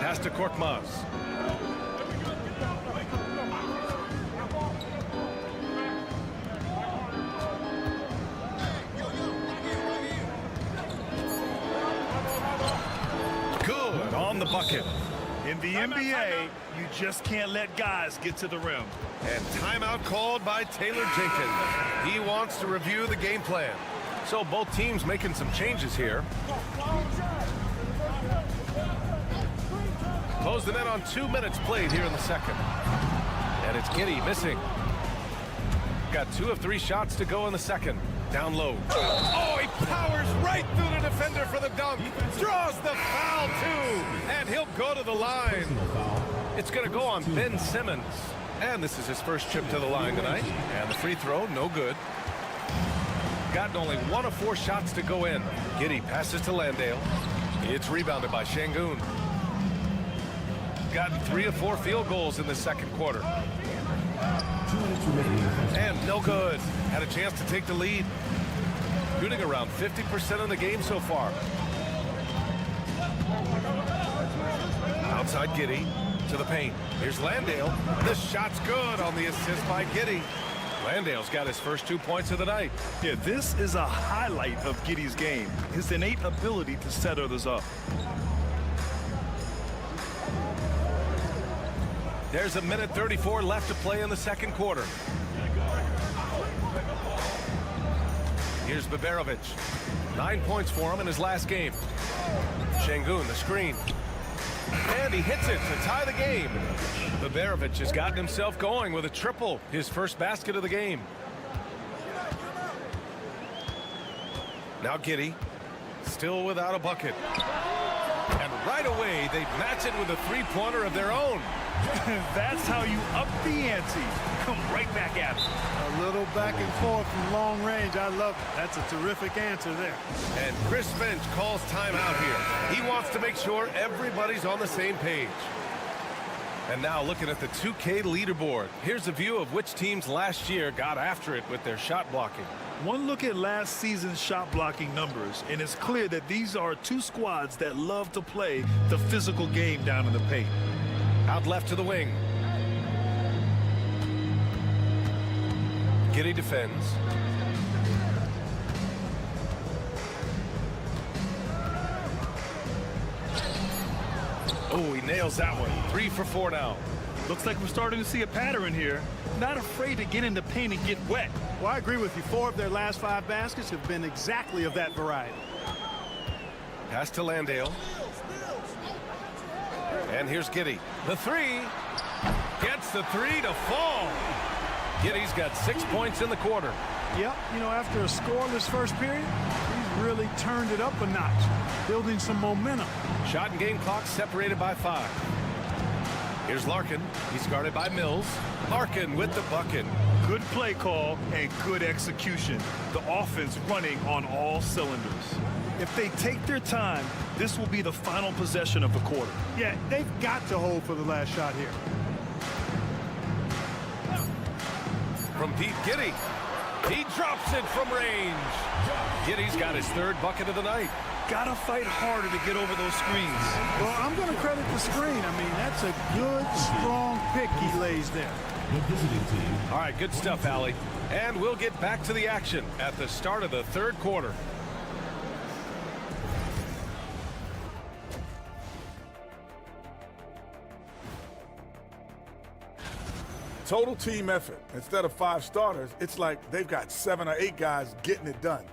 Pass to Korkmaz. Good on the bucket. In the NBA, you just can't let guys get to the rim. And timeout called by Taylor Jenkins. He wants to review the game plan. So both teams making some changes here. Close them in on 2 minutes played here in the second. And it's Giddey missing. Got 2 of 3 shots to go in the second. Down low. Oh, he powers right through the defender for the dunk. Draws the foul, too. And he'll go to the line. It's going to go on Ben Simmons. And this is his first trip to the line tonight. And the free throw, no good. Gotten only 1 of 4 shots to go in. Giddey passes to Landale. It's rebounded by Şengün. Gotten 3 of 4 field goals in the second quarter. And no good. Had a chance to take the lead. Shooting around 50% of the game so far. Outside Giddey to the paint. Here's Landale. The shot's good on the assist by Giddey. Landale's got his first 2 points of the night. Yeah, this is a highlight of Giddey's game. His innate ability to set others up. There's a minute 34 left to play in the second quarter. Here's Baberovic. 9 points for him in his last game. Şengün, the screen. And he hits it to tie the game. Baberovic has gotten himself going with a triple, his first basket of the game. Now Giddey, still without a bucket. And Right away, they match it with a three-pointer of their own. That's how you up the ante. Come right back at it. A little back and forth from long range. I love it. That's a terrific answer there. And Chris Finch calls timeout here. He wants to make sure everybody's on the same page. And now looking at the 2K leaderboard, here's a view of which teams last year got after it with their shot blocking. One look at last season's shot blocking numbers, and it's clear that these are two squads that love to play the physical game down in the paint. Out left to the wing. Giddey defends. Oh, he nails that one. 3 for 4 now. Looks like we're starting to see a pattern here. Not afraid to get in the paint and get wet. Well, I agree with you. 4 of their last 5 baskets have been exactly of that variety. Pass to Landale. And here's Giddey. The 3. Gets the 3 to fall. Giddey's got 6 points in the quarter. Yep, you know, after a scoreless first period, he's really turned it up a notch, building some momentum. Shot and game clock separated by 5. Here's Larkin. He's guarded by Mills. Larkin with the bucket. Good play call and good execution. The offense running on all cylinders. If they take their time, this will be the final possession of the quarter. Yeah, they've got to hold for the last shot here. From Pete Giddey. He drops it from range. Giddey's got his 3rd bucket of the night. Gotta fight harder to get over those screens. Well, I'm going to credit the screen. I mean, that's a good, strong pick he lays there. The visiting team. All right, good stuff, Allie. And we'll get back to the action at the start of the 3rd quarter. Total team effort. Instead of 5 starters, it's like they've got 7 or 8 guys getting it done.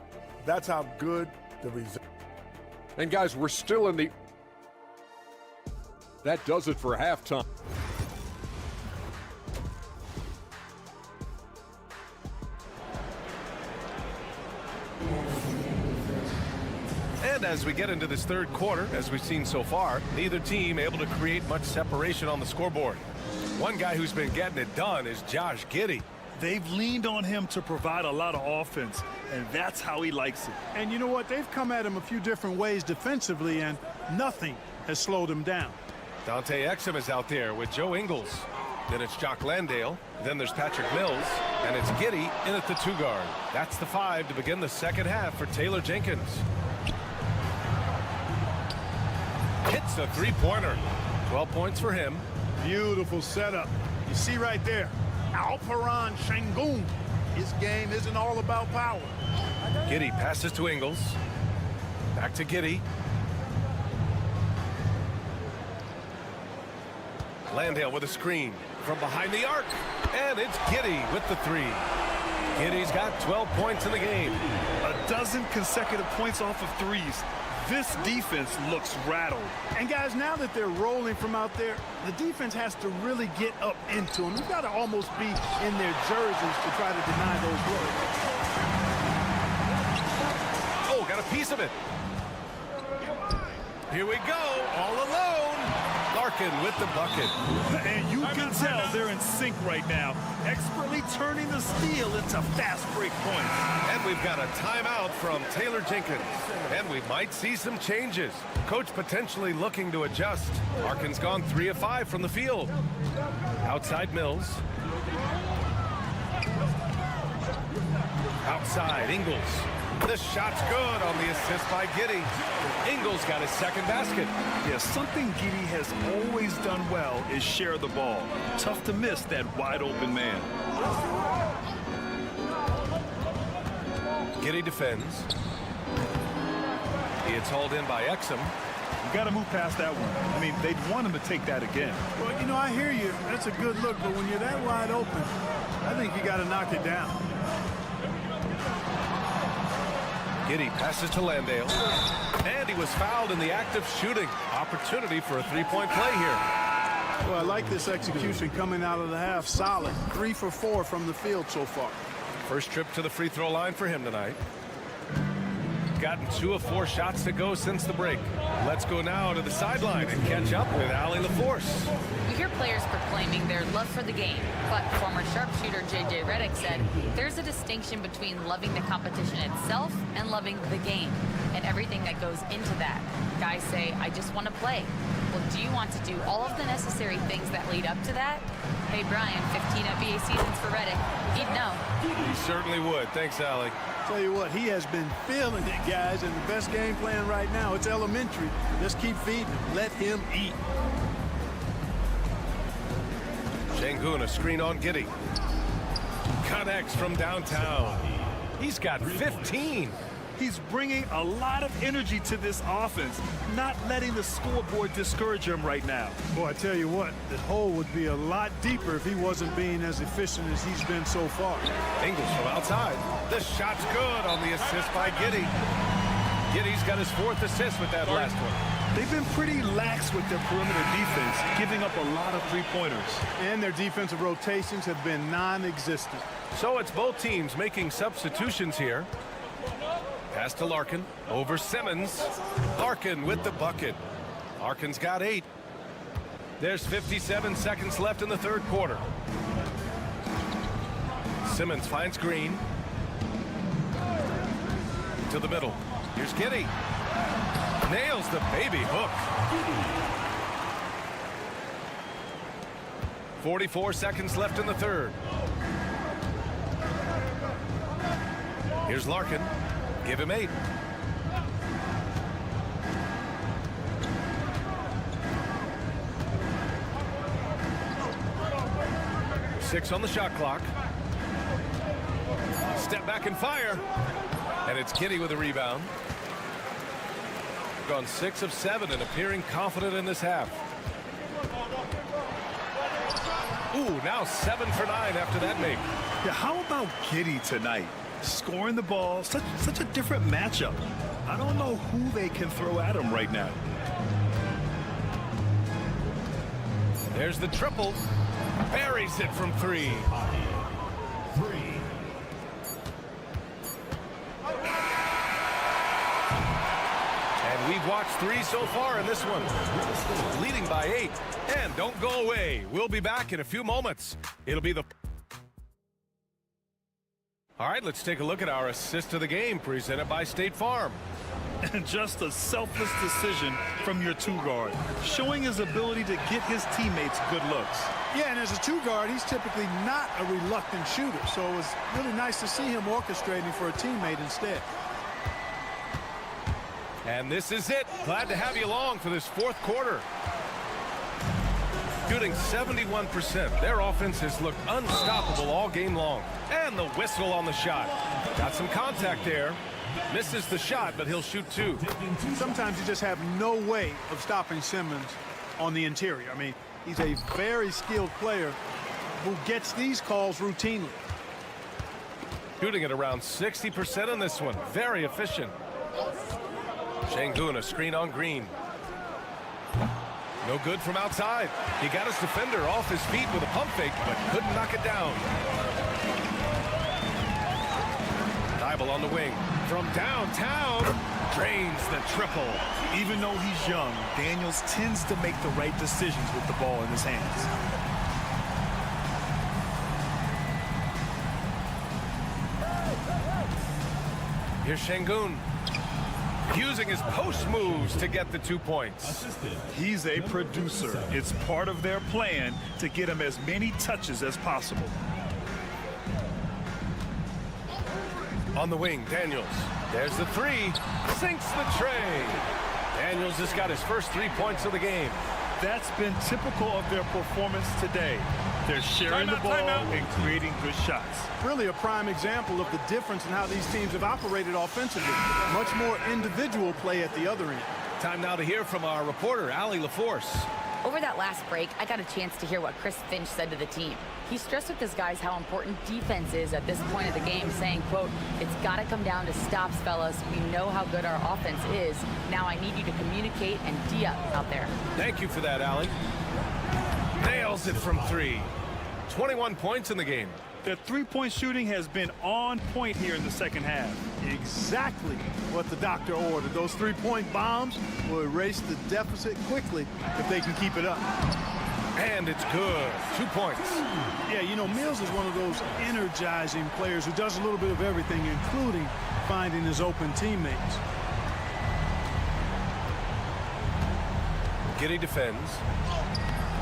That's how good the result. And guys, we're still in the... That does it for halftime. And as we get into this 3rd quarter, as we've seen so far, neither team able to create much separation on the scoreboard. One guy who's been getting it done is Josh Giddey. They've leaned on him to provide a lot of offense, and that's how he likes it. And you know what? They've come at him a few different ways defensively, and nothing has slowed him down. Dante Exum is out there with Joe Ingles. Then it's Jock Landale. Then there's Patrick Mills. And it's Giddey in at the 2 guard. That's the 5 to begin the 2nd half for Taylor Jenkins. Hits the 3-pointer. 12 points for him. Beautiful setup. You see right there, Alperon Şengün. His game isn't all about power. Giddey passes to Ingles. Back to Giddey. Landale with a screen from behind the arc. And it's Giddey with the 3. Giddey's got 12 points in the game. A dozen consecutive points off of threes. This defense looks rattled. And guys, now that they're rolling from out there, the defense has to really get up into them. You've got to almost be in their jerseys to try to deny those looks. Oh, got a piece of it. Here we go, all alone. Larkin with the bucket. And you can tell they're in sync right now, expertly turning the steal into fast break points. And we've got a timeout from Taylor Jenkins. And we might see some changes. Coach potentially looking to adjust. Larkin's gone 3 of 5 from the field. Outside Mills. Outside Ingles. The shot's good on the assist by Giddey. Ingles got his 2nd basket. Yeah, something Giddey has always done well is share the ball. Tough to miss that wide open man. Giddey defends. He gets hauled in by Exum. You got to move past that one. I mean, they'd want him to take that again. Well, you know, I hear you. That's a good look, but when you're that wide open, I think you got to knock it down. Giddey passes to Landale. And he was fouled in the act of shooting. Opportunity for a 3-point play here. Well, I like this execution coming out of the half. Solid. 3 for 4 from the field so far. First trip to the free throw line for him tonight. gotten 2 of 4 shots to go since the break. Let's go now to the sideline and catch up with Allie LaForce. We hear players proclaiming their love for the game, but former sharpshooter J.J. Redick said there's a distinction between loving the competition itself and loving the game and everything that goes into that. Guys say, I just want to play. Well, do you want to do all of the necessary things that lead up to that? Hey, Brian, 15 NBA seasons for Redick. He'd know. He certainly would. Thanks, Allie. Tell you what, he has been feeling it, guys, and the best game plan right now, it's elementary. Just keep feeding him. Let him eat. Şengün, a screen on Giddey. Connects from downtown. He's got 15. He's bringing a lot of energy to this offense, not letting the scoreboard discourage him right now. Boy, I tell you what, the hole would be a lot deeper if he wasn't being as efficient as he's been so far. Ingles from outside. The shot's good on the assist by Giddey. Giddey's got his 4th assist with that last one. They've been pretty lax with their perimeter defense, giving up a lot of three-pointers. And their defensive rotations have been non-existent. So it's both teams making substitutions here. Pass to Larkin, over Simmons. Larkin with the bucket. Larkin's got 8. There's 57 seconds left in the 3rd quarter. Simmons finds Green. To the middle. Here's Giddey. Nails the baby hook. 44 seconds left in the 3rd. Here's Larkin. Give him 8. Six on the shot clock. Step back and fire. And it's Giddey with a rebound. Gone 6 of 7 and appearing confident in this half. Ooh, now 7 for 9 after that make. Yeah, how about Giddey tonight? Scoring the ball, such a different matchup. I don't know who they can throw at him right now. There's the triple. Buries it from 3. And we've watched 3 so far in this one. Leading by 8. And don't go away. We'll be back in a few moments. It'll be the... All right, let's take a look at our assist of the game presented by State Farm. And just a selfless decision from your 2-guard, showing his ability to get his teammates good looks. Yeah, and as a 2-guard, he's typically not a reluctant shooter, so it was really nice to see him orchestrating for a teammate instead. And this is it. Glad to have you along for this 4th quarter. Shooting 71%. Their offense has looked unstoppable all game long. And the whistle on the shot. Got some contact there. Misses the shot, but he'll shoot 2. Sometimes you just have no way of stopping Simmons on the interior. I mean, he's a very skilled player who gets these calls routinely. Shooting at around 60% in this one. Very efficient. Şengün, a screen on Green. No good from outside. He got his defender off his feet with a pump fake, but couldn't knock it down. Thibault on the wing. From downtown, drains the triple. Even though he's young, Daniels tends to make the right decisions with the ball in his hands. Here's Şengün. Using his post moves to get the 2 points. He's a producer. It's part of their plan to get him as many touches as possible. On the wing, Daniels. There's the 3. Sinks the tray. Daniels has got his first 3 points of the game. That's been typical of their performance today. They're sharing the ball and creating good shots. Really a prime example of the difference in how these teams have operated offensively. Much more individual play at the other end. Time now to hear from our reporter, Allie LaForce. Over that last break, I got a chance to hear what Chris Finch said to the team. He stressed with his guys how important defense is at this point of the game, saying, quote, it's got to come down to stops, fellas. We know how good our offense is. Now I need you to communicate and D-up out there. Thank you for that, Allie. Nails it from 3. 21 points in the game. Their three-point shooting has been on point here in the second half. Exactly what the doctor ordered. Those three-point bombs will erase the deficit quickly if they can keep it up. And it's good. 2 points. Yeah, you know, Mills is one of those energizing players who does a little bit of everything, including finding his open teammates. Giddey defends.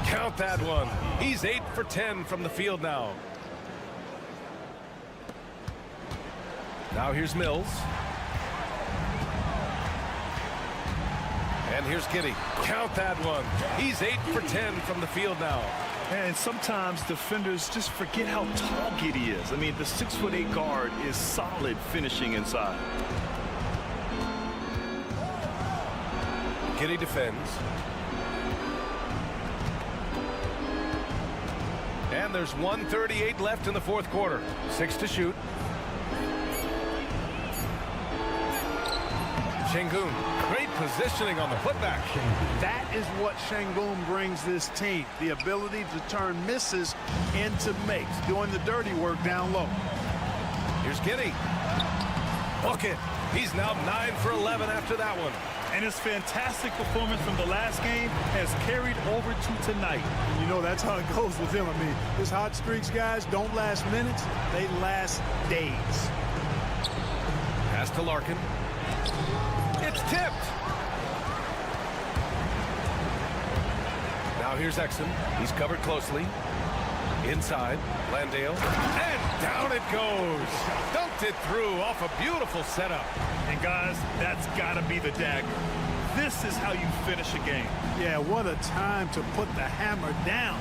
Count that one. He's 8 for 10 from the field now. Now here's Mills. And here's Giddey. Count that one. He's 8 for 10 from the field now. And sometimes defenders just forget how tall Giddey is. I mean, the 6'8" guard is solid finishing inside. Giddey defends. And there's 1:38 left in the fourth quarter. 6 to shoot. Şengün, great positioning on the putback. That is what Şengün brings this team, the ability to turn misses into makes, doing the dirty work down low. Here's Giddey. Bucket. He's now 9 for 11 after that one. And his fantastic performance from the last game has carried over to tonight. And you know, that's how it goes with him. I mean, his hot streaks, guys, don't last minutes. They last days. Pass to Larkin. It's tipped. Now here's Exum. He's covered closely. Inside, Landale. And down it goes. Dumped it through off a beautiful setup. And guys, that's got to be the dagger. This is how you finish a game. Yeah, what a time to put the hammer down.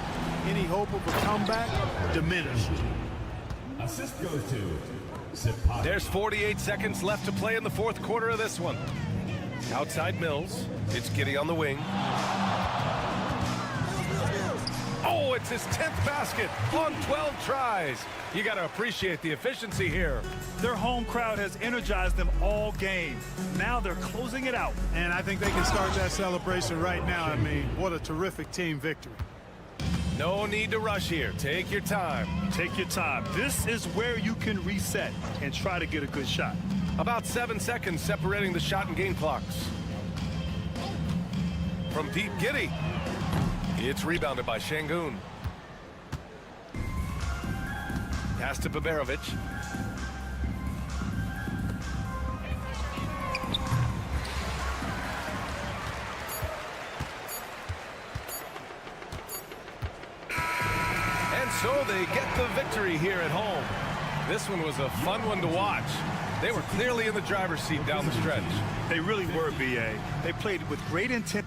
Any hope of a comeback diminished. Assist goes to Sporty. There's 48 seconds left to play in the fourth quarter of this one. Outside Mills. It's Giddey on the wing. Oh, it's his 10th basket on 12 tries. You got to appreciate the efficiency here. Their home crowd has energized them all game. Now they're closing it out. And I think they can start that celebration right now. I mean, what a terrific team victory. No need to rush here. Take your time. Take your time. This is where you can reset and try to get a good shot. About 7 seconds separating the shot and game clocks. From deep, Giddey. It's rebounded by Şengün. Pass to Baberovic. And so they get the victory here at home. This one was a fun one to watch. They were clearly in the driver's seat down the stretch. They really were, B.A. They played with great intent.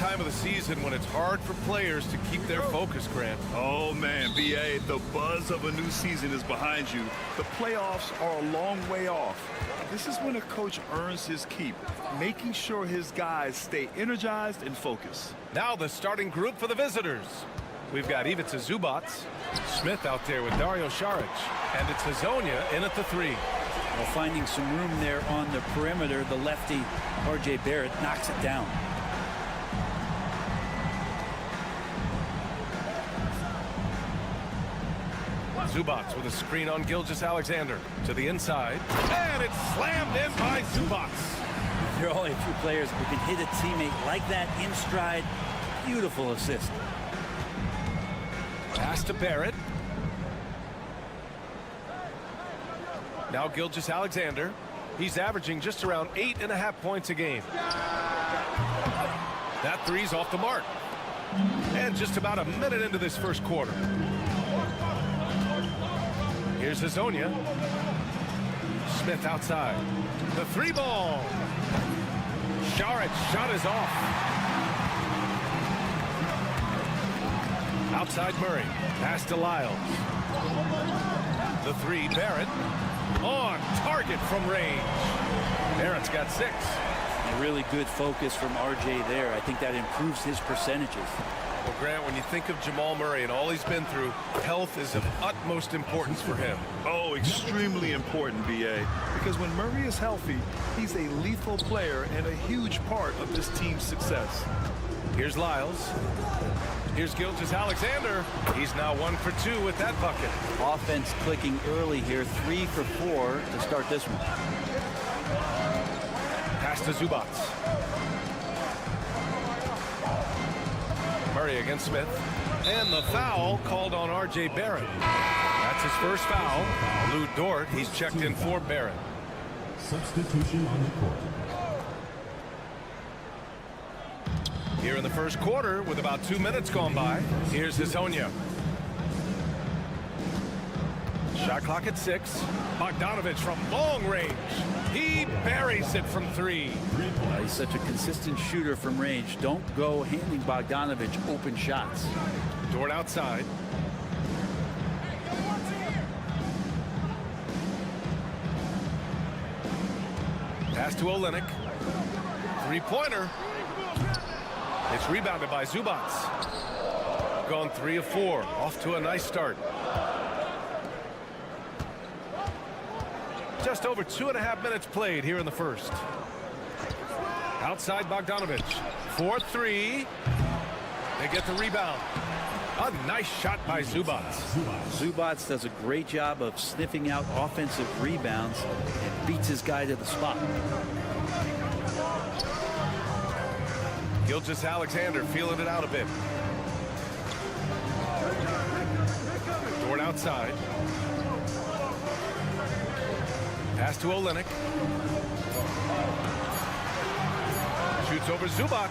time of the season when it's hard for players to keep their focus, Grant. Oh, man, B.A., the buzz of a new season is behind you. The playoffs are a long way off. This is when a coach earns his keep, making sure his guys stay energized and focused. Now the starting group for the visitors. We've got Ivica Zubac, Smith out there with Dario Saric, and it's Hazonia in at the 3. Well, finding some room there on the perimeter, the lefty R.J. Barrett knocks it down. Zubac with a screen on Gilgeous-Alexander to the inside, and it's slammed in by Zubac. There are only a few players who can hit a teammate like that in stride. Beautiful assist. Pass to Barrett. Now Gilgeous-Alexander. He's averaging just around 8.5 points a game. That three's off the mark. And just about a minute into this first quarter. Here's Hazonia. Smith outside. The 3 ball. Saric's shot is off. Outside Murray. Pass to Lyles. The 3, Barrett. On target from range. Barrett's got 6. A really good focus from RJ there. I think that improves his percentages. Well, Grant, when you think of Jamal Murray and all he's been through, health is of utmost importance for him. Oh, extremely important, B.A., because when Murray is healthy, he's a lethal player and a huge part of this team's success. Here's Lyles. Here's Gilgeous-Alexander. He's now 1 for 2 with that bucket. Offense clicking early here, 3 for 4 to start this one. Pass to Zubac. Murray against Smith. And the foul called on R.J. Barrett. That's his first foul. Lou Dort, he's checked in for Barrett. Substitution on the court. Here in the first quarter, with about 2 minutes gone by, here's Hazonia. Shot clock at 6. Bogdanovich from long range. He buries it from 3. He's such a consistent shooter from range. Don't go handing Bogdanovich open shots. Dort outside. Pass to Olynyk. 3-pointer. It's rebounded by Zubac. Gone 3 of 4. Off to a nice start. Just over 2.5 minutes played here in the first. Outside Bogdanovich. 4-3. They get the rebound. A nice shot by Zubac. Zubac does a great job of sniffing out offensive rebounds and beats his guy to the spot. Gilgeous-Alexander feeling it out a bit. Dort outside. Pass to Olynyk. Shoots over Zubac.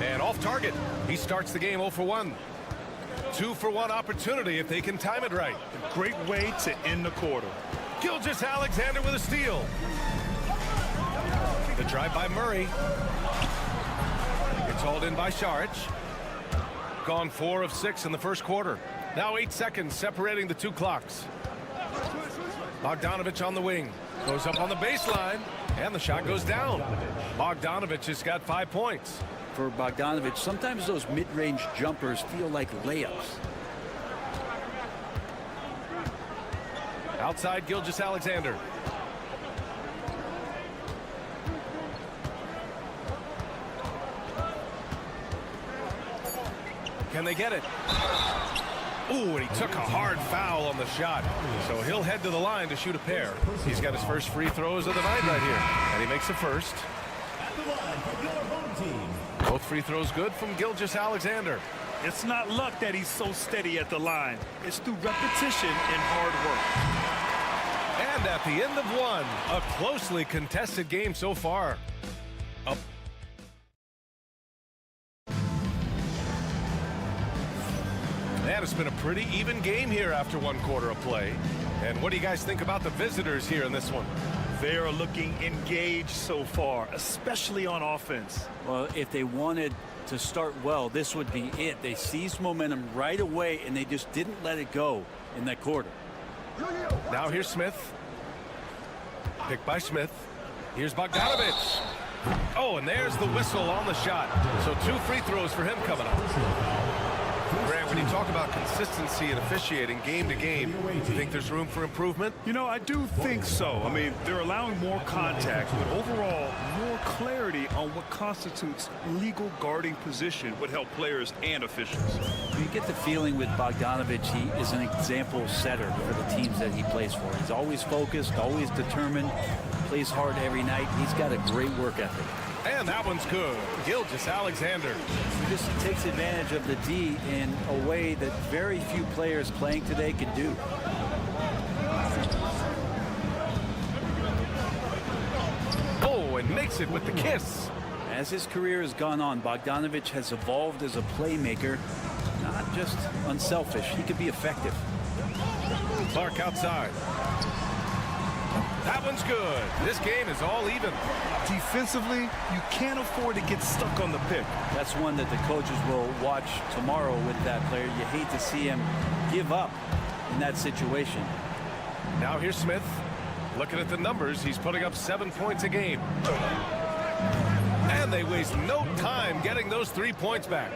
And off target. He starts the game 0 for 1. 2 for 1 opportunity if they can time it right. Great way to end the quarter. Gilgeous-Alexander with a steal. The drive by Murray. It's hauled in by Saric. Gone 4 of 6 in the first quarter. Now 8 seconds separating the 2 clocks. Bogdanovich on the wing. Goes up on the baseline. And the shot goes down. Bogdanovich has got 5 points. For Bogdanovich, sometimes those mid-range jumpers feel like layups. Outside Gilgeous-Alexander. Can they get it? Ooh, and he took a hard foul on the shot. So he'll head to the line to shoot a pair. He's got his first free throws of the night right here. And he makes the first. Both free throws good from Gilgeous-Alexander. It's not luck that he's so steady at the line. It's through repetition and hard work. And at the end of 1, a closely contested game so far. Up. And it's been a pretty even game here after 1 quarter of play. And what do you guys think about the visitors here in this one? They are looking engaged so far, especially on offense. Well, if they wanted to start well, this would be it. They seized momentum right away, and they just didn't let it go in that quarter. Now here's Smith. Picked by Smith. Here's Bogdanovic. Oh, and there's the whistle on the shot. So 2 free throws for him coming up. Grant, when you talk about consistency and officiating game to game, do you think there's room for improvement? You know, I do think so. I mean, they're allowing more contact, but overall, more clarity on what constitutes legal guarding position would help players and officials. You get the feeling with Bogdanovic, he is an example setter for the teams that he plays for. He's always focused, always determined, plays hard every night. He's got a great work ethic. And that one's good. Gilgeous-Alexander. He just takes advantage of the D in a way that very few players playing today can do. Oh, and makes it with the kiss. As his career has gone on, Bogdanovic has evolved as a playmaker, not just unselfish. He could be effective. Clark outside. That one's good. This game is all even. Defensively, you can't afford to get stuck on the pick. That's one that the coaches will watch tomorrow with that player. You hate to see him give up in that situation. Now here's Smith. Looking at the numbers, he's putting up 7 points a game. And they waste no time getting those 3 points back.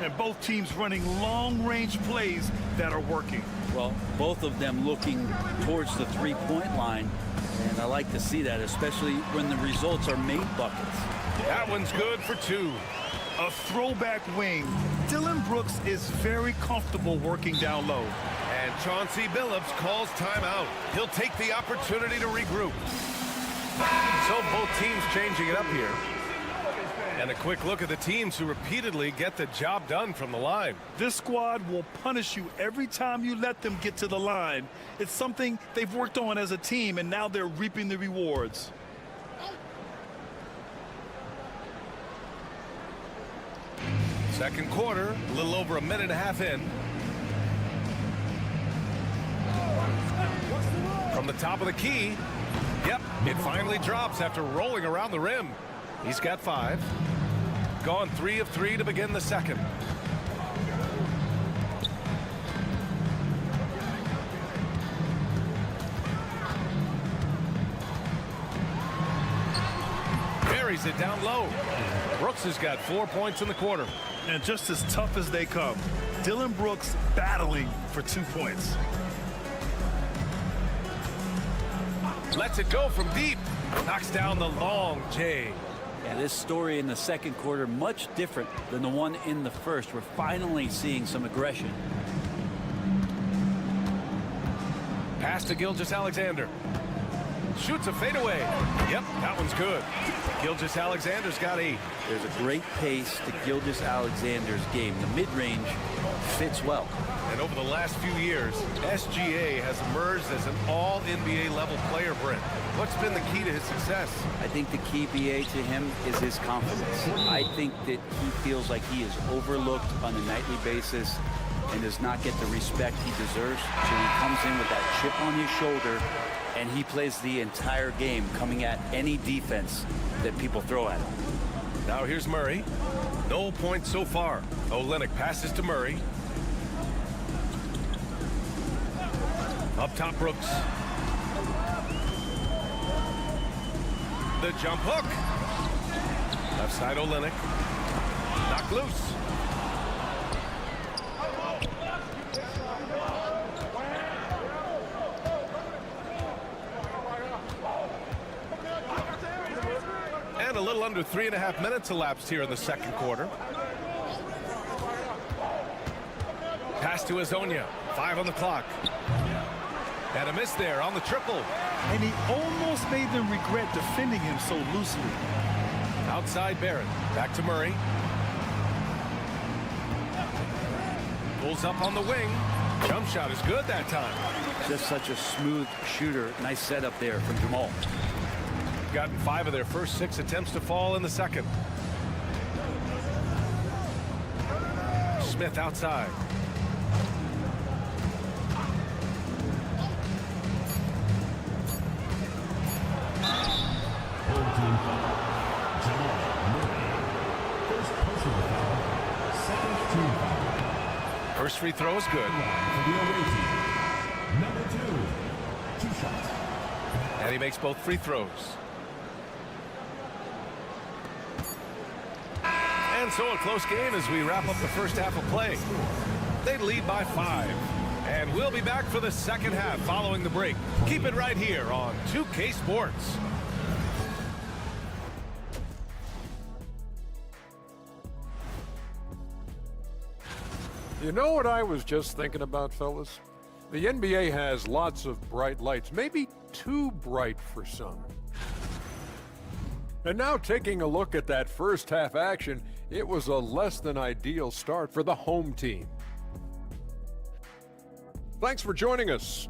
And both teams running long-range plays that are working. Well, both of them looking towards the three-point line. And I like to see that, especially when the results are made buckets. That one's good for 2. A throwback wing. Dylan Brooks is very comfortable working down low. And Chauncey Billups calls timeout. He'll take the opportunity to regroup. So both teams changing it up here. And a quick look at the teams who repeatedly get the job done from the line. This squad will punish you every time you let them get to the line. It's something they've worked on as a team, and now they're reaping the rewards. Second quarter, a little over a minute and a half in. From the top of the key. Yep, it finally drops after rolling around the rim. He's got 5. Gone 3 of 3 to begin the second. Buries it down low. Brooks has got 4 points in the quarter. And just as tough as they come, Dylan Brooks battling for 2 points. Lets it go from deep. Knocks down the long J. Yeah, this story in the second quarter much different than the one in the first. We're finally seeing some aggression. Pass to Gilgeous-Alexander. Shoots a fadeaway. Yep, that one's good. Gilgeous-Alexander's got 8. There's a great pace to Gilgeous-Alexander's game. The mid-range fits well. And over the last few years, SGA has emerged as an all-NBA level player, Brent. What's been the key to his success? I think the key, BA, to him is his confidence. I think that he feels like he is overlooked on a nightly basis and does not get the respect he deserves. So he comes in with that chip on his shoulder, and he plays the entire game, coming at any defense that people throw at him. Now here's Murray. No points so far. Olynyk passes to Murray. Up top, Brooks. The jump hook. Left side, Olynyk. Knocked loose. And a little under 3.5 minutes elapsed here in the second quarter. Pass to Azonia. 5 on the clock. And a miss there on the triple. And he almost made them regret defending him so loosely. Outside Barrett. Back to Murray. Pulls up on the wing. Jump shot is good that time. Just such a smooth shooter. Nice setup there from Jamal. Gotten 5 of their first 6 attempts to fall in the second. Smith outside. foul. Jamal Murray. First personal foul. Second team foul. First free throw is good. For the away team. Number 2. 2 shots. And he makes both free throws. And so a close game as we wrap up the first half of play. They lead by 5. And we'll be back for the second half following the break. Keep it right here on 2K Sports. You know what I was just thinking about, fellas? The NBA has lots of bright lights, maybe too bright for some. And now taking a look at that first half action, it was a less than ideal start for the home team. Thanks for joining us.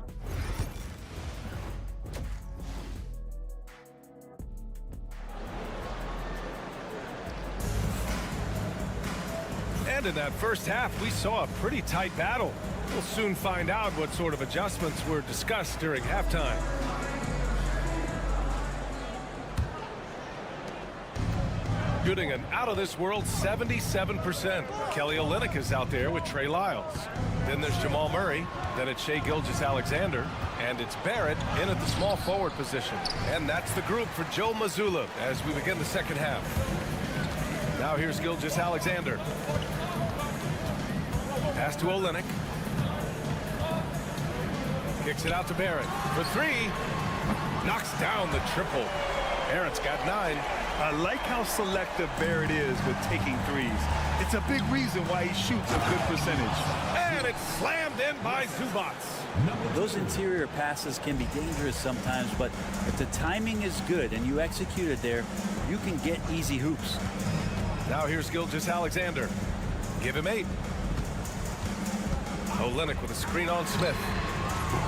And in that first half, we saw a pretty tight battle. We'll soon find out what sort of adjustments were discussed during halftime. Shooting an out-of-this-world 77%. Kelly Olynyk is out there with Trey Lyles. Then there's Jamal Murray. Then it's Shai Gilgeous-Alexander. And it's Barrett in at the small forward position. And that's the group for Joe Mazzulla as we begin the second half. Now here's Gilgeous-Alexander. Pass to Olynyk. Kicks it out to Barrett for 3. Knocks down the triple. Barrett's got 9. I like how selective Barrett is with taking threes. It's a big reason why he shoots a good percentage. And it's slammed in by Zubac. Those interior passes can be dangerous sometimes, but if the timing is good and you execute it there, you can get easy hoops. Now here's Gilgeous-Alexander. Give him 8. Olynyk with a screen on Smith.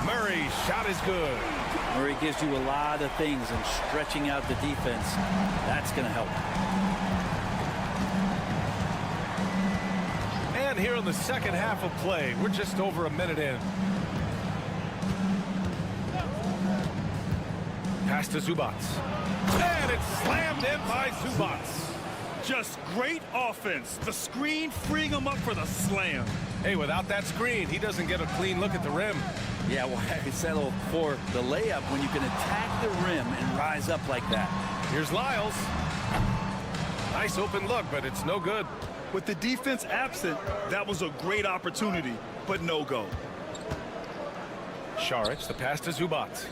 Murray's shot is good. Murray gives you a lot of things, and stretching out the defense, that's going to help. And here in the second half of play, we're just over a minute in. Pass to Zubac. And it's slammed in by Zubac. Just great offense. The screen freeing him up for the slam. Hey, without that screen, he doesn't get a clean look at the rim. Yeah, well, I could settle for the layup when you can attack the rim and rise up like that. Here's Lyles. Nice open look, but it's no good. With the defense absent, that was a great opportunity, but no go. Šarić, the pass to Zubac.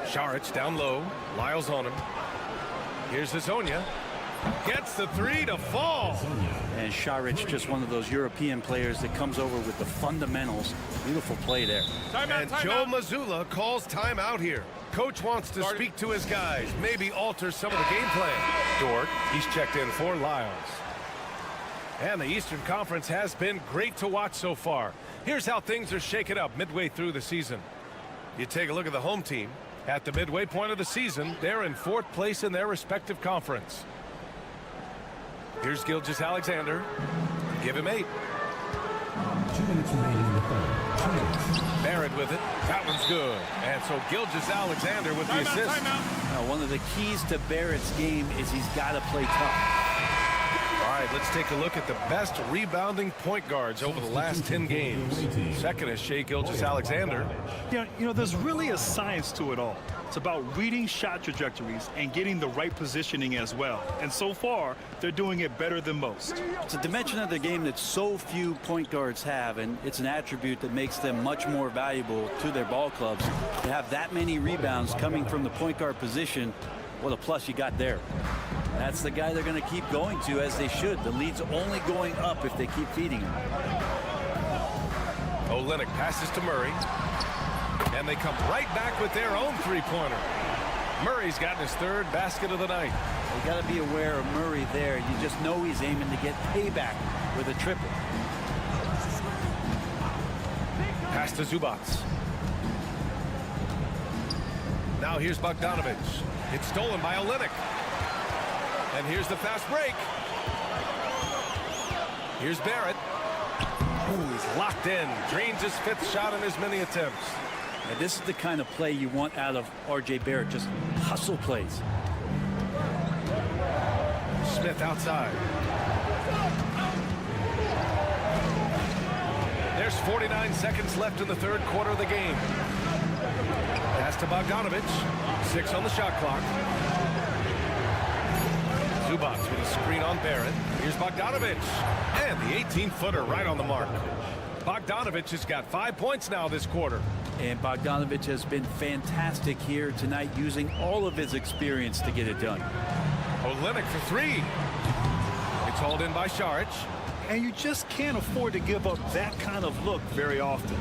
Šarić down low. Lyles on him. Here's Hazonia. Gets the 3 to fall. And Šarić, just one of those European players that comes over with the fundamentals. Beautiful play there. And Joe Mazzulla calls timeout here. Coach wants to speak to his guys, maybe alter some of the game plan. Dort, he's checked in for Lyles. And the Eastern Conference has been great to watch so far. Here's how things are shaken up midway through the season. You take a look at the home team. At the midway point of the season, they're in 4th place in their respective conference. Here's Gilgeous-Alexander. Give him 8. 2 minutes remaining in the third. 2 minutes. Barrett with it. That one's good. And so Gilgeous-Alexander with the assist. Now, one of the keys to Barrett's game is he's got to play tough. All right, let's take a look at the best rebounding point guards over the last 10 games. Second is Shai Gilgeous-Alexander. You know, there's really a science to it all. It's about reading shot trajectories and getting the right positioning as well. And so far, they're doing it better than most. It's a dimension of the game that so few point guards have, and it's an attribute that makes them much more valuable to their ball clubs. To have that many rebounds coming from the point guard position, what a plus you got there. That's the guy they're going to keep going to, as they should. The lead's only going up if they keep feeding him. Olynyk passes to Murray. And they come right back with their own three-pointer. Murray's gotten his 3rd basket of the night. You got to be aware of Murray there. You just know he's aiming to get payback with a triple. Pass to Zubac. Now here's Bogdanovic. It's stolen by Olynyk. And here's the fast break. Here's Barrett. Ooh, he's locked in. Drains his 5th shot in as many attempts. And this is the kind of play you want out of R.J. Barrett, just hustle plays. Smith outside. There's 49 seconds left in the third quarter of the game. Pass to Bogdanovich. 6 on the shot clock. Zubac with a screen on Barrett. Here's Bogdanovich. And the 18-footer right on the mark. Bogdanovich has got 5 points now this quarter. And Bogdanovich has been fantastic here tonight, using all of his experience to get it done. Olynyk for 3. It's hauled in by Saric. And you just can't afford to give up that kind of look very often.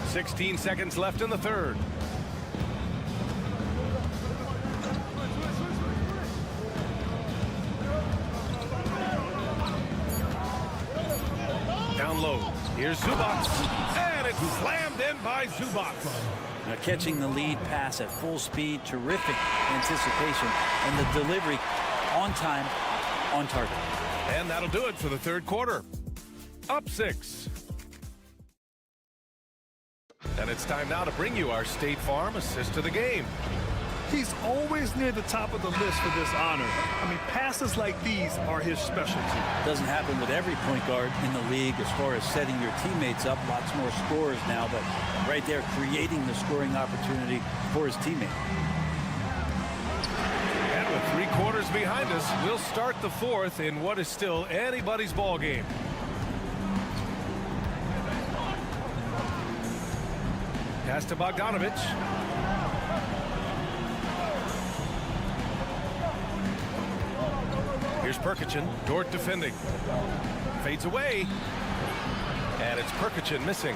16 seconds left in the third. Down low. Here's Zubac. And it's slammed in by Zubac. Now catching the lead pass at full speed, terrific anticipation, and the delivery on time, on target. And that'll do it for the third quarter. Up 6. And it's time now to bring you our State Farm assist of the game. He's always near the top of the list for this honor. I mean, passes like these are his specialty. Doesn't happen with every point guard in the league as far as setting your teammates up. Lots more scorers now, but right there creating the scoring opportunity for his teammate. And with 3 quarters behind us, we'll start the fourth in what is still anybody's ball game. Pass to Bogdanovich. Here's Perkichin. Dort defending. Fades away. And it's Perkichin missing.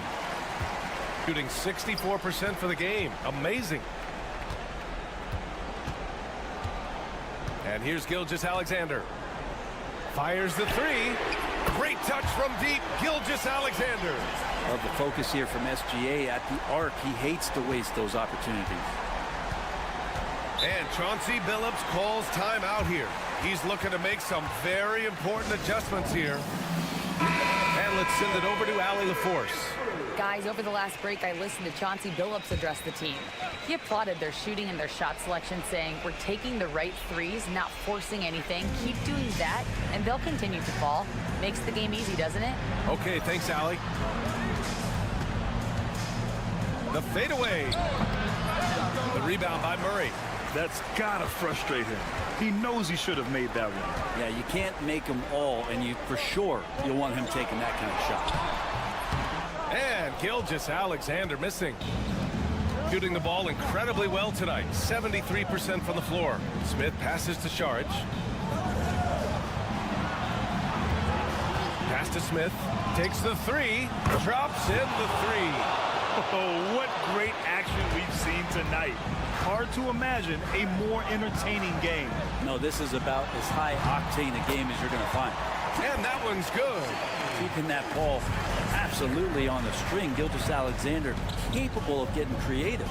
Shooting 64% for the game. Amazing. And here's Gilgeous-Alexander. Fires the 3. Great touch from deep. Gilgeous-Alexander. Love the focus here from SGA at the arc. He hates to waste those opportunities. And Chauncey Billups calls timeout here. He's looking to make some very important adjustments here. And let's send it over to Allie LaForce. Guys, over the last break, I listened to Chauncey Billups address the team. He applauded their shooting and their shot selection, saying, "We're taking the right threes, not forcing anything. Keep doing that, and they'll continue to fall." Makes the game easy, doesn't it? Okay, thanks, Allie. The fadeaway. The rebound by Murray. That's gotta frustrate him. He knows he should have made that one. Yeah, you can't make them all, and you for sure you'll want him taking that kind of shot. And Gilgeous-Alexander missing. Shooting the ball incredibly well tonight. 73% from the floor. Smith passes to Saric. Pass to Smith. Takes the 3. Drops in the 3. Oh, what great action we've seen tonight. Hard to imagine a more entertaining game. No, this is about as high octane a game as you're going to find. And that one's good. Keeping that ball absolutely on the string. Gilgeous-Alexander capable of getting creative.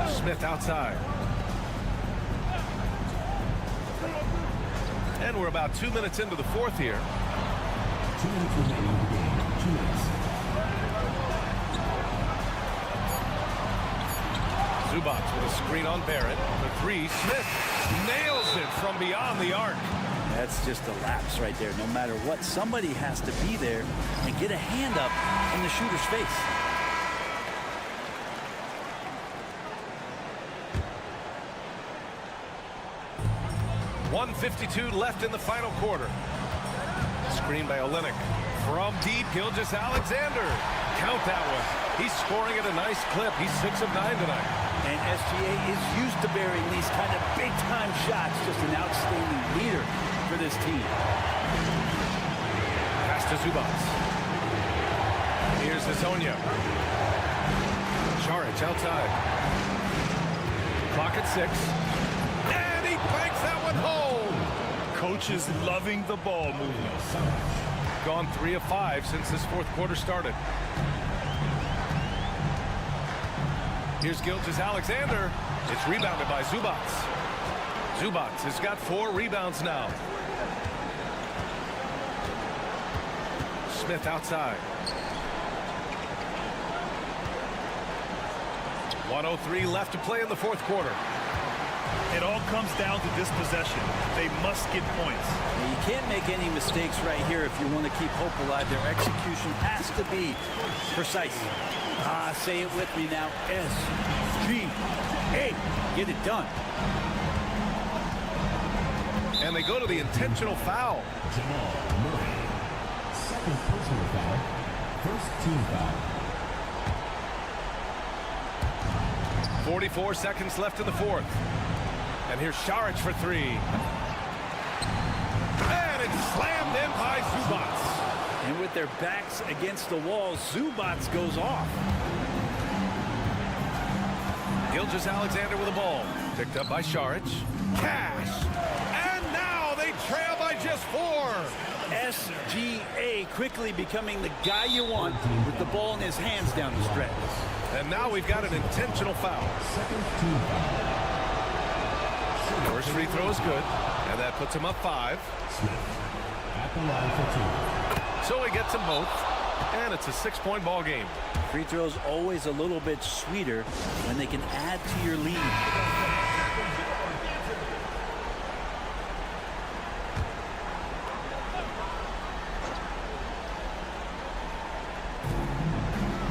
Smith outside. And we're about 2 minutes into the fourth here. 2 minutes remaining in the game. 2 minutes. Zubac with a screen on Barrett. The 3. Smith nails it from beyond the arc. That's just a lapse right there. No matter what, somebody has to be there and get a hand up in the shooter's face. .152 left in the final quarter. Screen by Olynyk. From deep, Gilgeous-Alexander. Count that one. He's scoring at a nice clip. He's 6 of 9 tonight. And SGA is used to burying these kind of big-time shots. Just an outstanding leader for this team. Pass to Zubac. Here's Hazonia. Saric outside. Clock at 6. And he banks that one home. Coach is loving the ball movement. Gone 3 of 5 since this fourth quarter started. Here's Gilgeous-Alexander. It's rebounded by Zubac. Zubac has got 4 rebounds now. Smith outside. 1:03 left to play in the fourth quarter. It all comes down to this possession. They must get points. You can't make any mistakes right here if you want to keep hope alive. Their execution has to be precise. Say it with me now. SGA. Get it done. And they go to the intentional foul. Jamal Murray. Second personal foul. First team foul. 44 seconds left in the fourth. And here's Šarić for three. And it's slammed in by Zubac. And with their backs against the wall, Zubac goes off. Gilgeous-Alexander with the ball. Picked up by Šarić. Cash. And now they trail by just 4. SGA quickly becoming the guy you want with the ball in his hands down the stretch. And now we've got an intentional foul. Second team foul. First free throw is good, and that puts him up 5. Smith at the line for 2. So he gets them both, and it's a 6-point ball game. Free throws always a little bit sweeter when they can add to your lead.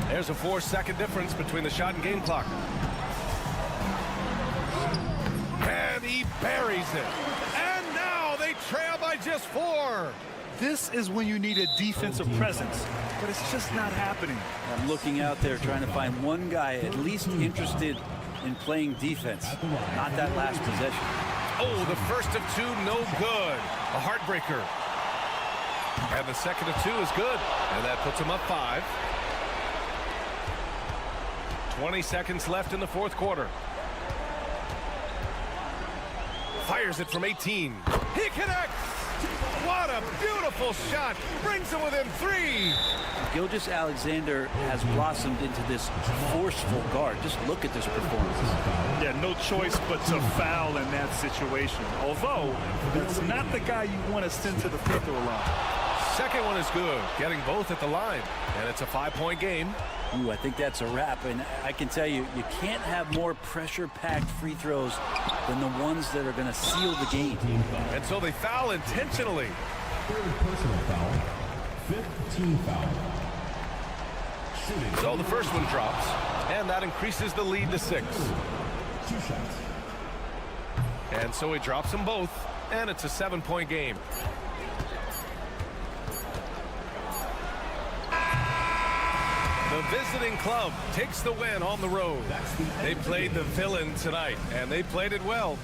There's a 4-second difference between the shot and game clock. And he buries it. And now they trail by just 4. This is when you need a defensive presence, but it's just not happening. I'm looking out there trying to find one guy at least interested in playing defense. Not that last possession. Oh, the first of 2, no good. A heartbreaker. And the second of 2 is good. And that puts him up 5. 20 seconds left in the fourth quarter. Fires it from 18. He connects! What a beautiful shot! Brings him within 3. Gilgeous-Alexander has blossomed into this forceful guard. Just look at this performance. Yeah, no choice but to foul in that situation. Although, that's not the guy you want to send to the free throw line. Second one is good, getting both at the line. And it's a 5-point game. Ooh, I think that's a wrap. And I can tell you, you can't have more pressure-packed free throws than the ones that are going to seal the game. And so they foul intentionally. Third personal foul. Fifth team foul. So the first one drops, and that increases the lead to 6. 2 shots. And so he drops them both, and it's a 7-point game. The visiting club takes the win on the road. They played the villain tonight, and they played it well.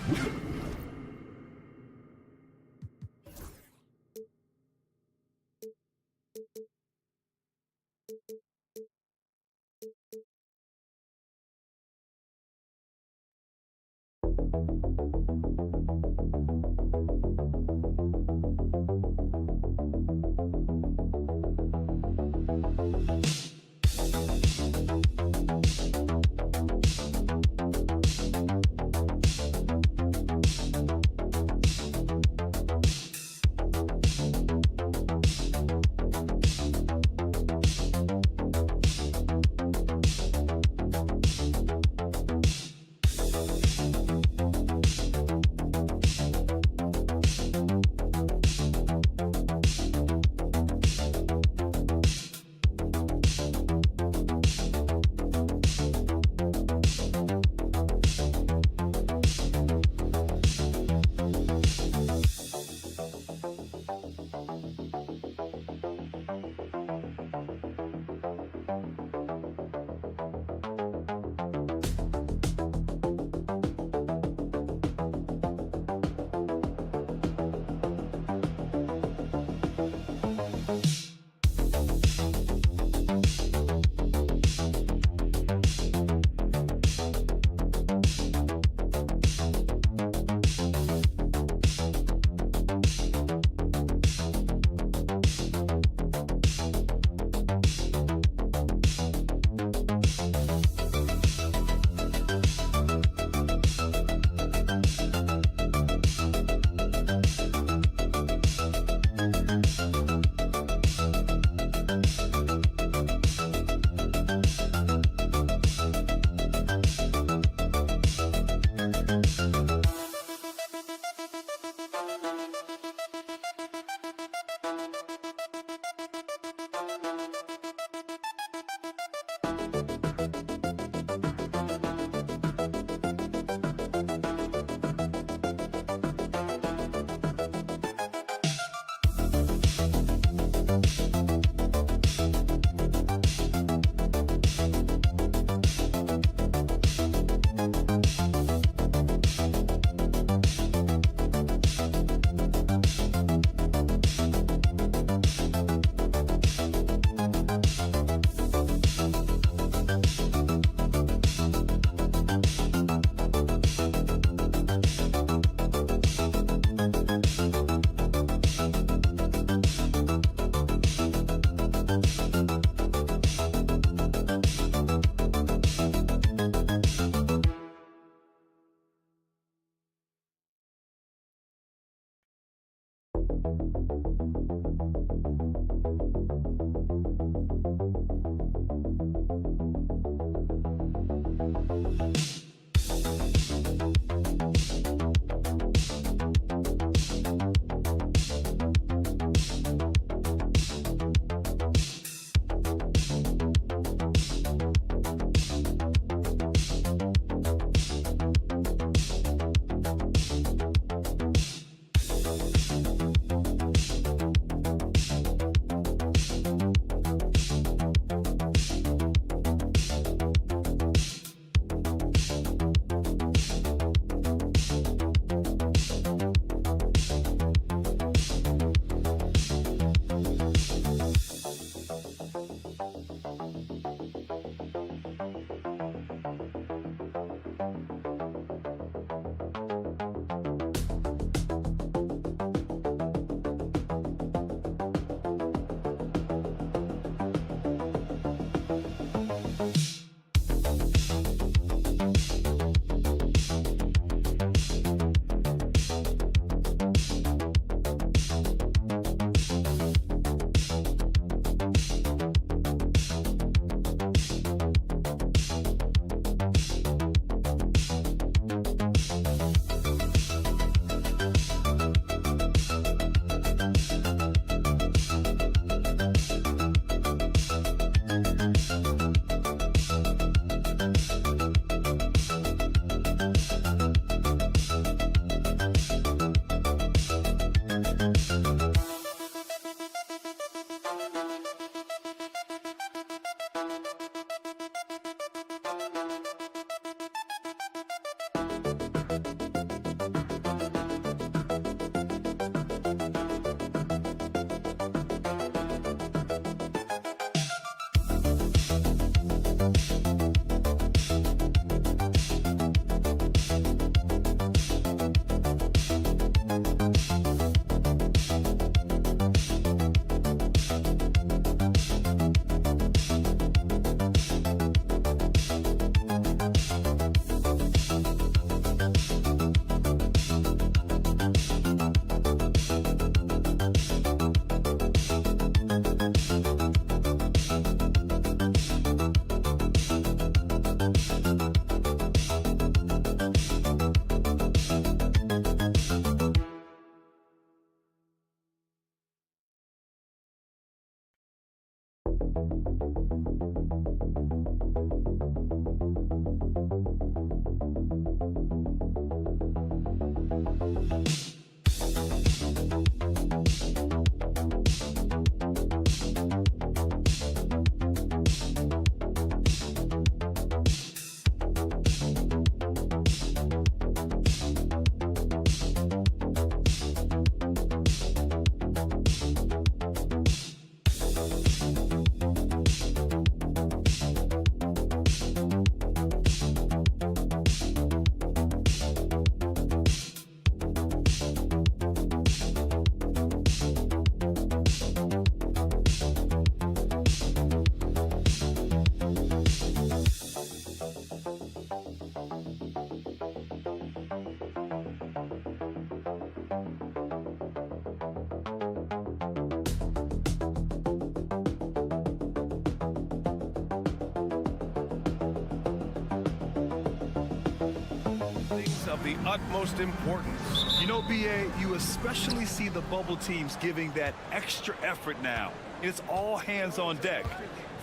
Things of the utmost importance. You know, BA, you especially see the bubble teams giving that extra effort now. It's all hands on deck.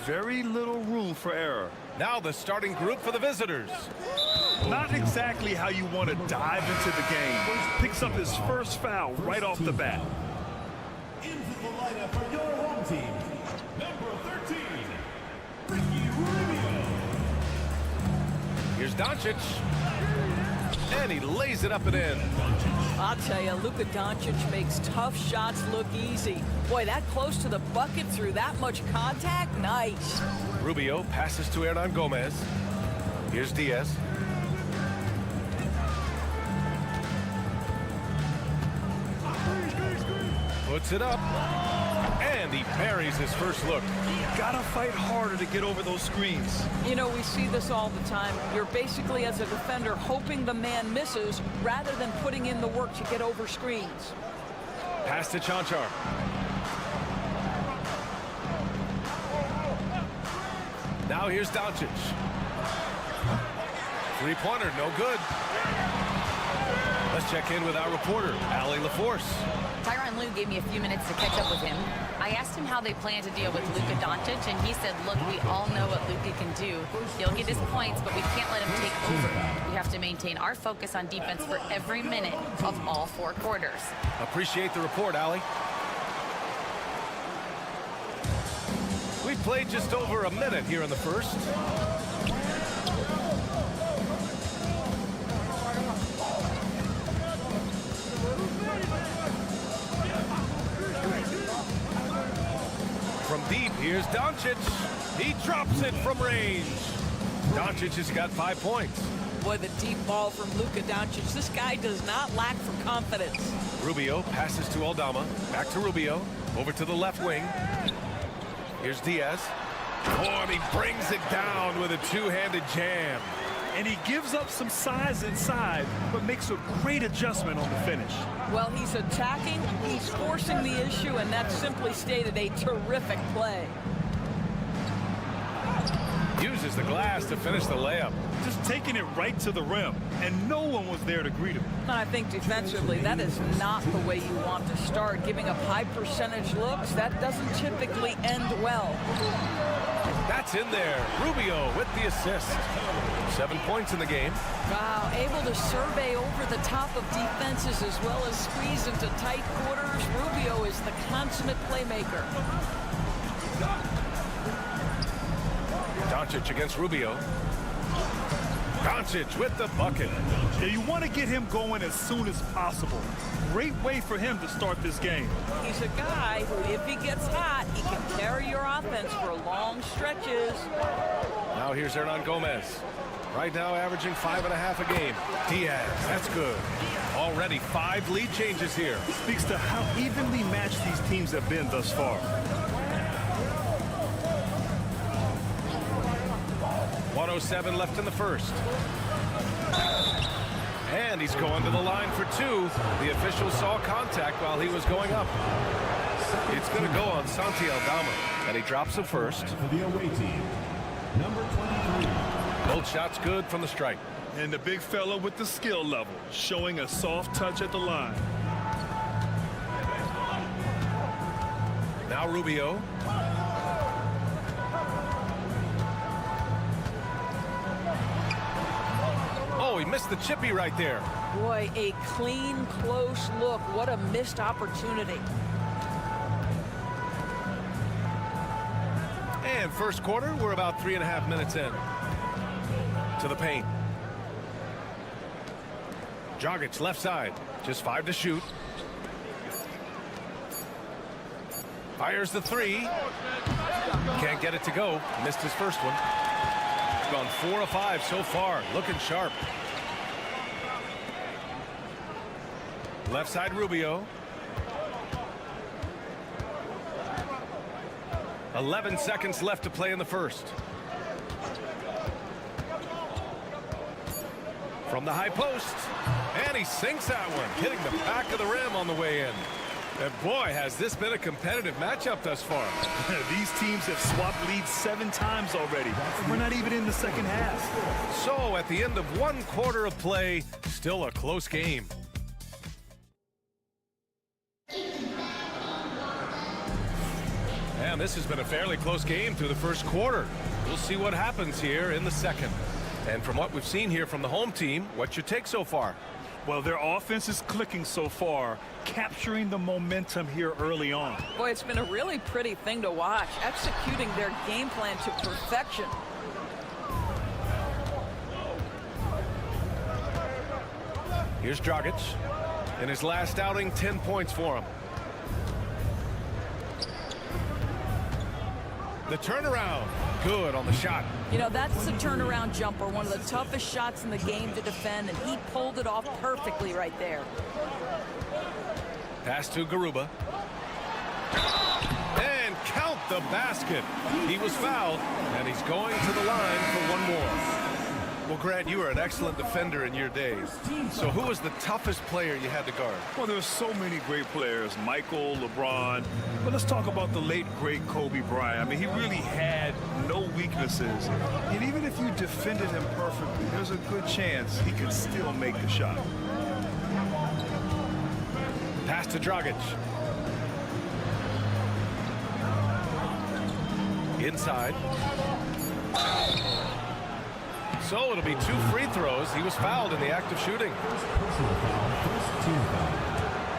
Very little room for error. Now the starting group for the visitors. Not exactly how you want to dive into the game. Picks up his first foul right off the bat. Into the lineup for your home team, number 13, Ricky Rubio. Here's Doncic. And he lays it up and in. I'll tell you, Luka Doncic makes tough shots look easy. Boy, that close to the bucket through that much contact, nice. Rubio passes to Hernan Gomez. Here's Diaz. Puts it up. And he buries his first look. Gotta fight harder to get over those screens. You know, we see this all the time. You're basically, as a defender, hoping the man misses rather than putting in the work to get over screens. Pass to Chanchar. Now here's Doncic. Three-pointer, no good. Let's check in with our reporter, Allie LaForce. Tyronn Lue gave me a few minutes to catch up with him. I asked him how they plan to deal with Luka Doncic, and he said, look, we all know what Luka can do. He'll get his points, but we can't let him take over. We have to maintain our focus on defense for every minute of all 4 quarters. Appreciate the report, Allie. We've played just over a minute here in the first. From deep, here's Doncic. He drops it from range. Doncic has got 5 points. Boy, the deep ball from Luka Doncic. This guy does not lack for confidence. Rubio passes to Aldama. Back to Rubio. Over to the left wing. Here's Diaz. Oh, and he brings it down with a two-handed jam. And he gives up some size inside, but makes a great adjustment on the finish. Well, he's attacking, he's forcing the issue, and that's simply stated a terrific play. Uses the glass to finish the layup. Just taking it right to the rim, and no one was there to greet him. And I think defensively, that is not the way you want to start. Giving up high percentage looks, that doesn't typically end well. That's in there. Rubio with the assist. 7 points in the game. Wow, able to survey over the top of defenses as well as squeeze into tight quarters. Rubio is the consummate playmaker. Doncic against Rubio. Doncic with the bucket. Yeah, you want to get him going as soon as possible. Great way for him to start this game. He's a guy who, if he gets hot, he can carry your offense for long stretches. Now here's Hernan Gomez. Right now averaging 5.5 a game. Diaz, that's good. Already 5 lead changes here. Speaks to how evenly matched these teams have been thus far. 1:07 left in the first. And he's going to the line for 2. The official saw contact while he was going up. It's going to go on Santi Aldama. And he drops it first. For the away team, number 23. Both shots good from the stripe. And the big fella with the skill level, showing a soft touch at the line. Now Rubio. Oh, he missed the chippy right there. Boy, a clean, close look. What a missed opportunity. And first quarter, we're about 3.5 minutes in. To the paint. Dragic left side. Just 5 to shoot. Fires the 3. Can't get it to go. Missed his first one. Gone 4 of 5 so far. Looking sharp. Left side Rubio. 11 seconds left to play in the first. From the high post. And he sinks that one, hitting the back of the rim on the way in. And boy, has this been a competitive matchup thus far. These teams have swapped leads 7 times already. We're not even in the second half. So at the end of 1 quarter of play, still a close game. And this has been a fairly close game through the first quarter. We'll see what happens here in the second. And from what we've seen here from the home team, what's your take so far? Well, their offense is clicking so far, capturing the momentum here early on. Boy, it's been a really pretty thing to watch, executing their game plan to perfection. Here's Dragic. In his last outing, 10 points for him. The turnaround, good on the shot. You know, that's the turnaround jumper, one of the toughest shots in the game to defend, and he pulled it off perfectly right there. Pass to Garuba. And count the basket. He was fouled, and he's going to the line for one more. Well, Grant, you were an excellent defender in your days. So who was the toughest player you had to guard? Well, there's so many great players, Michael, LeBron. But let's talk about the late, great Kobe Bryant. I mean, he really had no weaknesses. And even if you defended him perfectly, there's a good chance he could still make the shot. Pass to Dragic. Inside. So it'll be 2 free throws. He was fouled in the act of shooting.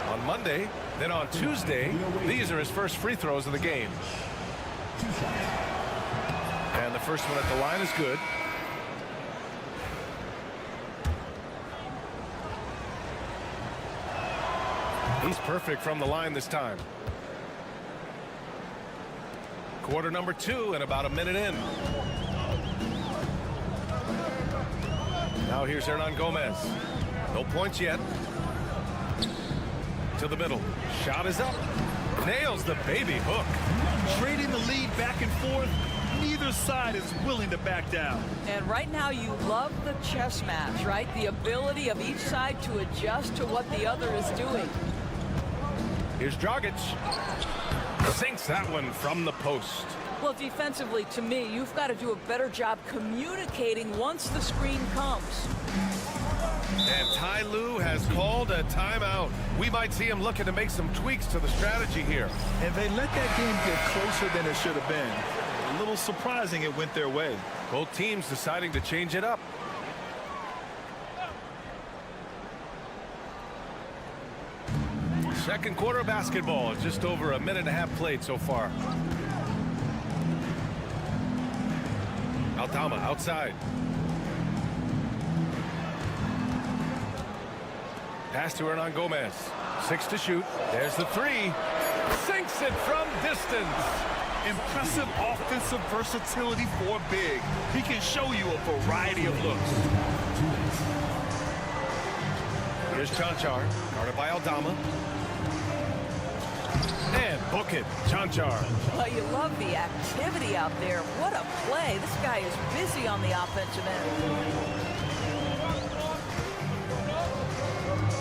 On Monday, then on Tuesday, these are his first free throws of the game. And the first one at the line is good. He's perfect from the line this time. Quarter number 2 and about a minute in. Now here's Hernan Gomez. No points yet. To the middle. Shot is up. Nails the baby hook. Trading the lead back and forth. Neither side is willing to back down. And right now you love the chess match, right? The ability of each side to adjust to what the other is doing. Here's Dragic. Sinks that one from the post. Well, defensively, to me, you've got to do a better job communicating once the screen comes. And Ty Lue has called a timeout. We might see him looking to make some tweaks to the strategy here. And they let that game get closer than it should have been. A little surprising it went their way. Both teams deciding to change it up. Second quarter basketball. Just over a minute and a half played so far. Aldama outside. Pass to Hernan Gomez. 6 to shoot. There's the 3. Sinks it from distance. Impressive offensive versatility for a big. He can show you a variety of looks. Here's Chanchar. Guarded by Aldama. And book it. Chanchar. Well, you love the activity out there. What a play. This guy is busy on the offensive end.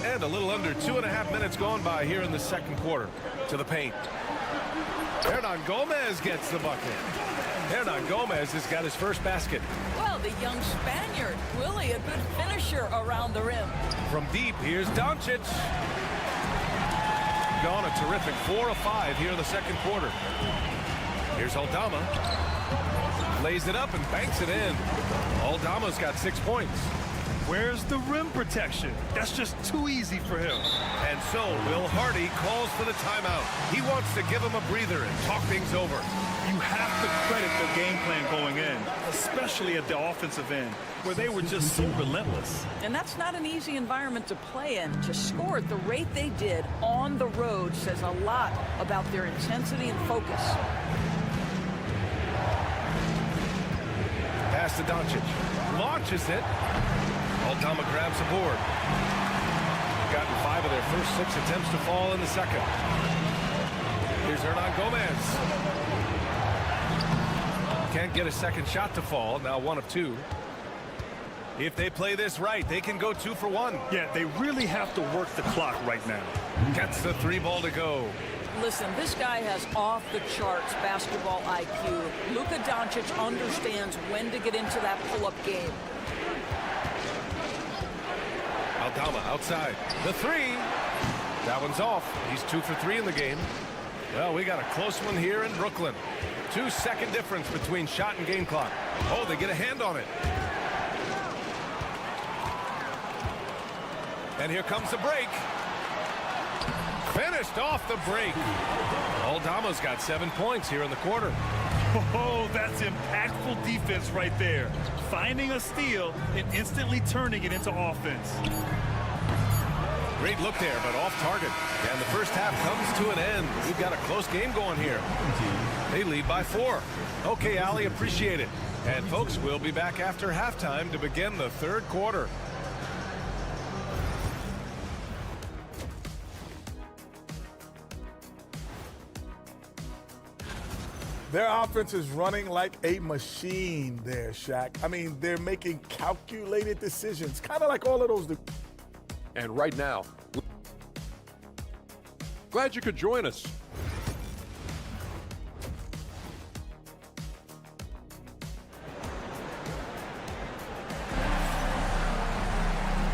And a little under 2.5 minutes gone by here in the second quarter. To the paint. Hernan Gomez gets the bucket. Hernan Gomez has got his first basket. Well, the young Spaniard, really a good finisher around the rim. From deep, here's Doncic. Gone a terrific 4 of 5 here in the second quarter. Here's Aldama. Lays it up and banks it in. Aldama's got 6 points. Where's the rim protection? That's just too easy for him. And so Will Hardy calls for the timeout. He wants to give him a breather and talk things over. You have to credit the game plan going in, especially at the offensive end, where they were just so relentless. And that's not an easy environment to play in. To score at the rate they did on the road says a lot about their intensity and focus. Pass to Doncic. Launches it. Aldama grabs the board. Gotten 5 of their first 6 attempts to fall in the second. Here's Hernan Gomez. Can't get a second shot to fall. Now 1 of 2. If they play this right, they can go 2 for 1. Yeah, they really have to work the clock right now. Gets the 3 ball to go. Listen, this guy has off-the-charts basketball IQ. Luka Doncic understands when to get into that pull-up game. Aldama outside. The 3. That one's off. He's 2 for 3 in the game. Well, we got a close one here in Brooklyn. 2-second difference between shot and game clock. Oh, they get a hand on it. And here comes the break. Finished off the break. Aldama's got 7 points here in the quarter. Oh, that's impactful defense right there. Finding a steal and instantly turning it into offense. Great look there, but off target. And the first half comes to an end. We've got a close game going here. They lead by 4. Okay, Allie, appreciate it. And folks, we'll be back after halftime to begin the third quarter. Their offense is running like a machine there, Shaq. I mean, they're making calculated decisions, kind of like all of those. And right now, glad you could join us.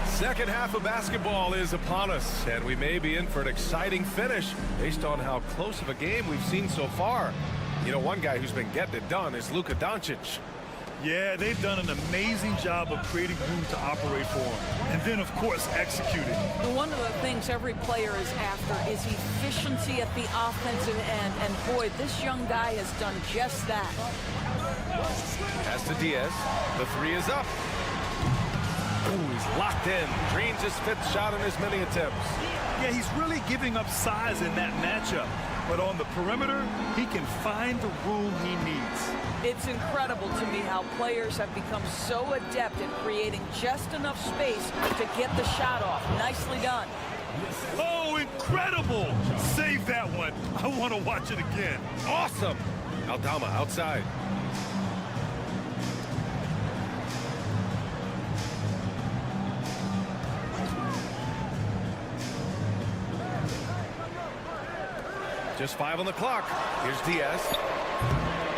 Second half of basketball is upon us, and we may be in for an exciting finish based on how close of a game we've seen so far. You know, one guy who's been getting it done is Luka Doncic. Yeah, they've done an amazing job of creating room to operate for him. And then, of course, executing. One of the things every player is after is efficiency at the offensive end. And, boy, this young guy has done just that. Pass to Diaz. The 3 is up. Ooh, he's locked in. Dreams his 5th shot in as many attempts. Yeah, he's really giving up size in that matchup. But on the perimeter, he can find the room he needs. It's incredible to me how players have become so adept at creating just enough space to get the shot off. Nicely done. Oh, incredible! Save that one. I want to watch it again. Awesome! Aldama outside. Just 5 on the clock. Here's Diaz.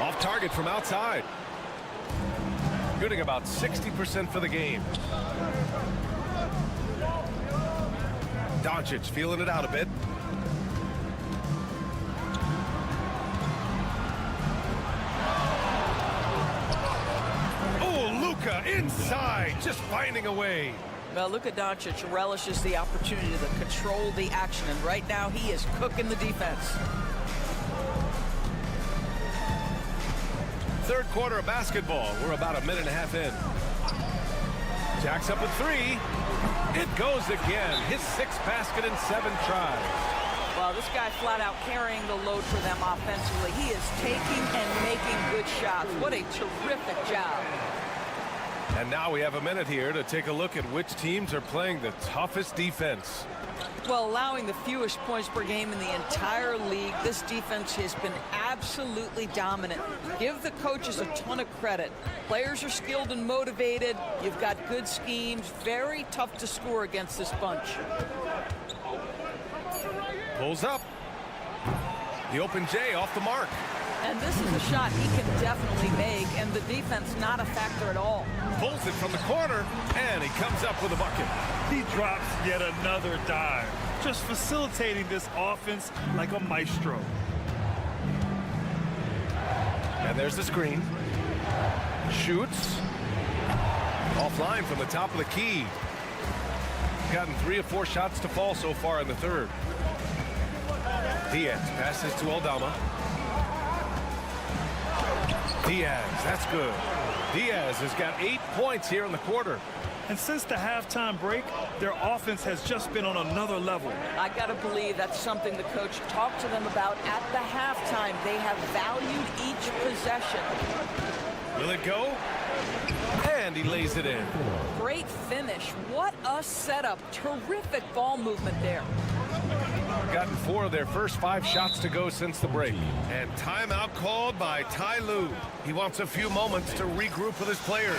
Off target from outside. Shooting about 60% for the game. Doncic feeling it out a bit. Oh, Luka inside, just finding a way. Well, Luka Doncic relishes the opportunity to control the action, and right now he is cooking the defense. Third quarter of basketball. We're about a minute and a half in. Jacks up at 3. It goes again. His 6th basket in 7 tries. Well, this guy flat out carrying the load for them offensively. He is taking and making good shots. What a terrific job. And now we have a minute here to take a look at which teams are playing the toughest defense. Well, allowing the fewest points per game in the entire league, this defense has been absolutely dominant. Give the coaches a ton of credit. Players are skilled and motivated. You've got good schemes. Very tough to score against this bunch. Pulls up. The open J off the mark. And this is a shot he can definitely make, and the defense not a factor at all. Pulls it from the corner, and he comes up with a bucket. He drops yet another dive, just facilitating this offense like a maestro. And there's the screen. Shoots. Offline from the top of the key. Gotten 3 or 4 shots to fall so far in the third. Diaz passes to Aldama. Diaz, that's good. Diaz has got 8 points here in the quarter. And since the halftime break, their offense has just been on another level. I got to believe that's something the coach talked to them about at the halftime. They have valued each possession. Will it go? And he lays it in. Great finish. What a setup. Terrific ball movement there. Gotten 4 of their first 5 shots to go since the break. And timeout called by Ty Lue. He wants a few moments to regroup with his players.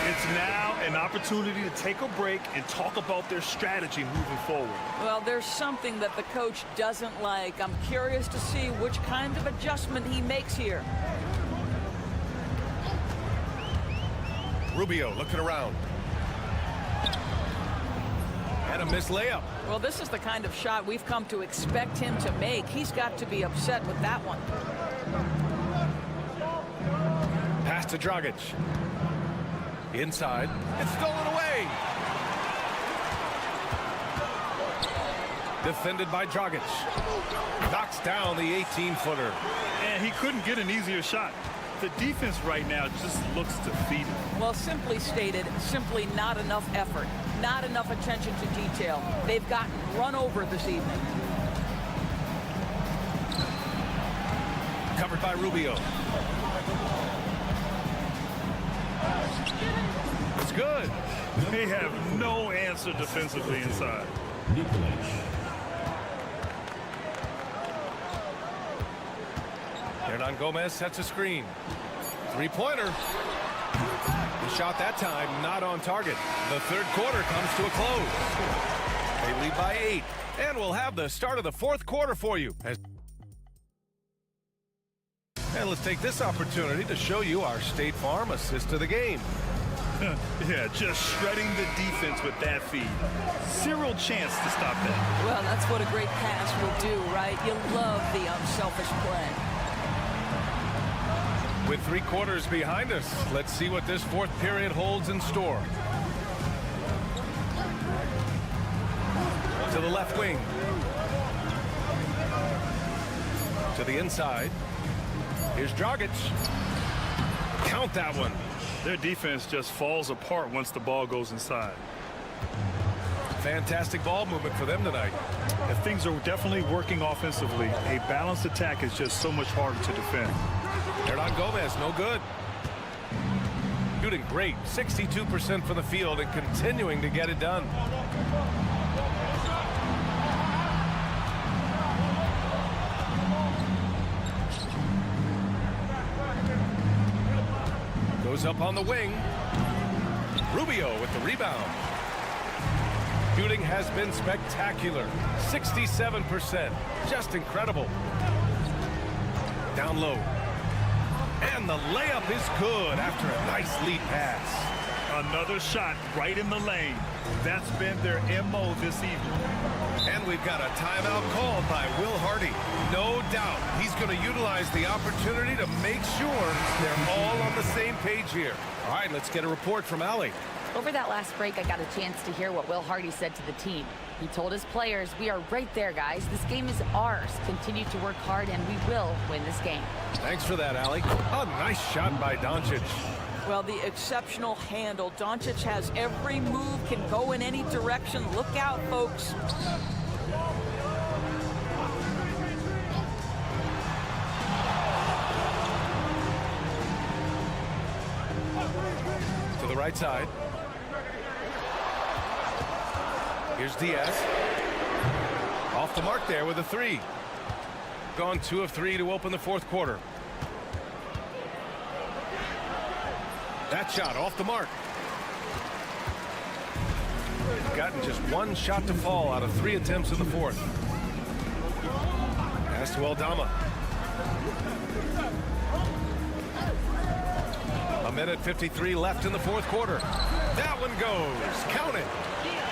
It's now an opportunity to take a break and talk about their strategy moving forward. Well, there's something that the coach doesn't like. I'm curious to see which kind of adjustment he makes here. Rubio looking around. And a missed layup. Well, this is the kind of shot we've come to expect him to make. He's got to be upset with that one. Pass to Dragic. Inside. It's stolen away. Defended by Dragic. Knocks down the 18-footer. And he couldn't get an easier shot. The defense right now just looks defeated. Well, simply stated, simply not enough effort. Not enough attention to detail. They've gotten run over this evening. Covered by Rubio. It's good. They have no answer defensively inside. Hernan Gomez sets a screen. Three-pointer. The shot that time not on target. The third quarter comes to a close. They lead by 8. And we'll have the start of the fourth quarter for you. And let's take this opportunity to show you our State Farm assist to the game. Yeah, just shredding the defense with that feed. Zero chance to stop that. Well, that's what a great pass will do, right? You love the unselfish play. With 3 quarters behind us, let's see what this fourth period holds in store. To the left wing. To the inside. Here's Dragic. Count that one. Their defense just falls apart once the ball goes inside. Fantastic ball movement for them tonight. If things are definitely working offensively, a balanced attack is just so much harder to defend. Hernan Gomez, no good. Shooting great, 62% from the field and continuing to get it done. Goes up on the wing. Rubio with the rebound. Shooting has been spectacular. 67%. Just incredible. Down low. And the layup is good after a nice lead pass. Another shot right in the lane. That's been their MO this evening. And we've got a timeout called by Will Hardy. No doubt he's going to utilize the opportunity to make sure they're all on the same page here. All right, let's get a report from Allie. Over that last break, I got a chance to hear what Will Hardy said to the team. He told his players, "We are right there, guys. This game is ours. Continue to work hard, and we will win this game." Thanks for that, Allie. A nice shot by Doncic. Well, the exceptional handle. Doncic has every move, can go in any direction. Look out, folks. To the right side. Here's Diaz. Off the mark there with a 3. Gone 2 of 3 to open the fourth quarter. That shot off the mark. Gotten just 1 shot to fall out of 3 attempts in the fourth. Pass to Aldama. A minute 53 left in the fourth quarter. That one goes. Count it.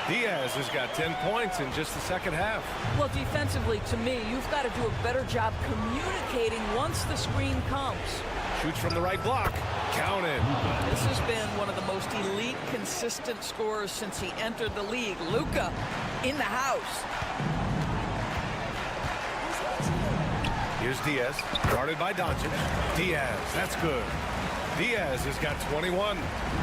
Diaz has got 10 points in just the second half. Well, defensively, to me, you've got to do a better job communicating once the screen comes. Shoots from the right block. Counted. This has been one of the most elite, consistent scorers since he entered the league. Luka in the house. Here's Diaz. Guarded by Doncic. Diaz. That's good. Diaz has got 21.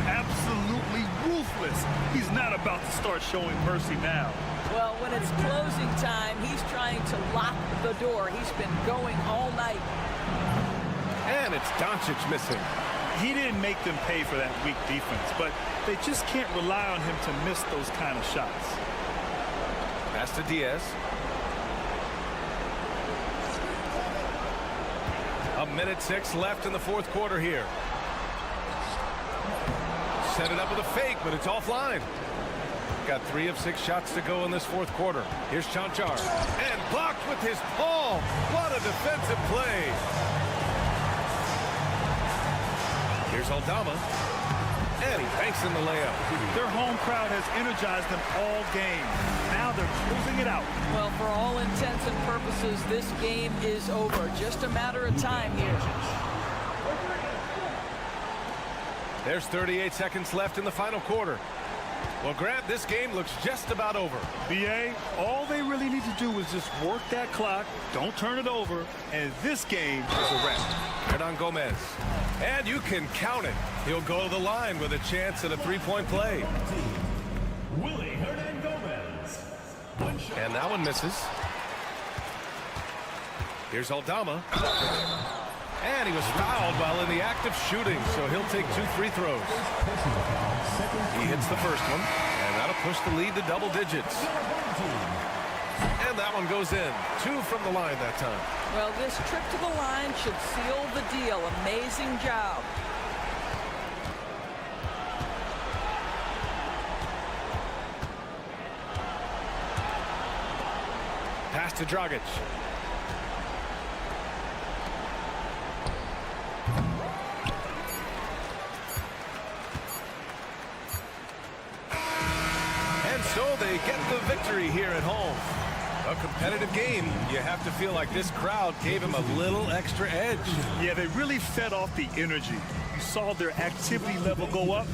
Absolutely ruthless. He's not about to start showing mercy now. Well, when it's closing time, he's trying to lock the door. He's been going all night. And it's Doncic missing. He didn't make them pay for that weak defense, but they just can't rely on him to miss those kind of shots. Pass to Diaz. A minute 6 left in the fourth quarter here. set it up with a fake, but it's offline. Got 3 of 6 shots to go in this fourth quarter. Here's Chanchar. And blocked with his palm. What a defensive play. Here's Aldama. And he banks in the layup. Their home crowd has energized them all game. Now they're closing it out. Well, for all intents and purposes, this game is over. Just a matter of time here. There's 38 seconds left in the final quarter. Well, Grant, this game looks just about over. BA, all they really need to do is just work that clock, don't turn it over, and this game is a wrap. Hernan Gomez. And you can count it. He'll go to the line with a chance at a three-point play. Willie Hernan Gomez. And that one misses. Here's Aldama. And he was fouled while in the act of shooting, so he'll take 2 free throws. He hits the first one, and that'll push the lead to double digits. And that one goes in. 2 from the line that time. Well, this trip to the line should seal the deal. Amazing job. Pass to Dragic. And so they get the victory here at home. A competitive game. You have to feel like this crowd gave him a little extra edge. Yeah, they really fed off the energy. You saw their activity level go up.